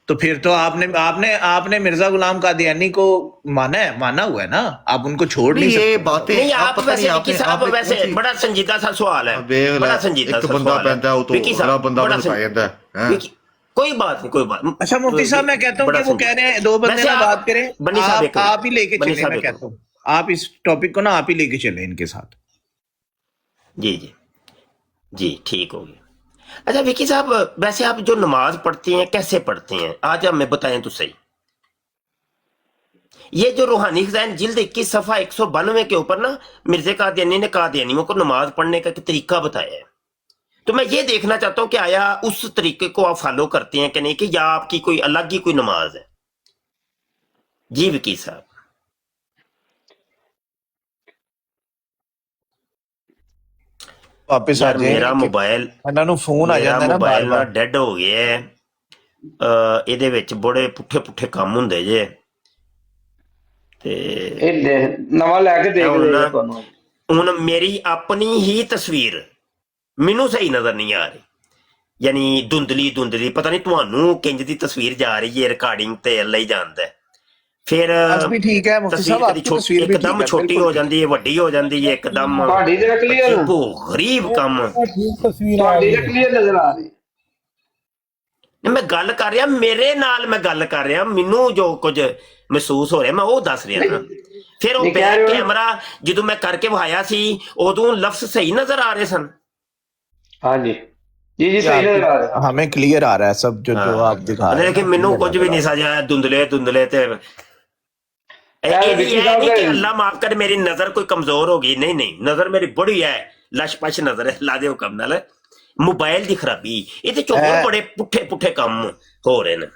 تو پھر تو آپ نے مرزا غلام قادیانی کو مانا ہوا ہے نا، آپ ان کو چھوڑ نہیں نہیں یہ سکتے۔ باتیں نہیں آپ آپ پتہ ویسے نہیں وکی صاحب ویسے بڑا سنجیدہ سا سوال ہے، بڑا سنجیدہ ایک تو سا بندہ سوال ہے پہنتا ہے وہ تو وکی اگلا صاحب، بندہ بڑا بندہ پایا جاتا ہے، وکی کوئی بات نہیں، کوئی بات، اچھا مفتی صاحب میں کہتا ہوں کہ بڑا وہ کہہ رہے ہیں دو بندے ویسے نہ آپ بات کریں، بنی صاحب ایک آپ ہی لے کے بنی چلیں، صاحب میں ایک کہتا ہوں آپ اس ٹاپک کو نا آپ ہی لے کے چلیں ان کے ساتھ۔ جی جی جی ٹھیک ہو گیا۔ اچھا وکی صاحب ویسے آپ جو نماز پڑھتے ہیں کیسے پڑھتے ہیں، آج ہمیں بتائیں تو صحیح، یہ جو روحانی خزائن جلد 21 صفحہ 192 کے اوپر نا مرزا قادیانی نے قادیانیوں کو نماز پڑھنے کا طریقہ بتایا ہے، تو میں یہ دیکھنا چاہتا ہوں کہ آیا اس طریقے کو آپ فالو کرتے ہیں کہ نہیں، کہ یا آپ کی کوئی الگ ہی کوئی نماز ہے؟ جی وکی صاحب، واپس آ یار جائیں میرا کہ موبائل انہوں نے فون آ جاتا ہے نا بار نا بار۔ ڈیڈ ہو گیا ہے، ਇਹਦੇ ਵਿੱਚ ਬੜੇ ਪੁੱਠੇ ਕੰਮ ਹੁੰਦੇ ਜੇ ਤੇ ਨਵਾਂ ਲੈ ਕੇ ਦੇ ਕੇ ਹੁਣ ਦੇਗਾ ਤੁਹਾਨੂੰ। ਹੁਣ ਮੇਰੀ ਆਪਣੀ ਹੀ ਤਸਵੀਰ ਮੈਨੂੰ ਸਹੀ ਨਜ਼ਰ ਨਹੀਂ ਆ ਰਹੀ, ਯਾਨੀ ਧੁੰਦਲੀ ਧੁੰਦਲੀ, ਪਤਾ ਨਹੀਂ ਤੁਹਾਨੂੰ ਕਿੰਜ ਦੀ ਤਸਵੀਰ ਜਾ ਰਹੀ ਹੈ, ਰਿਕਾਰਡਿੰਗ ਤੇ ਅੱਲਾ ਹੀ ਜਾਣਦਾ ਹੈ। ਫਿਰ आज भी ठीक है मुफ्ती ਤਸਵੀਰ साहब, ਕਦੀ आपकी तस्वीर भी ठीक ਇੱਕਦਮ है, ਛੋਟੀ बिल्कुल ਹੋ ठीक। ਜਾਂਦੀ ਹੈ, ਵੱਡੀ ਹੋ ਜਾਂਦੀ ਹੈ ਇੱਕਦਮ। ਤੁਹਾਡੀ ਤੇ ਕਲੀਅਰ, ਅਜੀਬੋ ਗਰੀਬ ਕੰਮ। ਤੁਹਾਡੀ ਤੇ ਕਲੀਅਰ ਨਜ਼ਰ ਆ ਰਹੀ। ਮੈਂ ਗੱਲ ਕਰ ਰਿਹਾ, ਮੇਰੇ ਨਾਲ ਮੈਂ ਗੱਲ ਕਰ ਰਿਹਾ, ਮੈਨੂੰ ਜੋ ਕੁਝ ਮਹਿਸੂਸ ਹੋ ਰਿਹਾ ਮੈਂ ਉਹ ਦੱਸ ਰਿਹਾ ਨਾ। ਫਿਰ ਉਹ ਨਹੀਂ ਕਹਿ ਬੈਕ ਰਹੇ ਹੋ। ਕੈਮਰਾ ਜਦੋਂ ਮੈਂ ਕਰਕੇ ਵਿਖਾਇਆ ਸੀ ਉਦੋਂ ਲਫ਼ਜ਼ ਸਹੀ ਨਜ਼ਰ ਆ ਰਹੇ ਸਨ। ਹਾਂਜੀ ਜੀ ਜੀ, ਸਹੀ ਨਜ਼ਰ ਆ ਰਿਹਾ। हमें क्लियर आ रहा है सब जो जो आप दिखा रहे हैं ਲੇਕਿन ना, ਮੈਨੂੰ clear ਕੁਝ ਵੀ नजर आ ਨਹੀਂ रहा है। ਸਜਾ, ਧੁੰਦਲੇ ਧੁੰਦਲੇ ਤੇ यार, ਇਹ विक्की ਨਹੀਂ साहब ਕਿ का- ਅੱਲਾ ਮਾਫ ਕਰ ਮੇਰੀ ਨਜ਼ਰ ਕੋਈ ਕਮਜ਼ੋਰ ਹੋ ਗਈ, ਨਹੀਂ ਨਹੀਂ, ਨਜ਼ਰ ਮੇਰੀ ਬੜੀ ਹੈ, ਲਸ਼ਪਸ਼ ਨਜ਼ਰ ਹੈ, ਲਾ ਦੇ ਹੁਕਮ ਨਾਲ। ਮੋਬਾਈਲ ਦੀ ਖਰਾਬੀ, ਇਹਦੇ ਚੋਂ ਹੋਰ ਬੜੇ ਪੁੱਠੇ ਪੁੱਠੇ ਕੰਮ ਹੋ ਰਹੇ ਨੇ।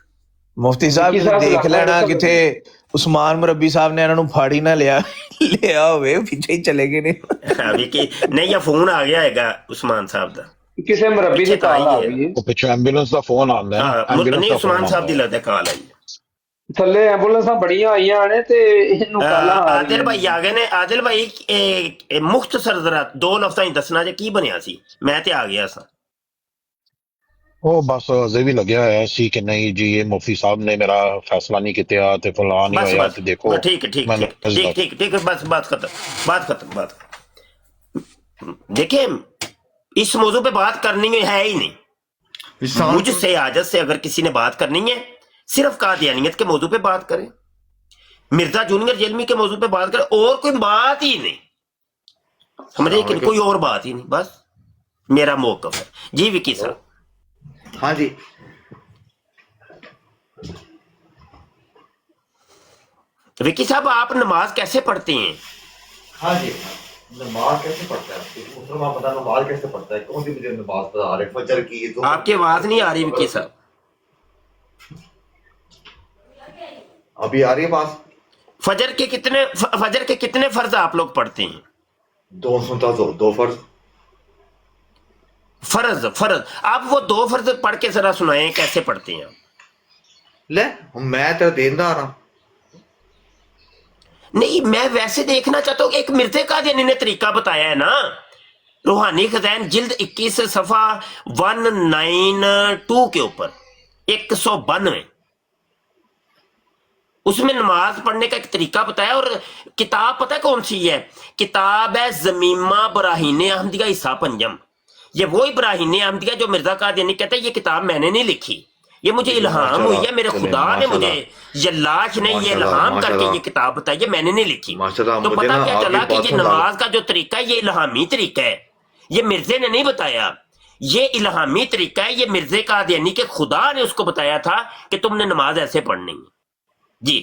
ਮੁਫਤੀ ਸਾਹਿਬ ਵਿੱਕੀ ਤੁਸੀਂ ਸਾਹਿਬ ਦੇਖ ਲੱਗਾ ਲੈਣਾ ਤਾਂ- ਕਿਤੇ ਉਸਮਾਨ ਮੁਰੱਬੀ ਸਾਹਿਬ ਨੇ ਇਹਨਾਂ ਨੂੰ ਫਾੜੀ ਨਾ ਲਿਆ ਹੋਵੇ, ਪਿੱਛੇ ਹੀ ਚਲੇ ਗਏ ਨੇ। ਹਾਂ ਵੀ ਕਿ ਨਹੀਂ, ਜਾਂ ਫੋਨ ਆ ਗਿਆ ਹੈਗਾ ਉਸਮਾਨ ਸਾਹਿਬ ਦਾ, ਕਿਸੇ ਮਰਬੀ ਦੀ ਕਾਲ ਆ ਗਈ ਹੈ। ਉਹ ਪਿੱਛੇ ਐਂਬੂਲੈਂਸ ਦਾ ਫੋਨ ਆਉਂਦਾ ਹੈ, ਹਾਂ ਐਂਬੂਲੈਂਸ ਨਹੀਂ ਦਾ ਉਸਮਾਨ ਫੋਨ ਸਾਹਿਬ ਦੀ ਆਉਂਦਾ ਲੱਗਦਾ ਕਾਲ ਆਈ। ਥੱਲੇ ਐਂਬੂਲੈਂਸਾਂ ਬੜੀਆਂ ਆਈਆਂ ਨੇ ਤੇ ਇਹਨੂੰ ਕਾਲਾਂ ਆ ਆਦਿਲ ਰਹੀਆਂ ਭਾਈ ਆ ਗਏ ਨੇ। ਆਦਿਲ ਭਾਈ ਇਹ ਮੁਖਤਸਰ ਜ਼ਰਾ ਦੋ ਲਫ਼ਜ਼ਾਂ ਹੀ ਦੱਸਣਾ ਜੇ ਕੀ ਬਣਿਆ ਸੀ, ਮੈਂ ਤੇ ਆ ਗਿਆ ਸਾਂ। ਉਹ ਬਸ ਅਜੇ ਵੀ ਲੱਗਿਆ ਹੋਇਆ ਸੀ ਕਿ ਨਹੀਂ ਜੀ ਇਹ ਮੁਫਤੀ ਸਾਹਿਬ ਨੇ ਮੇਰਾ ਫੈਸਲਾ ਨਹੀਂ ਕੀਤਾ ਤੇ ਫਲਾਂ ਨਹੀਂ बस ਹੋਇਆ बस ਤੇ ਦੇਖੋ ठीक है ठीक मैंने ठीक ठीक ठीक ठीक है, बस बात खत्म, बात खत्म, बात खत्म। देखिए इस मौजू पे बात करनी है ही नहीं। विशाल मुझसे आजत से अगर किसी ने बात करनी है सिर्फ कादियानियत के मौजू पे बात करें, मिर्जा जूनियर जेलमी के मौजू पे बात करें, और कोई बात ही नहीं, समझे कि कोई और बात ही नहीं, बस मेरा मौकफ है जी। विकी सर हाँ जी, विकी साहब आप नमाज कैसे पढ़ते हैं? हाँ जी, नमाज कैसे पढ़ता है मुसलमान बता, नमाज कैसे पढ़ता है, कौन सी मुझे नमाज बता रहे, फजर की तो आपकी आवाज नहीं आ रही विकी साहब। अभी आ रही है बात। फजर के कितने फर्ज आप लोग पढ़ते हैं? दो सुनता दो फर्ज। फर्ज फर्ज आप वो दो फर्ज पढ़ के जरा सुनाएं, कैसे पढ़ते हैं आप? ले मैं तेरा देनदार हूं। नहीं, मैं वैसे देखना चाहता हूँ। एक मिर्जे कादियानी ने तरीका बताया है ना, रूहानी खजान जिल्द 21 सफा 192 के ऊपर 192, उसमें नमाज पढ़ने का एक तरीका बताया। और किताब पता है कौन सी है? किताब है ज़मीमा बराहीन अहमदिया हिस्सा पंजम। ये वो इब्राहीम अहमदिया जो मिर्जा कादियानी कहते हैं ये किताब मैंने नहीं लिखी, ये मुझे इल्हाम हुई है, मेरे खुदा ने मुझे, ये लाश ने ये इल्हाम करके ये किताब बताई, ये मैंने नहीं लिखी। तो पता क्या चला कि ये नमाज का जो तरीका है ये इल्हामी तरीका है, ये मिर्जे ने नहीं बताया, ये इल्हामी तरीका है, ये मिर्जे कादियानी के खुदा ने उसको बताया था कि तुमने नमाज ऐसे पढ़नी है जी।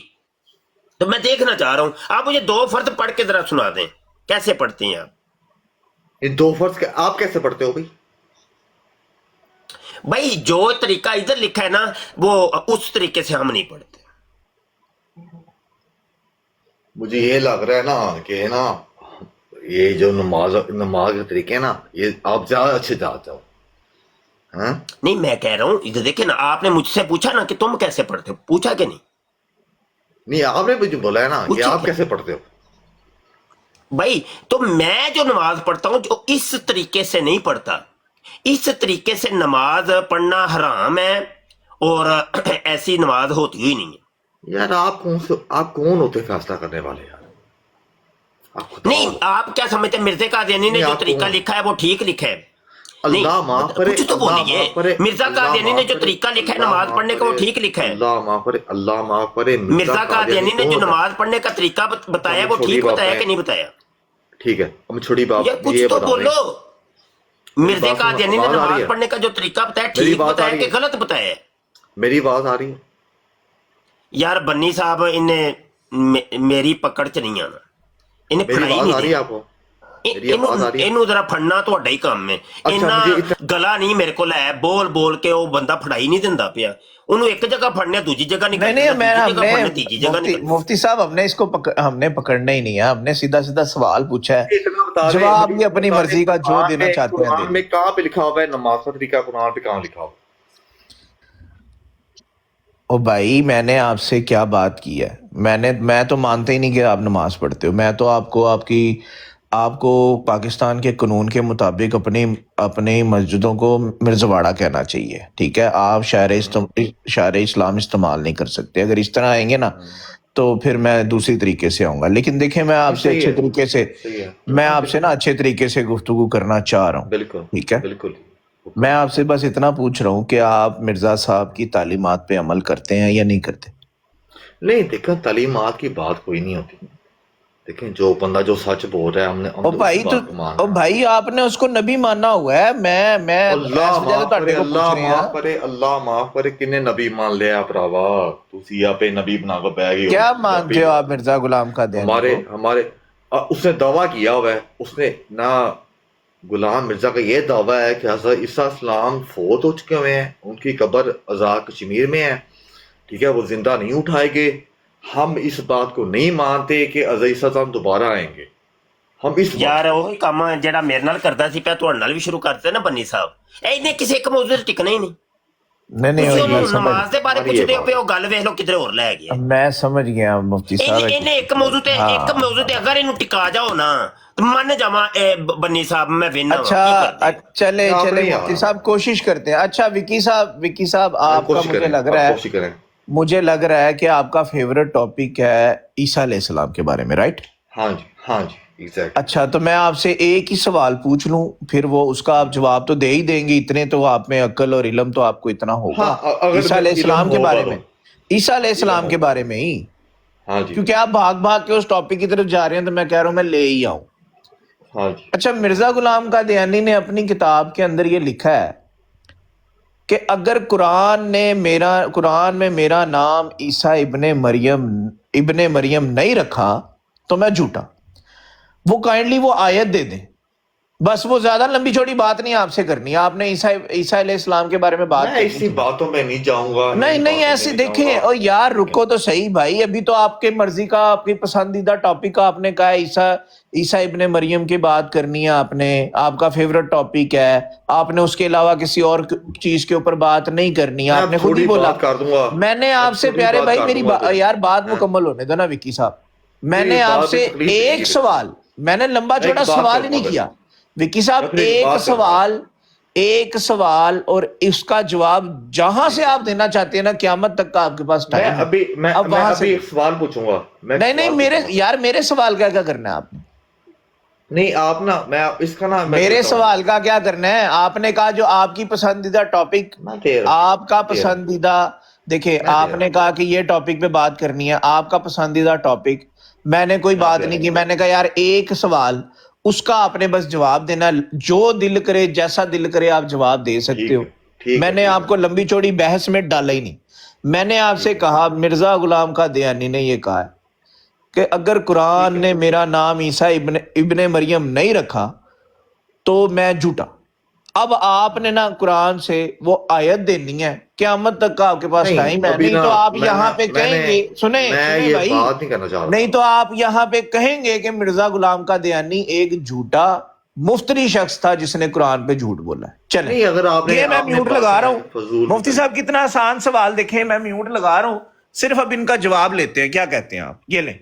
तो मैं देखना चाह रहा हूं, आप मुझे दो फर्ज पढ़ के जरा सुना दें, कैसे पढ़ते हैं आप? ये दो फर्ज आप कैसे पढ़ते हो भाई? भाई जो तरीका इधर लिखा है ना वो उस तरीके से हम नहीं पढ़ते। मुझे ये लग रहा है ना कि ना ये जो नमाज के तरीके है ना ये आप ज्यादा अच्छे जानते हो। हाँ? नहीं, मैं कह रहा हूं इधर देखिए ना, आपने मुझसे पूछा ना कि तुम कैसे पढ़ते हो, पूछा कि नहीं आपने मुझे बोला है ना कि पूछा आप क्या? कैसे पढ़ते हो भाई? तो मैं जो नमाज पढ़ता हूं जो इस तरीके से नहीं पढ़ता, इस तरीके से नमाज पढ़ना हराम है और ऐसी नमाज होती हुई नहीं है। यार आप कौन होते फैसला करने वाले यार? आप खुद नहीं, आप क्या समझते हैं मिर्जा कादियानी ने नहीं, जो आप तरीका कौन? लिखा है वो ठीक लिखा है? नहीं, अल्लाह माफ करे, कुछ तो अल्लाह माफ बोलिए। करे, मिर्जा अल्लाह कादियानी माफ ने जो करे, तरीका लिखा है अल्लाह नमाज माफ पढ़ने का वो करे, ठीक लिखा है। अल्लाह माफ करे, अल्लाह माफ करे। मिर्जा कादियानी ने जो कौन है? नमाज पढ़ने का तरीका बताया वो छोटी ठीक बात बताया है। कि नहीं बताया? ठीक है, हम छोटी बात यार कुछ ये तो बता रहे हैं। बोलो। मिर्जा बात कादियानी ने आ रही नमाज है। पढ़ने का जो तरीका बताया मेरी ठीक बात आ बताया रही कि है। गलत बताया है? मेरी बात आ रही है। यार बन्नी साहब इन्हें मेरी पकड़ च नहीं आना, इन्हें मेरी फड़ाई बात नहीं आ रही है देनी। आपको? मेरी आवाज आ रही है? ਇਹਨੂੰ ਜ਼ਰਾ ਫੜਨਾ ਤੁਹਾਡਾ ਹੀ ਕੰਮ ਹੈ। ਮੁਝੇ ਇੰਨਾ ਇਤਨਾ- ਗਲਾ ਨਹੀਂ ਮੇਰੇ ਕੋਲ ਹੈ, ਬੋਲ ਬੋਲ ਕੇ ਉਹ ਬੰਦਾ ਫੜਾਈ ਨਹੀਂ ਦਿੰਦਾ ਪਿਆ। ਉਹਨੂੰ ਇੱਕ ਜਗ੍ਹਾ ਫੜਨਾ ਦੂਜੀ जगह नहीं नहीं नहीं करना, मैं दूसरी जगह फड़ना हमने तीसरी जगह नहीं करना। मुफ्ती साहब हमने इसको हमने पकड़ना ही नहीं है, हमने सीधा सीधा सवाल पूछा है, इतना बता रहे हैं, जवाब मुझे भी अपनी बता रहे मर्जी का जो कुरान देना में- चाहते हैं कुरान दें। में कहाँ पे लिखा हुआ है नमाज का तरीका? कुरान पे कहाँ लिखा हुआ? ओ भाई मैंने आपसे क्या बात की है? मैं तो मानता ही नहीं कि आप नमाज पढ़ते हो। मैं तो आपको आपकी آپ کو پاکستان کے قانون کے مطابق اپنی مسجدوں کو مرزواڑا کہنا چاہیے، ٹھیک ہے؟ آپ شعر اسلام استعمال نہیں کر سکتے. اگر اس طرح آئیں گے نا تو پھر میں دوسری طریقے سے آؤں گا. لیکن دیکھیں میں آپ سے اچھے طریقے سے اچھے طریقے سے گفتگو کرنا چاہ رہا ہوں، بالکل ٹھیک ہے؟ بالکل. میں آپ سے بس اتنا پوچھ رہا ہوں کہ آپ مرزا صاحب کی تعلیمات پہ عمل کرتے ہیں یا نہیں کرتے؟ نہیں دیکھیں، تعلیمات کی بات کوئی نہیں ہوتی. دیکھیں جو بندہ جو سچ بول رہا ہے ہم نے او بھائی تو او بھائی آپ نے اس کو نبی ماننا ہوا ہے. میں اللہ اس وجہ سے معاف تہاڈے کرے، کو پوچھ اللہ رہے معاف ہیں. کرے، اللہ معاف کرے. کنے نبی مان لیا بھراوا؟ تسی آپ نبی بنا کے بیٹھ گئے ہو. کیا مانتے ہو آپ مرزا غلام قادیانی کو؟ ہمارے اس نے دعویٰ کیا ہوا ہے، اس نے نہ غلام مرزا کا یہ دعویٰ ہے کہ حضرت عیسیٰ السلام فوت ہو چکے ہوئے ہیں، ان کی قبر عزاق کشمیر میں ہے، ٹھیک ہے؟ وہ زندہ نہیں اٹھائے گے. ہم اس بات کو نہیں مانتے کہ حضرت عیسیٰ السلام دوبارہ آئیں گے. ہم اس یار وہی کام جہاں میرے نال کرتا سی پیا تہاڈے نال بھی شروع کرتے نا بنی صاحب، انہیں کسی ایک موضوع تے ٹکنا ہی نہیں. نہیں نماز دے بارے پوچھتے ہو پہ وہ گل ویکھ لو کدھر اور لے گیا. میں سمجھ گیا مفتی صاحب. انہیں ایک موضوع تے اگر انہوں ٹکا جاؤ نا تو من جاواں بنی صاحب میں وینا. اچھا چلے مفتی صاحب کوشش کرتے ہیں. اچھا وکی صاحب آپ کا مجھے لگ رہا ہے کہ آپ کا فیورٹ ٹاپک ہے عیسیٰ علیہ السلام کے بارے میں، رائٹ؟ ہاں جی ایگزیکٹ. اچھا تو میں آپ سے ایک ہی سوال پوچھ لوں، پھر وہ اس کا آپ جواب تو دے ہی دیں گے، اتنے تو آپ میں عقل اور علم تو آپ کو اتنا ہوگا. عیسیٰ علیہ السلام کے بارے میں، عیسیٰ علیہ السلام کے بارے میں ہی، کیونکہ آپ بھاگ کے اس ٹاپک کی طرف جا رہے ہیں تو میں کہہ رہا ہوں میں لے ہی آؤں. اچھا مرزا غلام قادیانی نے اپنی کتاب کے اندر یہ لکھا ہے کہ اگر قرآن میں میرا نام عیسیٰ ابن مریم نہیں رکھا تو میں جھوٹا. وہ کائنڈلی وہ آیت دے دیں، بس وہ زیادہ لمبی چھوٹی بات نہیں آپ سے کرنی. آپ نے عیسیٰ علیہ السلام کے بارے میں بات میں اسی باتوں میں نہیں جاؤں گا. نہیں ایسے دیکھیں اور یار رکو تو صحیح بھائی. ابھی تو آپ کے مرضی کا، آپ کی پسندیدہ ٹاپک کا آپ نے کہا عیسیٰ ابن مریم کی بات کرنی ہے. آپ کا فیورٹ ٹاپک ہے، آپ نے اس کے علاوہ کسی اور چیز کے اوپر بات نہیں کرنی ہے. آپ نے خود ہی بولا. میں نے آپ سے پیارے بھائی میری یار بات مکمل ہونے دو نا وکی صاحب. میں نے آپ سے ایک سوال، میں نے لمبا چوڑا سوال ہی نہیں کیا وکی صاحب. ایک سوال اور اس کا جواب جہاں سے آپ دینا چاہتے ہیں نا قیامت تک کا آپ کے پاس ٹائم ہے. میں ابھی ایک سوال پوچھوں گا. نہیں میرے سوال کا کیا کرنا ہے آپ نے؟ نہیں آپ نا میں اس کا نا میرے سوال کا کیا کرنا ہے؟ آپ نے کہا جو آپ کی پسندیدہ ٹاپک، آپ کا پسندیدہ، دیکھیں آپ نے کہا کہ یہ ٹاپک پہ بات کرنی ہے، آپ کا پسندیدہ ٹاپک. میں نے کوئی بات نہیں کی، میں نے کہا یار ایک سوال، اس کا آپ نے بس جواب دینا، جو دل کرے جیسا دل کرے آپ جواب دے سکتے ہو. میں نے آپ کو لمبی چوڑی بحث میں ڈالا ہی نہیں. میں نے آپ سے کہا مرزا غلام قادیانی نے یہ کہا ہے کہ اگر قرآن نے میرا نام عیسیٰ ابن مریم نہیں رکھا تو میں جھوٹا. اب آپ نے نا قرآن سے وہ آیت دینی ہے، قیامت تک کا آپ کے پاس ٹائم ہے. نہیں تو آپ یہاں پہ کہیں گے، سنیں بھائی، نہیں تو آپ یہاں پہ کہیں گے کہ مرزا غلام قادیانی ایک جھوٹا مفتری شخص تھا جس نے قرآن پہ جھوٹ بولا ہے. چلیں یہ میں میوٹ لگا رہا ہوں. مفتی صاحب کتنا آسان سوال، دیکھیں میں میوٹ لگا رہا ہوں، صرف اب ان کا جواب لیتے ہیں. کیا کہتے ہیں آپ؟ یہ لیں.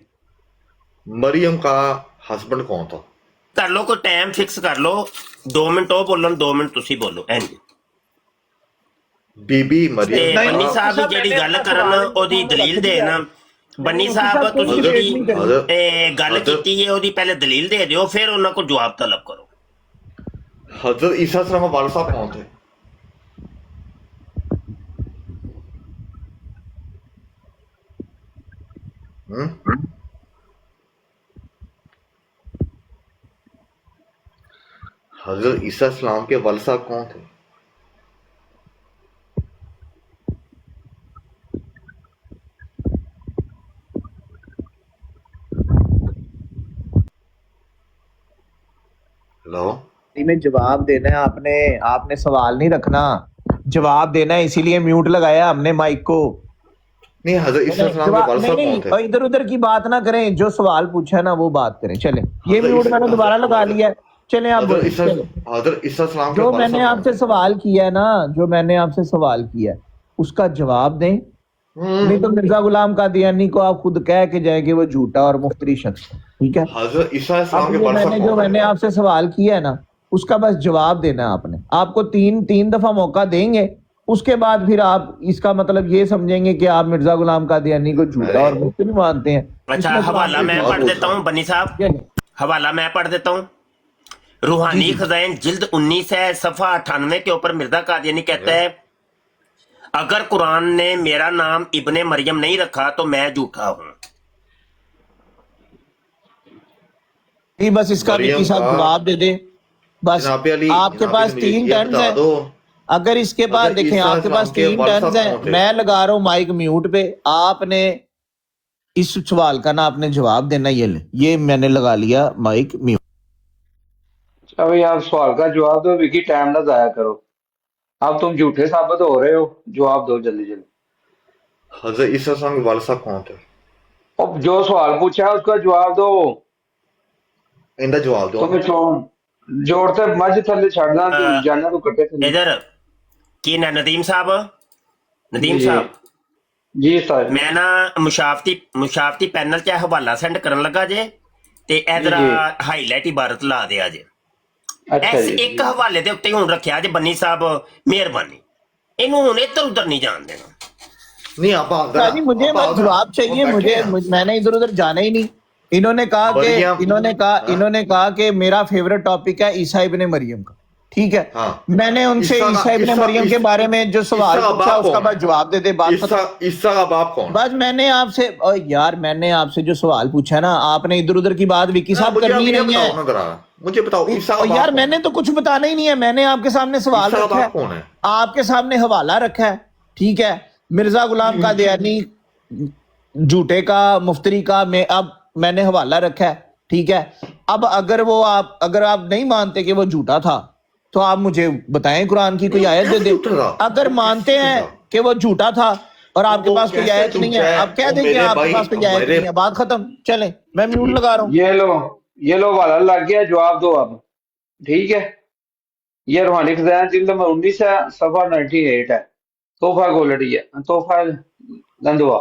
مریم کا ہسبینڈ کون تھا؟ کر لو کوئی ٹائم فکس کر لو، 2 منٹ وہ بولن 2 منٹ تسی بولو. بی بی مریم. بنی صاحب جیڑی گل کرن او دی دلیل دین. بنی صاحب تسی جیڑی گل کیتی ہے او دی پہلے دلیل دے دیو، پھر انہاں کو جواب طلب کرو. حضرت عیسیٰ السلام کے والد صاحب کون تھے؟ حضرت عیسیٰ السلام کے والد صاحب کون تھے؟ ہلو میں جواب دینا ہے، آپ نے سوال نہیں رکھنا، جواب دینا ہے، اسی لیے میوٹ لگایا ہم نے مائک کو. نہیں حضرت عیسیٰ السلام کے والد صاحب کون تھے؟ ادھر ادھر کی بات نہ کریں، جو سوال پوچھا ہے نا وہ بات کریں. چلیں یہ میوٹ میں نے دوبارہ لگا لیا ہے. چلیں آپ حضرت عیسیٰ السلام کے جو میں نے آپ سے سوال کیا ہے نا، جو میں نے آپ سے سوال کیا ہے اس کا جواب دیں، नहीं तो मिर्जा गुलाम कादियानी को आप खुद कह के जाएंगे वो झूठा और मुफ्तरी शख्स है, ठीक है। हजरत ईसा अब इस्लाम के ये बरसक मैंने जो कौन मैंने है? आपसे सवाल किया है ना, उसका बस जवाब देना है आपने। आपको तीन दफा मौका देंगे, उसके बाद फिर आप इसका मतलब ये समझेंगे कि आप मिर्जा गुलाम कादियानी को झूठा और मुफ्तरी मानते हैं। अच्छा, इसमें तो हवाला आपको मैं जवाब पढ़ देता हूँ बनी साहब, ये नहीं। हवाला मैं पढ़ देता हूँ। रूहानी खजाइन जिल्द 19 है, सफा 98 के ऊपर मिर्जा कादियानी कहता है, अगर कुरान ने मेरा नाम इब्ने मरियम नहीं रखा तो मैं झूठा हूँ। नहीं, बस इसका भी मरियम साहब का जवाब दे दे बस। जनाब अली, आपके जनाब पास अली, 3 ये टर्न्स बता हैं। दो। अगर इसके बाद हजरत देखें, ईसा आपके पास इस्लाम के 3 बरसक टर्न्स हैं, कौन थे? मैं लगा रहा हूँ माइक म्यूट पे, आपने इस सवाल का ना आपने जवाब देना। ये मैंने लगा लिया माइक म्यूट। अभी आप सवाल का जवाब दो, विकी टाइम ना जाया करो। अब तुम झूठे साबित हो रहे हो, जवाब दो जल्दी जल्दी। हजरत ईसा इस्लाम के बरसक कौन थे? अब जो सवाल पूछा है उसका जवाब दो। इनका जवाब दो। तुम्हें जोड़ते मझ थले छड़ना तो जाना तो कट्टे थले। इधर की ना नदीम साहब, नदीम जी साहब जी सर। मैं ना मुशाफती पैनल च हवाला सेंड करन लगा जे ते इधर जी। हाईलाइट इबारत ला दे जे। अच्छा इस जी एक हवाले दे उत्ते हुण रखिया जे बन्नी साहब, मेहरबानी इनू हुण इधर उधर नहीं जान देना। नहीं आप जी मुझे बस जवाब चाहिए, मैंने इधर उधर जाना ही नहीं। इन्होंने कहा कि इन्होंने कहा कि मेरा फेवरेट टॉपिक है ईसा इब्ने मरियम का, ठीक है। हाँ। मैंने उनसे ईसा इब्ने मरियम के बारे में जो सवाल पूछा उसका बस जवाब दे दे, बात खत्म। ईसा का बाप कौन? बस मैंने आपसे यार मैंने आपसे जो सवाल पूछा ना, आपने इधर उधर की बात विकी साहब करनी नहीं है। मुझे बताओ ईसा का यार बाप मैंने तो कुछ बताना ही नहीं है, मैंने आपके सामने सवाल ईसा का रखा बाप कौन है, है? आपके सामने हवाला रखा है, ठीक है। मिर्जा गुलाम कादियानी झूठे का मुफ्तरी का अब मैंने हवाला रखा है, ठीक है। अब अगर आप नहीं मानते कि वो झूठा था तो आप मुझे बताएं कुरान की कोई आयत दे दे। अगर मानते हैं कि वो झूठा था और आपके पास कोई आयत नहीं है, आप कह देंगे आपके पास कोई आयत नहीं है, बात खत्म। चले मैं म्यूट लगा रहा हूँ। ये लो वाला लग गया, जवाब दो अब, ठीक है। ये रूहानी खजाना जिल्द नंबर 19 है, सफा 98 है। तोहफा गोलड़ी है, तोहफा गंदुआ।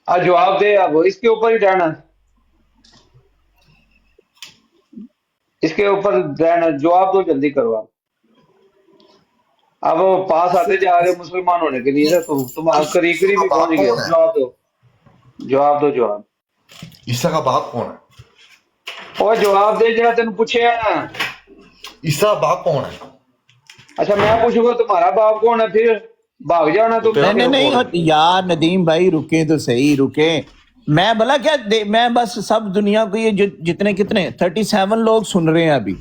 अब जवाब दे, अब इसके ऊपर ही रहना, इसके ऊपर रहना, जवाब दो जल्दी करो। अब पास आते जा रहे मुसलमान होने के लिए, तुम करीब भी पहुंच गए। जवाब दो, जवाब दो, जवाब। ईसा का बाप कौन है? और जवाब दे जरा, तेन पूछे ईसा का बाप कौन है? अच्छा मैं पूछूंगा तुम्हारा बाप कौन है, फिर भाग जाना तुम। नहीं यार नदीम भाई रुके तो सही, रुके। मैं भला क्या मैं बस सब दुनिया को ये जितने कितने 37 लोग सुन रहे हैं अभी,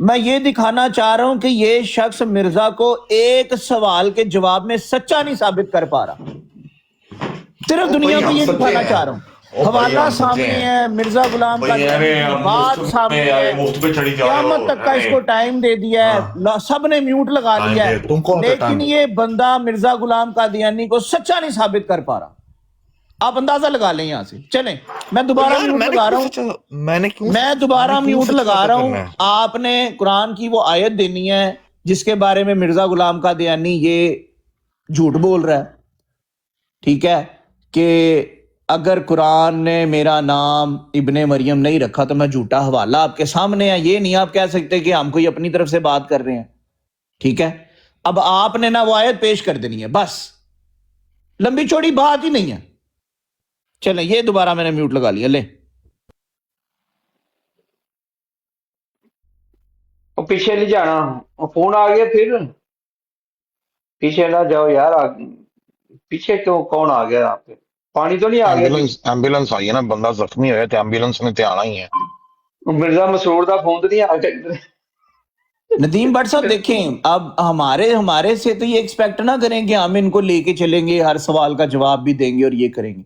मैं ये दिखाना चाह रहा हूं कि ये शख्स मिर्जा को एक सवाल के जवाब में सच्चा नहीं साबित कर पा रहा। सिर्फ दुनिया को ये दिखाना चाह रहा हूँ। हवाला सामने है, मिर्जा गुलाम का बात सामने है, क़यामत तक का इसको टाइम दे दिया है, सबने म्यूट लगा लिया है, लेकिन ये बंदा मिर्जा गुलाम कादियानी को सच्चा नहीं साबित कर पा रहा। आप अंदाजा लगा लें यहाँ से। चलें मैं दोबारा म्यूट लगा रहा हूँ, मैं दोबारा म्यूट लगा रहा हूँ। आपने कुरान की वो आयत देनी है जिसके बारे में मिर्जा गुलाम कादियानी ये झूठ बोल रहा है, ठीक है, कि अगर कुरान ने मेरा नाम इब्ने मरियम नहीं रखा तो मैं झूठा। हवाला आपके सामने है, ये नहीं आप कह सकते कि हम कोई अपनी तरफ से बात कर रहे हैं, ठीक है। अब आपने ना वो आयत पेश कर देनी है, बस लंबी चौड़ी बात ही नहीं है। चलें ये दोबारा मैंने म्यूट लगा लिया। ले पीछे नहीं जाना, फोन आ गया, फिर पीछे ना जाओ यार। पीछे क्यों, कौन आ गया आप पे? पानी तो नहीं आ गया? एम्बुलेंस आई है ना, बंदा जख्मी होया तो एम्बुलेंस ने आना ही है। मिर्जा मसरूर का फोन तो नहीं आ गया? नदीम भट्ट साहब देखें, अब हमारे से तो ये एक्सपेक्ट ना करें कि हम इनको लेके चलेंगे, हर सवाल का जवाब भी देंगे और ये करेंगे।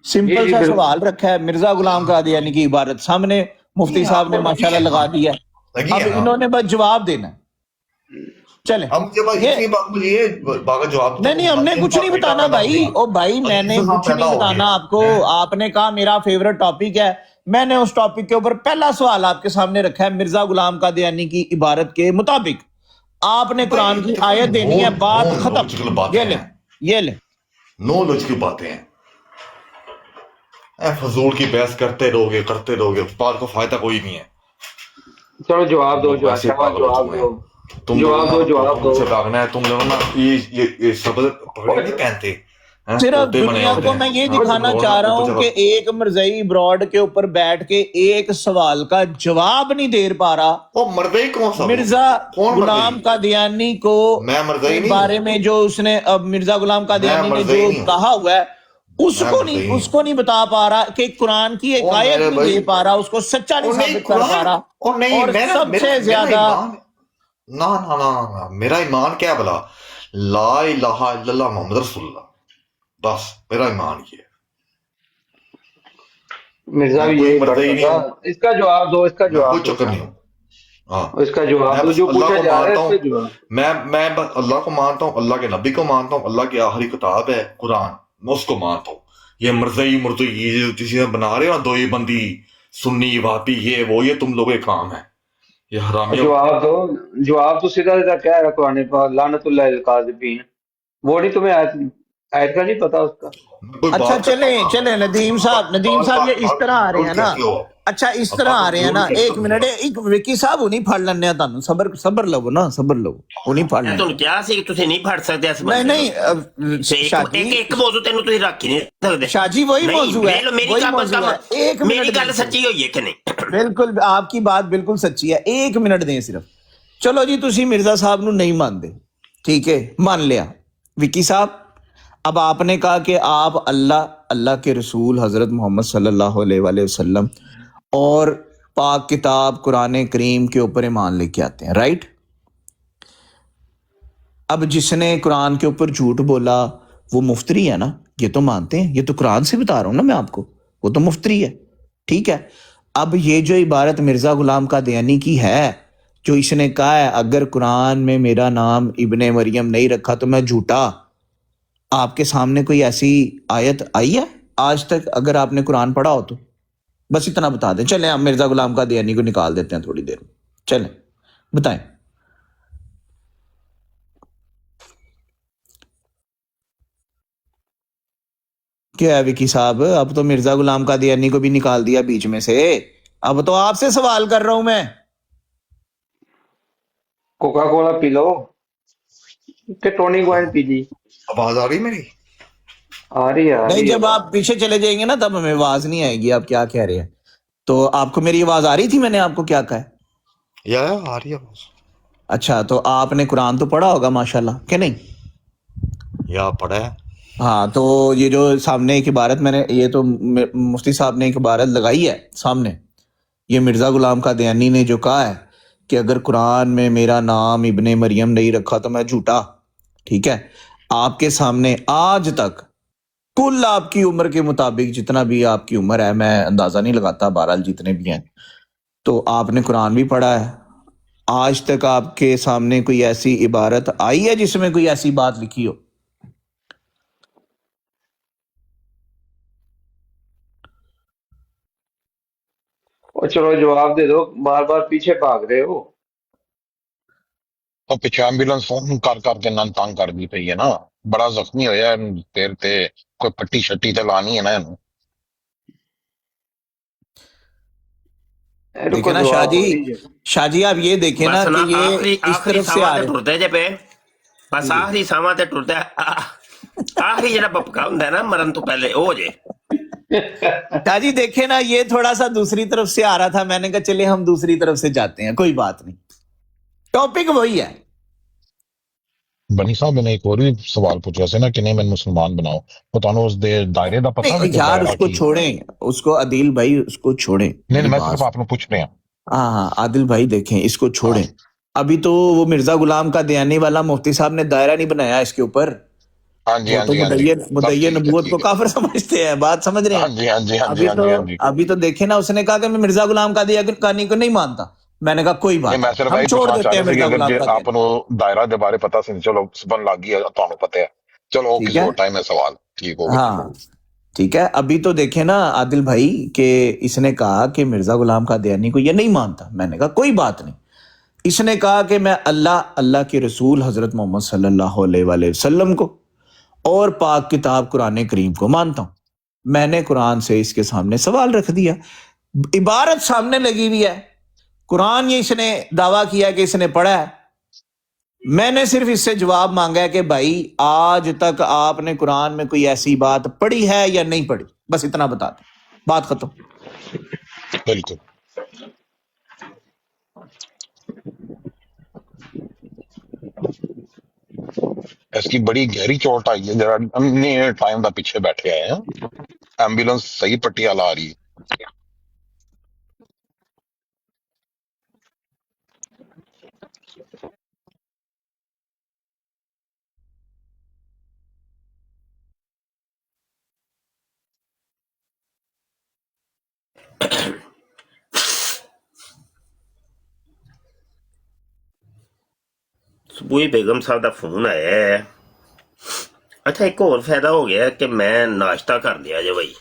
सिंपल सा सवाल रखा है, मिर्जा गुलाम कादियानी की इबारत सामने मुफ्ती साहब ने माशाल्लाह लगा दिया, अब इन्होंने बस जवाब देना है। चले नहीं हमने कुछ नहीं बताना भाई। ओ भाई मैंने कुछ नहीं बताना आपको। आपने कहा मेरा फेवरेट टॉपिक है, मैंने उस टॉपिक के ऊपर पहला सवाल आपके सामने रखा है मिर्जा गुलाम कादियानी की इबारत के मुताबिक। आपने कुरान की आयत देनी है, बात खत्म। ये ले नॉलेज की बातें हैं। फजूल की बहस करते रहोगे, बात को फायदा कोई नहीं है। चलो जवाब दो, लोग वैसे पागल हो जवाब चुके दो, हैं। तुम जवाब लोग दो, ना जवाब दो। तुमसे भागना है। तुम लोग ना ये शब्द पकड़े नहीं पहनते हैं, सिर्फ कुत्ते बने दुनिया होते को हैं। मैं ये हाँ, दिखाना तुम लोग चाह ना रहा ऊपर हूँ कि चढ़ो। एक मरज़ई ब्रॉड के ऊपर बैठ के एक सवाल का जवाब नहीं दे पा रहा। वो मरदई कौन सा? मिर्जा कौन गुलाम मरदई? कादियानी को मैं मरदई के नहीं बारे हूँ। में जो उसने अब मिर्जा गुलाम कादियानी ने मरदई जो नहीं हूँ। कहा हुआ है मैं उसको मरदई नहीं उसको नहीं बता पा रहा कि कुरान की एक ओ आयत मेरे नहीं भाई, दे पा रहा, उसको सच्चा नहीं ओ नहीं साबित कर पा कुरान, रहा। ओ नहीं और मेरा सबसे ज्यादा ईमान, ना ना ना ना, मेरा ईमान क्या भला? ला इलाहा इल्लल्लाह मोहम्मद रसूलुल्लाह, बस मेरा ईमान ये है। मिर्जा मैं भी कोई यही मरदई पढ़ता नहीं हूँ, था। इसका जवाब दो, इसका मैं कोई जवाब दो, चक्कर नहीं हूँ। हाँ, इसका जवाब मैं दो, बस जो अल्लाह पूछा को जा रहा है मानता इसका हूँ। जवाब। मैं बस अल्लाह को मानता हूँ, अल्लाह के नबी को मानता हूँ, अल्लाह की आखिरी किताब है कुरान, मैं उसको मानता हूँ। ये मुर्दई ये जो चीजें बना रहे हो ना, दो ही बंदी सुन्नी वापी ये वो, ये तुम लोगों के काम है, ये हरामियों। जवाब तो सीधा सीधा कह रहा कुरान पाक, लानतुल्लाह अल काज़िबीन। वो नहीं, तुम्हें आयत का नहीं पता उसका? कोई अच्छा बात करता हूँ चले नदीम साहब ये इस तरह आ रहे हैं ना। अच्छा इस तरह आ रहे हैं ना, एक मिनट एक विकी साहब उन्हीं फड़ लन्ने तानू सबर लवो ना, सबर लवो उन्हीं फड़ मैं लेने। ਤੁਹਾਨੂੰ ਕਿਹਾ ਸੀ ਕਿ ਤੁਸੀਂ ਨਹੀਂ ਫੜ ਸਕਦੇ ਇਸ ਬੰਦੇ नहीं ਨੂੰ। ਤੇ शाजी ਇੱਕ ਮੌਜੂ ਤੈਨੂੰ ਤੁਸੀਂ ਰੱਖ ਹੀ ਨਹੀਂ ਸਕਦੇ। शाजी वही ਨਹੀਂ मौजू है, ਵੇਖ ਲਓ ਮੇਰੀ वही ਕੰਮ मौजू है। एक मेरी मिनट गल दें सच्ची हुई है कि नहीं? बिल्कुल आपकी बात बिल्कुल सच्ची है, एक मिनट दें सिर्फ। चलो जी तुसी मिर्जा साहब ਨੂੰ नहीं मानते, ठीक है मान लिया। विकी साहब अब आपने कहा कि आप अल्लाह के रसूल हजरत मोहम्मद सल्लल्लाहु अलैहि वसल्लम और पाक किताब कुरान करीम के ऊपर ईमान लेके आते हैं, राइट। अब जिसने कुरान के ऊपर झूठ बोला वो मुफ्तरी है ना, ये तो मानते हैं, ये तो कुरान से बता रहा हूं ना मैं आपको, वो तो मुफ्तरी है, ठीक है। अब ये जो इबारत मिर्जा गुलाम कादियानी की है, जो इसने कहा है अगर कुरान में मेरा नाम इब्ने मरियम नहीं रखा तो मैं झूठा, आपके सामने कोई ऐसी आयत आई है आज तक अगर आपने कुरान पढ़ा हो तो? बस इतना बता दें। चलें हम मिर्जा गुलाम कादियानी को निकाल देते हैं थोड़ी देर में, चलें बताएं। क्या है विकी साहब, अब तो मिर्जा गुलाम कादियानी को भी निकाल दिया बीच में से, अब तो आपसे सवाल कर रहा हूं मैं। कोका कोला पी लो कि टॉनिक वाइन पी ली। आवाज आ रही मेरी? आ रही है, आ नहीं रही है। जब आप पीछे चले जाएंगे ना तब हमें आवाज नहीं आएगी आप क्या कह रहे हैं। तो आपको मेरी आवाज आ रही थी, मैंने आपको क्या कहा है? या आ रही है आवाज। अच्छा तो आपने कुरान तो पढ़ा होगा माशाल्लाह कि नहीं? या पढ़ा है। हाँ तो ये जो सामने एक इबारत मैंने, ये तो मुफ्ती साहब ने एक इबारत लगाई है सामने, ये मिर्जा गुलाम कादियानी ने जो कहा है कि अगर कुरान में मेरा नाम इब्ने मरियम नहीं रखा तो मैं झूठा, ठीक है। आपके सामने आज तक कुल आपकी उम्र के मुताबिक जितना भी आपकी उम्र है, मैं अंदाजा नहीं लगाता, बहरहाल जितने भी हैं, तो आपने कुरान भी पढ़ा है, आज तक आपके सामने कोई ऐसी इबारत आई है जिसमें कोई ऐसी बात लिखी हो? और चलो जवाब दे दो, बार बार पीछे भाग रहे हो। ਉਹ ਪਿੱਛੇ ਐਂਬੂਲੈਂਸ ਫੋਨ ਕਰ ਕਰਕੇ ਇਹਨਾਂ ਨੂੰ ਤੰਗ ਕਰਦੀ ਪਈ ਹੈ ਨਾ, ਬੜਾ ਜ਼ਖਮੀ ਹੋਇਆ ਇਹਨੂੰ, ਤੇਰ ਤੇ ਕੋਈ ਪੱਟੀ ਛੱਟੀ ਤੇ ਲਾਣੀ ਹੈ ਨਾ ਇਹਨੂੰ। देखे ना शाहजी आप ये देखे ना बस कि ये आखिरी इस तरफ से आ सावां ते रहे। टुरदे जे पे, बस आखिरी सावां ते टुरदा आखिरी जेड़ा बपका हुंदा है ना मरन तो पहले ओ जे। शाहजी देखे ना ये थोड़ा सा दूसरी तरफ से आ रहा था, मैंने कहा चले हम दूसरी तरफ से जाते हैं, कोई बात नहीं, टॉपिक वही है। ਬਣੀ ਸਾਹਿਬ ਮੈਨੇ ਇੱਕ ਹੋਰ ਵੀ ਸਵਾਲ ਪੁੱਛਿਆ ਸੀ ਨਾ ਕਿ ਨਹੀਂ ਮੈਨੂੰ ਮੁਸਲਮਾਨ ਬਣਾਓ, ਉਹ ਤੁਹਾਨੂੰ ਉਸ ਦੇ ਦਾਇਰੇ ਦਾ ਪਤਾ नहीं है कि यार दायरा उसको की है? छोड़ें, उसको आदिल भाई उसको छोड़ें। नहीं मैं बात- सिर्फ आपको पूछ रहे हैं। हाँ आदिल भाई देखें इसको छोड़ें। अभी तो वो मिर्जा गुलाम का दयानी वाला मुफ्ती साहब ने दायरा नहीं बनाया इसके ऊपर, हाँ जी वो हाँ तो जी हाँ जी, सब मुदय्यन ठीक है, नबूवत ठीक को है। काफिर समझते हैं, बात समझ रहे हाँ हैं। जी हाँ जी हाँ जी हाँ जी हाँ जी। अभी तो देखे ना उसने कहा कि मैं मिर्जा गुलाम कादियानी को नहीं मानता, मैंने कहा कोई बात नहीं मैं नहीं, सिर्फ हम यही छोड़ पूछना देते चाह हैं रहा था कि मिर्जा अगर गुलाम जे कादियानी। आप ਨੂੰ ਦਾਇਰਾ ਦੇ ਬਾਰੇ ਪਤਾ ਸੀ ਨਹੀਂ, ਚਲੋ ਸਬਨ ਲੱਗ ਗਈ ਤੁਹਾਨੂੰ ਪਤਾ ਹੈ, चलो ठीक किसी है। और टाइम में सवाल ठीक होगा। हाँ ठीक है। अभी तो देखे ना आदिल भाई कि इसने कहा कि मिर्जा गुलाम कादियानी को ये नहीं मानता, मैंने कहा कोई बात नहीं। इसने कहा कि मैं अल्लाह के रसूल हजरत मोहम्मद सल्लल्लाहु अलैहि वसल्लम को और पाक किताब कुरान करीम को मानता हूं। मैंने कुरान से इसके सामने सवाल रख दिया, इबारत सामने लगी हुई है, कुरान ये इसने दावा किया कि इसने पढ़ा है। मैंने सिर्फ इससे जवाब मांगा है कि भाई आज तक आपने कुरान में कोई ऐसी बात पढ़ी है या नहीं पढ़ी, बस इतना बता दो, बात खत्म। बिल्कुल। इसकी बड़ी गहरी चोट आई है, जरा अन्य टाइम का पीछे बैठे आए हैं, एम्बुलेंस सही पट्टियाला आ रही है। सुबह बेगम साहब का फोन आया है। अच्छा, एक और फायदा हो गया कि मैं नाश्ता कर लिया जे बई,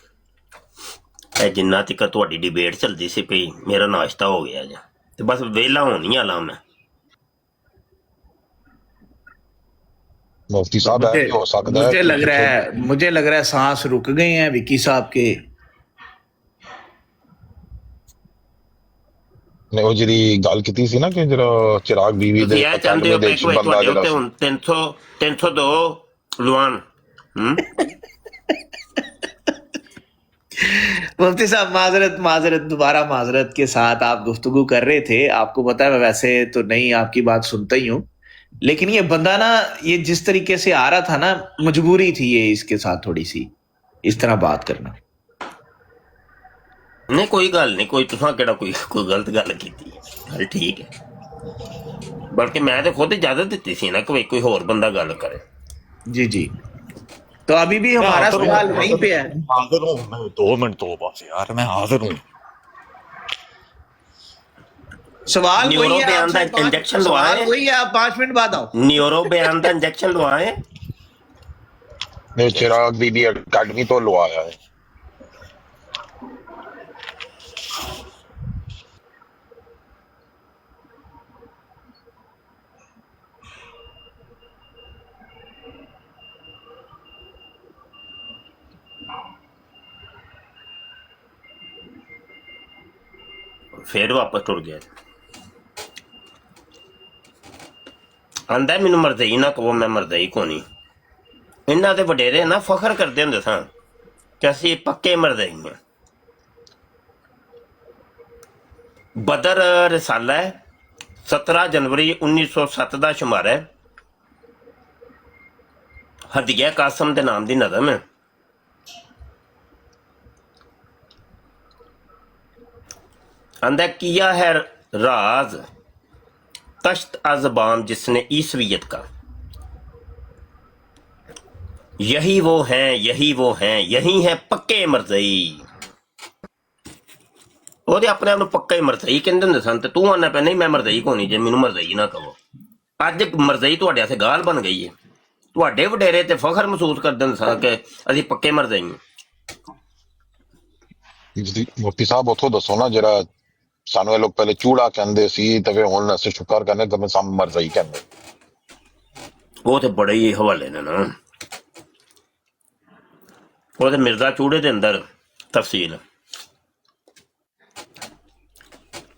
जिन्ना तक तुहाडी डिबेट चलती सी पई मेरा नाश्ता हो गया जे, ते बस वेला होनी आला मैं। मुफ्ती साहब है, हो सकता है मुझे लग रहा है सांस रुक गए हैं विकी साहब के। ने ਉਹ ਜਿਹੜੀ ਗੱਲ ਕੀਤੀ ਸੀ ਨਾ ਕਿ ਜਿਹੜਾ ਚਿਰਾਗ ਬੀਵੀ ਦੇ ਤੁਸੀਂ ਇਹ ਚਾਹੁੰਦੇ ਹੋ ਦੇ ਕਿ ਵਿੱਚ ਕੋਈ ਬੰਦਾ ਤੁਹਾਡੇ ਜਿਹੜਾ ਉੱਤੇ ਸੀ ਹੁਣ 302 ਲਵਾਨ मुफ्ती साहब माजरत दोबारा माजरत के साथ आप गुफ्तगू कर रहे थे। आपको पता है मैं वैसे तो नहीं आपकी बात सुनता ही हूँ, लेकिन ये बंदा ना, ये जिस तरीके से आ रहा था ना, मजबूरी थी ये इसके साथ थोड़ी सी इस तरह बात करना। नहीं कोई गल नहीं, कोई तुसा केड़ा कोई गलत गल कीती है, गल ठीक है। बल्कि मैं तो खुद इजाजत दी सी ना कि कोई होर बंदा गल करे। जी जी, तो अभी भी हमारा सवाल वहीं पे है। हाजिर हूँ मैं, 2 मिनट दो बस यार, मैं हाजिर हूँ। सवाल वही न्यूरो है, बयान का आपसे इंजेक्शन सवाल लवाए, वही है, आप 5 मिनट बाद आओ। न्यूरो बयान का इंजेक्शन लवाए ਨੇ ਚਿਰਾਗ ਬੀਬੀ ਅਕੈਡਮੀ ਤੋਂ ਲਵਾਇਆ ਹੈ। फिर वापस टुर गया। आंदा मैनू मरदई ना कहो, मैं मरदई को नहीं। इन्हों के वडेरे ना फखर करते होंगे सन कि असी पक्के मरदई हैं। बदर रिसाला है, 17 जनवरी 1907 का शुमार है, हदिया कासम के नाम की नज़म है। आंदा किया है राज तश्त अज़बाम जिसने ईसवियत का, यही वो हैं, यही वो हैं, यही है पक्के मरजई। ਉਹਦੇ ਆਪਣੇ ਆਪ ਨੂੰ ਪੱਕਾ ਹੀ ਮਰਜ਼ਈ ਕਹਿੰਦੇ ਹੁੰਦੇ ਸਨ, ਤੇ ਤੂੰ ਆਨਾ ਪਿਆ ਨਹੀਂ ਮੈਂ ਮਰਜ਼ਈ ਕੋਣੀ, ਜੇ ਮੈਨੂੰ ਮਰਜ਼ਈ ਨਾ ਕਹੋ। ਅੱਜ ਮਰਜ਼ਈ ਤੁਹਾਡੇ ਹੱਥੇ ਗਾਲ ਬਣ ਗਈ ਹੈ। ਤੁਹਾਡੇ ਵਡੇਰੇ ਤੇ ਫਖਰ ਮਹਿਸੂਸ ਕਰਦੇ ਹੁੰਦੇ ਸਨ ਕਿ ਅਸੀਂ ਪੱਕੇ ਮਰਜ਼ਈ ਹਾਂ। ਮੁਫਤੀ ਸਾਹਿਬ ਉੱਥੋਂ ਦੱਸੋ ਨਾ, ਜਿਹੜਾ ਸਾਨੂੰ ਇਹ ਲੋਕ ਪਹਿਲੇ ਚੂੜਾ ਕਹਿੰਦੇ ਸੀ ਤੇ ਫਿਰ ਹੁਣ ਅਸੀਂ ਸ਼ੁਕਰ ਕਰਨੇ ਕਿ ਸਾਨੂੰ ਮਰਜ਼ਈ ਕਹਿੰਦੇ। ਉਹ ਤੇ ਬੜੇ ਹੀ ਹਵਾਲੇ ਨੇ ਨਾ, ਉਹ ਤੇ ਮਿਰਜ਼ਾ ਚੂੜੇ ਦੇ ਅੰਦਰ ਤਫਸੀਲ।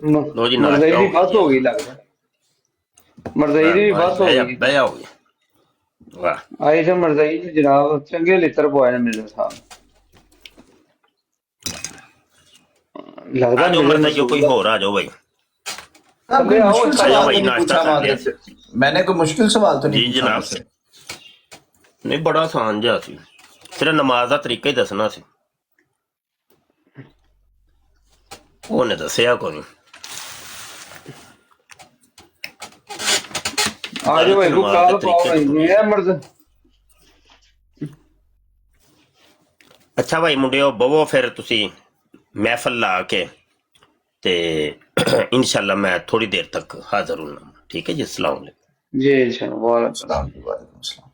लो जी, मरज़ई दी बस हो गई लगदा, मरज़ई दी बस हो गई। बया हो गया, वाह। आई थे मरज़ई जी जनाब, चंगे लित्र पवाए ने मिर्जा साहब। लगदा आ जाओ मरज़ई जो कोई होर आ जाओ भाई। अबे आओ, आ जाओ भाई, नाश्ता कर लिया। मैंने कोई मुश्किल सवाल तो जी नहीं जनाब, नहीं बड़ा आसान जिहा सी, सिर्फ नमाज का तरीका ही दसना सी, ਉਹਨੇ ਦੱਸਿਆ ਕੋਈ। आ जाओ भाई, काल पाओ भाई, ये मर्द। ਅੱਛਾ ਭਾਈ ਮੁੰਡਿਓ, ਬਵੋ ਫਿਰ ਤੁਸੀਂ ਮਹਿਫਲ ਲਾ ਕੇ, ਤੇ ਇਨਸ਼ਾਅੱਲਾ ਮੈਂ ਥੋੜੀ ਦੇਰ ਤੱਕ ਹਾਜ਼ਰ ਹੋਣਾ। ਠੀਕ ਹੈ ਜੀ, अस्सलाम वालेकुम। जी इंशाल्लाह, वालेकुम वालेकुम सलाम।